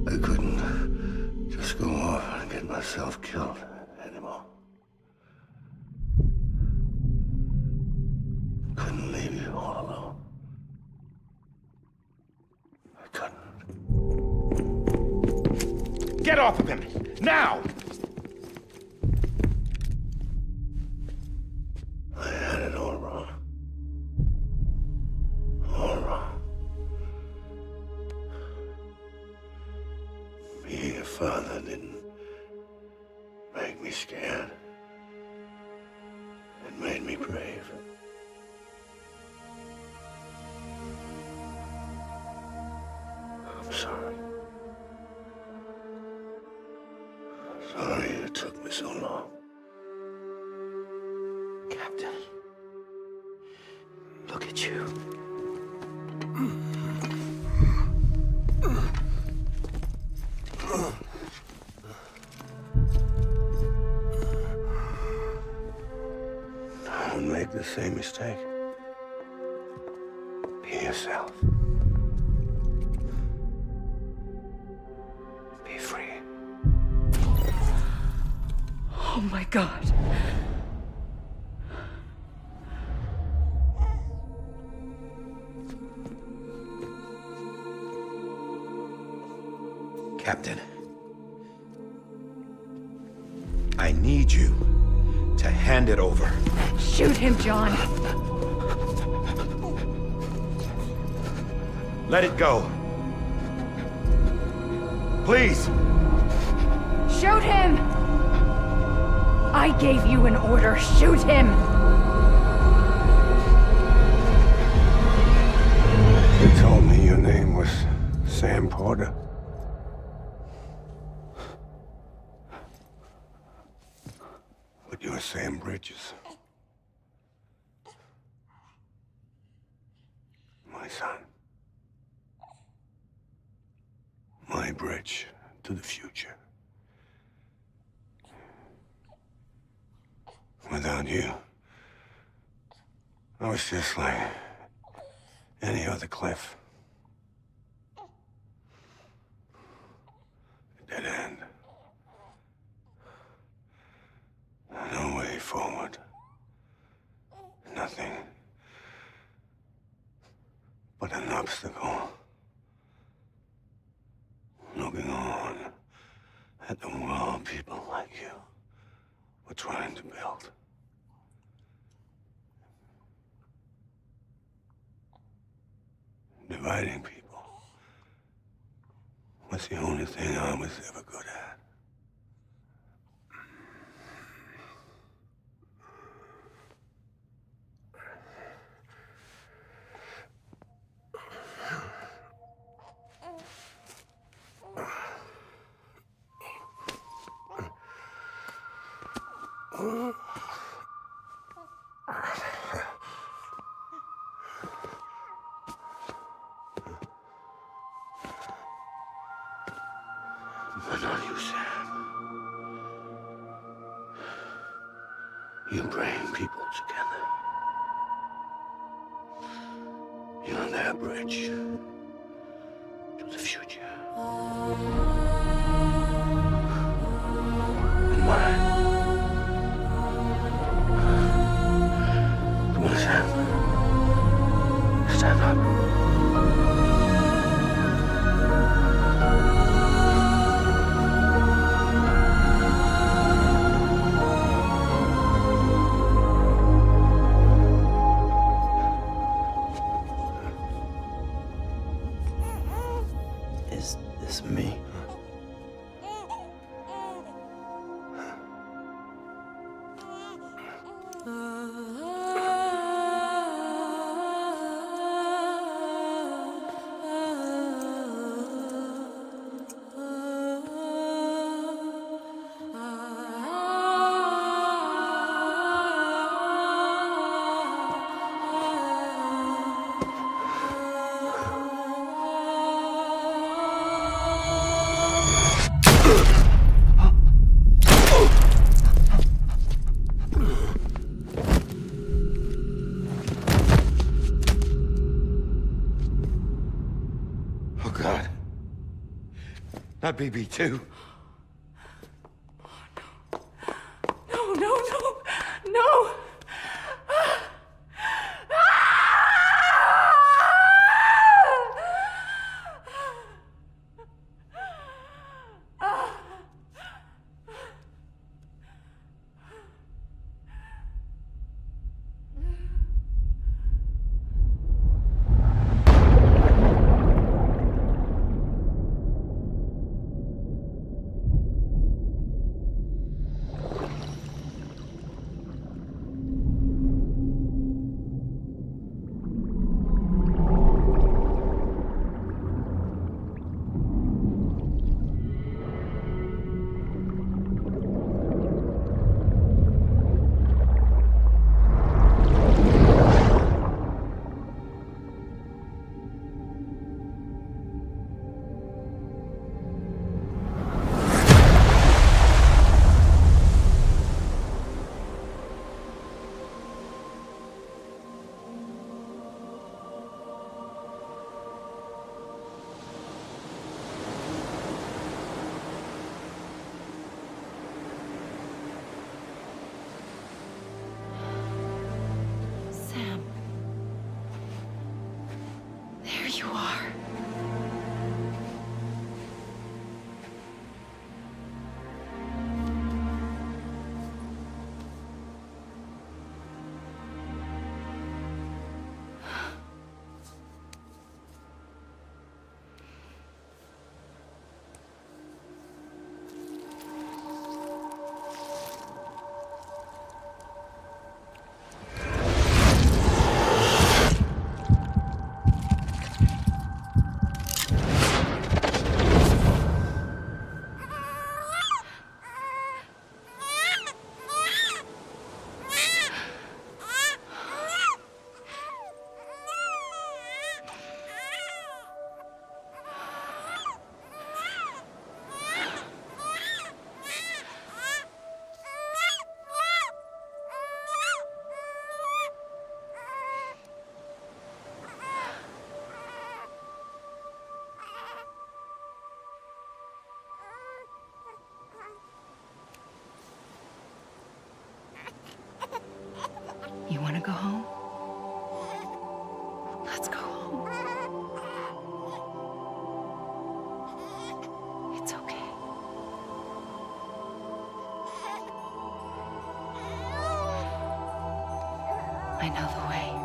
Speaker 3: I couldn't just go off and get myself killed anymore. Couldn't leave you all alone. I couldn't.
Speaker 8: Get off of him! Now!
Speaker 3: I had it all wrong. All wrong. Being a father didn't make me scared. It made me brave. I'm sorry. Sorry it took me so long.
Speaker 1: Captain, look at you.
Speaker 3: Don't make the same mistake. Be yourself. Be free.
Speaker 12: Oh my God.
Speaker 8: Captain, I need you to hand it over.
Speaker 12: Shoot him, John.
Speaker 8: Let it go. Please.
Speaker 12: Shoot him! I gave you an order. Shoot him!
Speaker 3: You told me your name was Sam Porter. But you're Sam Bridges. My son. My bridge to the future. Without you, I was just like any other Cliff. A dead end. No way forward. Nothing but an obstacle. Looking on at the world people like you were trying to build. Dividing people was the only thing I was ever good at. But not you, Sam. You bring people together. You're their bridge to the future. And mine. Come on, Sam. Stand up.
Speaker 5: Is this me?
Speaker 8: My BB too.
Speaker 12: No, no, no, no! Sam. There you are. You want to go home? Let's go home. It's okay. I know the way.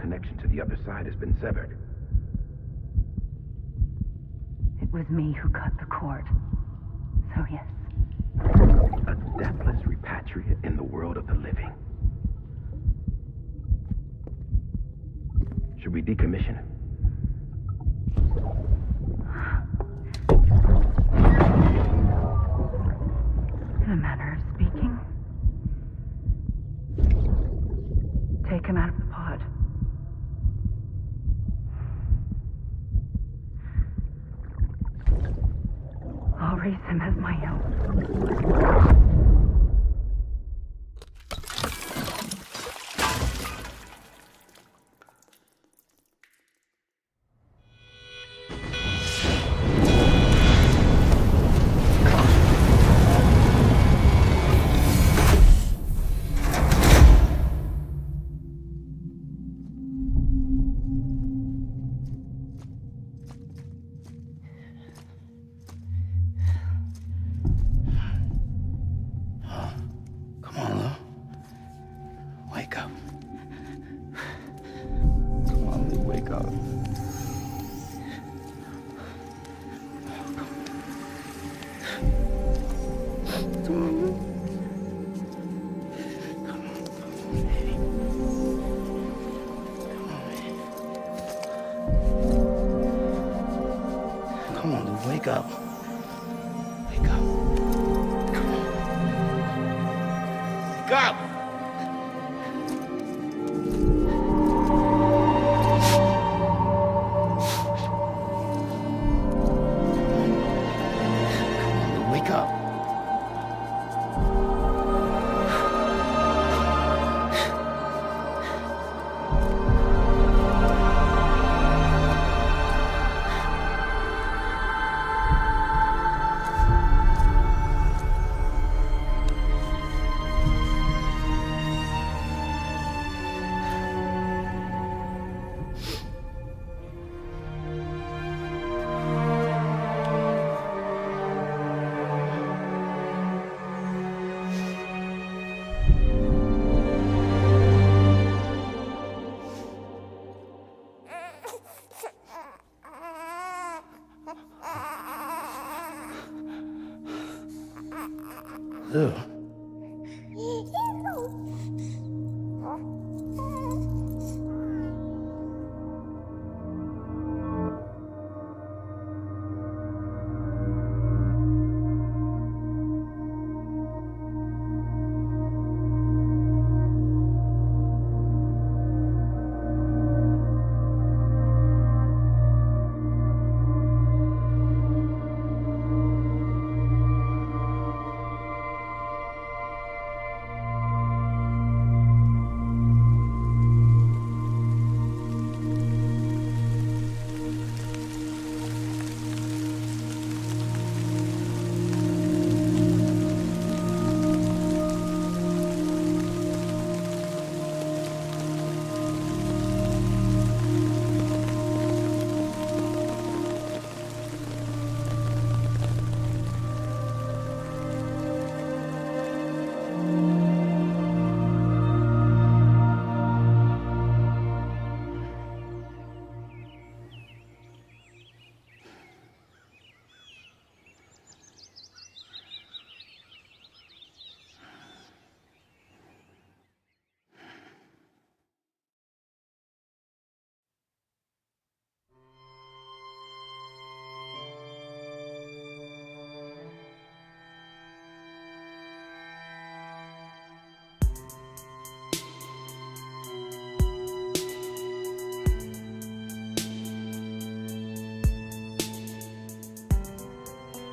Speaker 7: connection to the other side has been severed.
Speaker 14: It was me who cut the cord. So yes.
Speaker 7: A deathless repatriate in the world of the living. Should we decommission him?
Speaker 14: I'll raise him as my own.
Speaker 5: Come on, Lou. Wake up. Come on, Lou, wake up. Come on, Lou. Come on, baby. Come on, Lou, wake up. Wake up. Come on. Wake up! Wake up. Lou.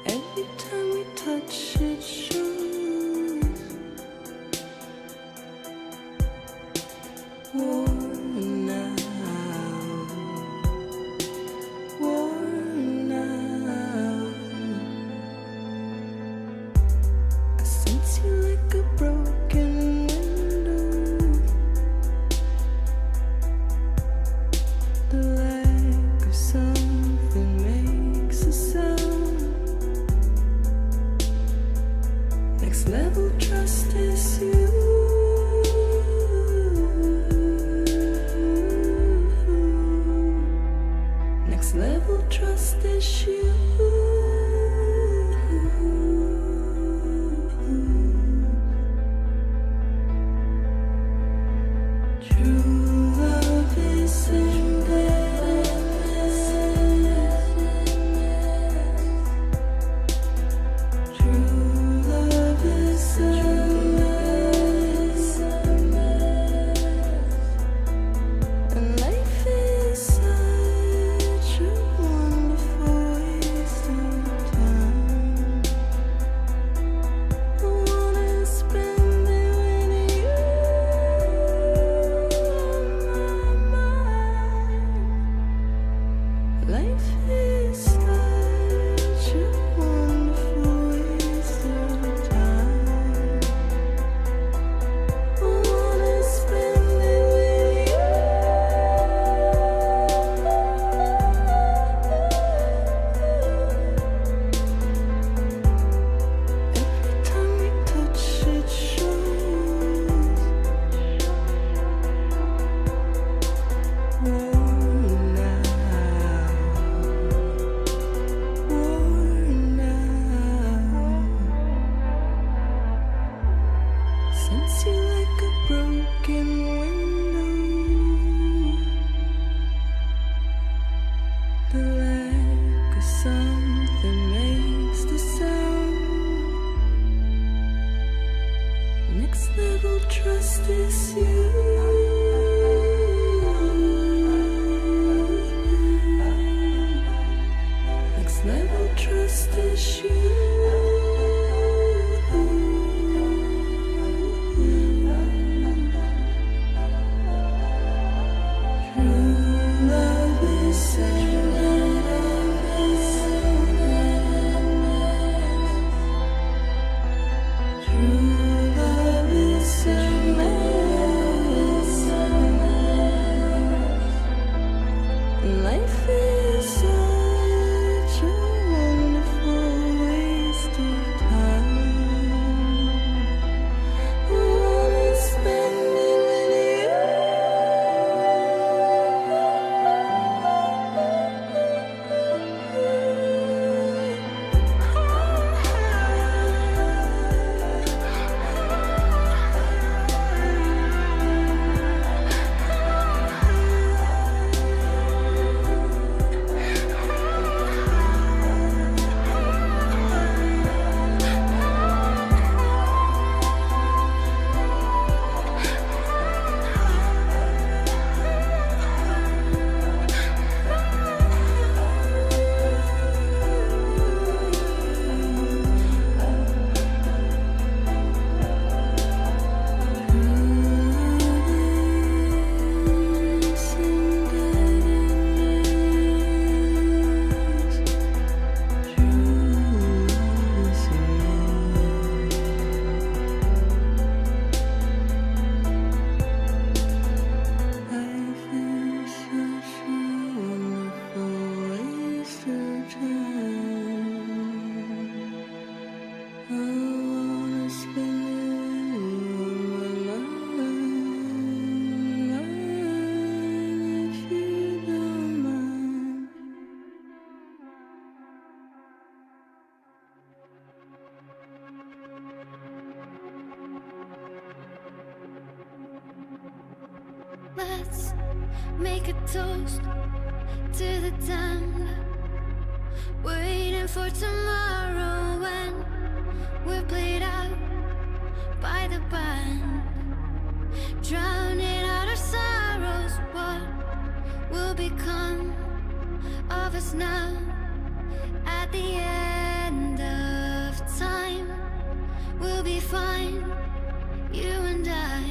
Speaker 10: Every time we touch it shows. Worn out, worn out. I sense you like a broken window. The lack of something makes a sound. Next level trust is you. Next level trust is you. True love is in True love is a mess. And life is such a wonderful waste. trust is you. Next level trust is you.
Speaker 15: Let's make a toast to the damned, waiting for tomorrow when we're played out by the band, drowning out our sorrows. What will become of us now at the end of time? We'll be fine, you and I.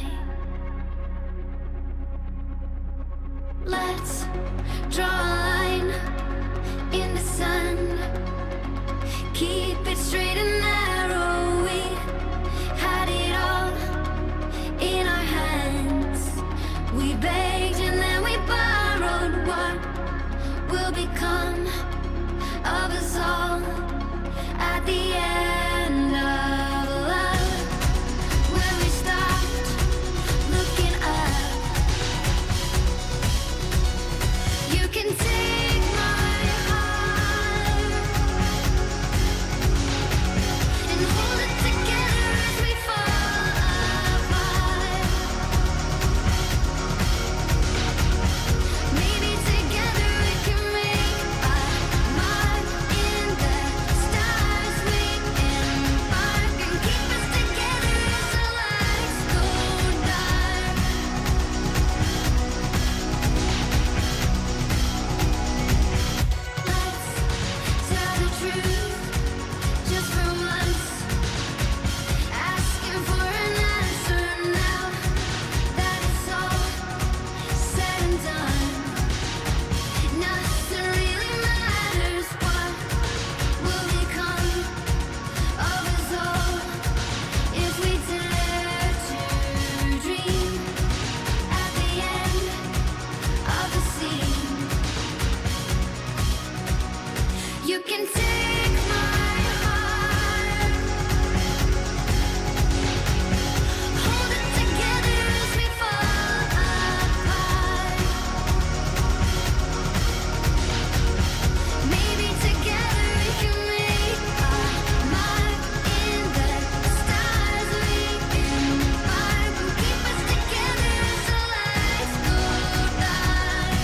Speaker 15: Let's draw a line in the sand, keep it straight and narrow. We had it all in our hands. We begged and then we borrowed. What will become of us all at the end of love? When we stopped looking up, you can take my heart and hold it together as we fall apart. Maybe together we can make a mark in the stars. We embark and keep us together as the lights go dark. Let's tell the truth just for once, asking for an answer now that it's all said and done. Nothing really matters. What will become of us all if we dare to dream at the end of the scene? You can take my heart, hold it together as we fall apart. Maybe together we can make a mark in the stars. We embark and keep us together as the lights go dark.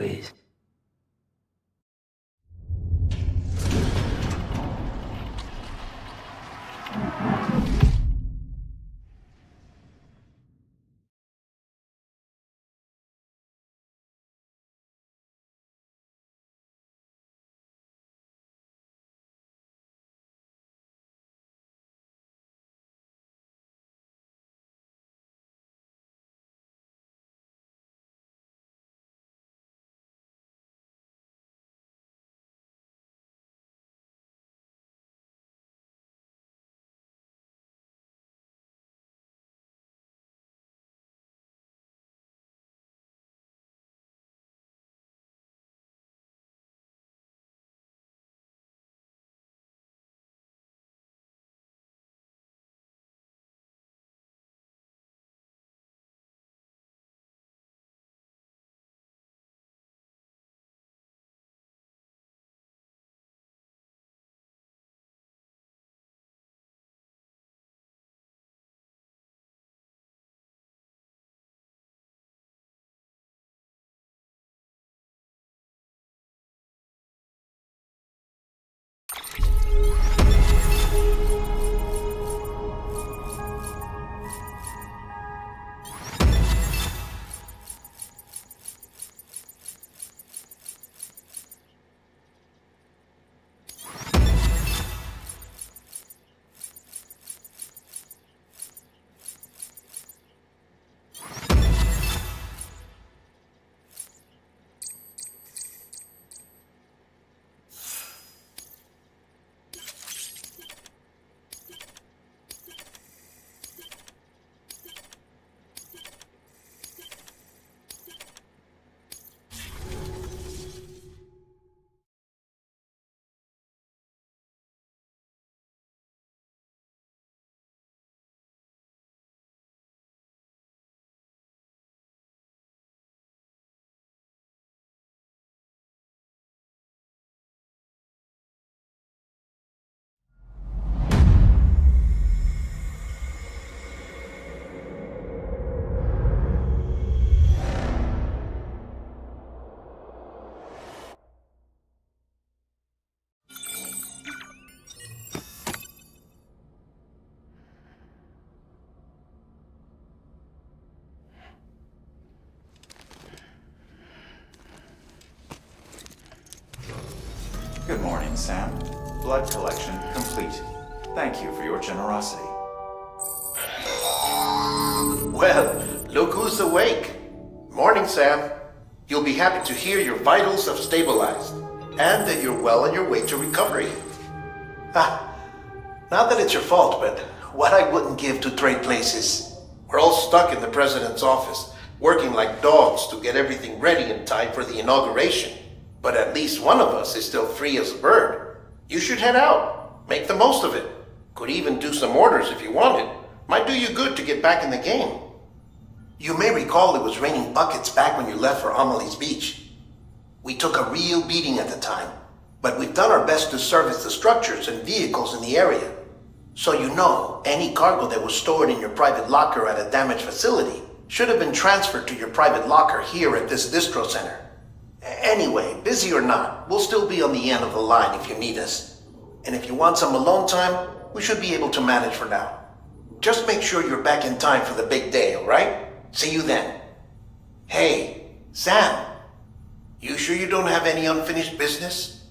Speaker 5: please.
Speaker 9: Good morning, Sam. Blood collection complete. Thank you for your generosity.
Speaker 1: Well, look who's awake. Morning, Sam. You'll be happy to hear your vitals have stabilized, and that you're well on your way to recovery. Ah, not that it's your fault, but what I wouldn't give to trade places. We're all stuck in the president's office, working like dogs to get everything ready in time for the inauguration. But at least one of us is still free as a bird. You should head out. Make the most of it. Could even do some orders if you wanted. Might do you good to get back in the game. You may recall it was raining buckets back when you left for Amelie's Beach. We took a real beating at the time, but we've done our best to service the structures and vehicles in the area. So you know, any cargo that was stored in your private locker at a damaged facility should have been transferred to your private locker here at this distro center. Anyway, busy or not, we'll still be on the end of the line if you need us. And if you want some alone time, we should be able to manage for now. Just make sure you're back in time for the big day, alright? See you then. Hey, Sam, you sure you don't have any unfinished business?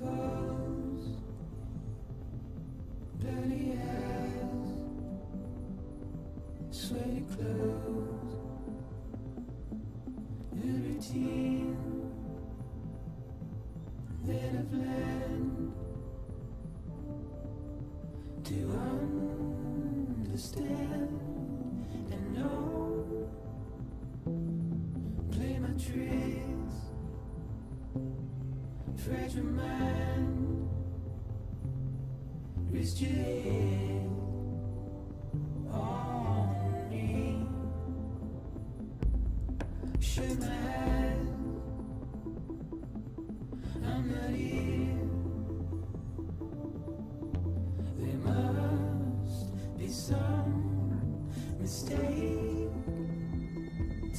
Speaker 10: pulse, bloody eyes, sweaty clothes, a routine that I've learned to understand and know. Play my tricks, fragile mind, risk your head on me. Shake my hand, I'm not here. There must be some mistake.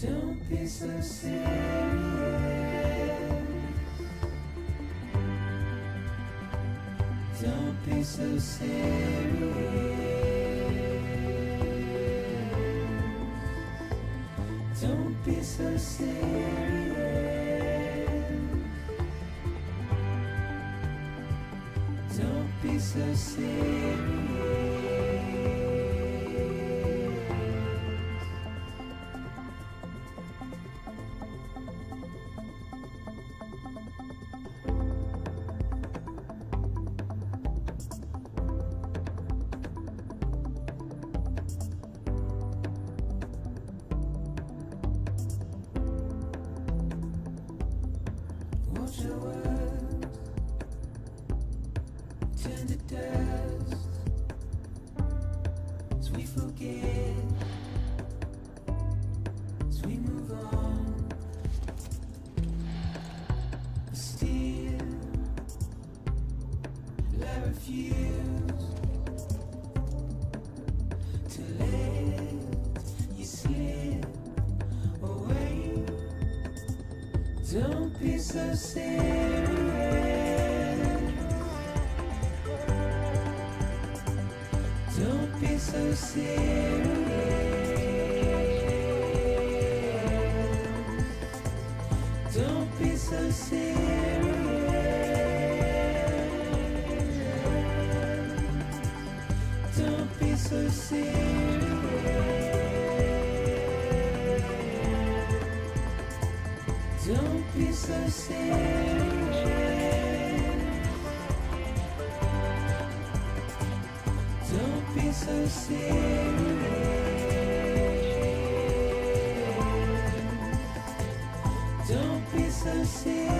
Speaker 10: Don't be so serious. Don't be so serious. Don't be so serious. Don't be so serious. Watch your words turn to dust as we forget, as we move on. But still, I refuse to let you slip away. Don't be so serious. Don't be so serious. Don't be so serious. Don't be so serious. Don't be so serious. Don't be so serious. Don't be so serious.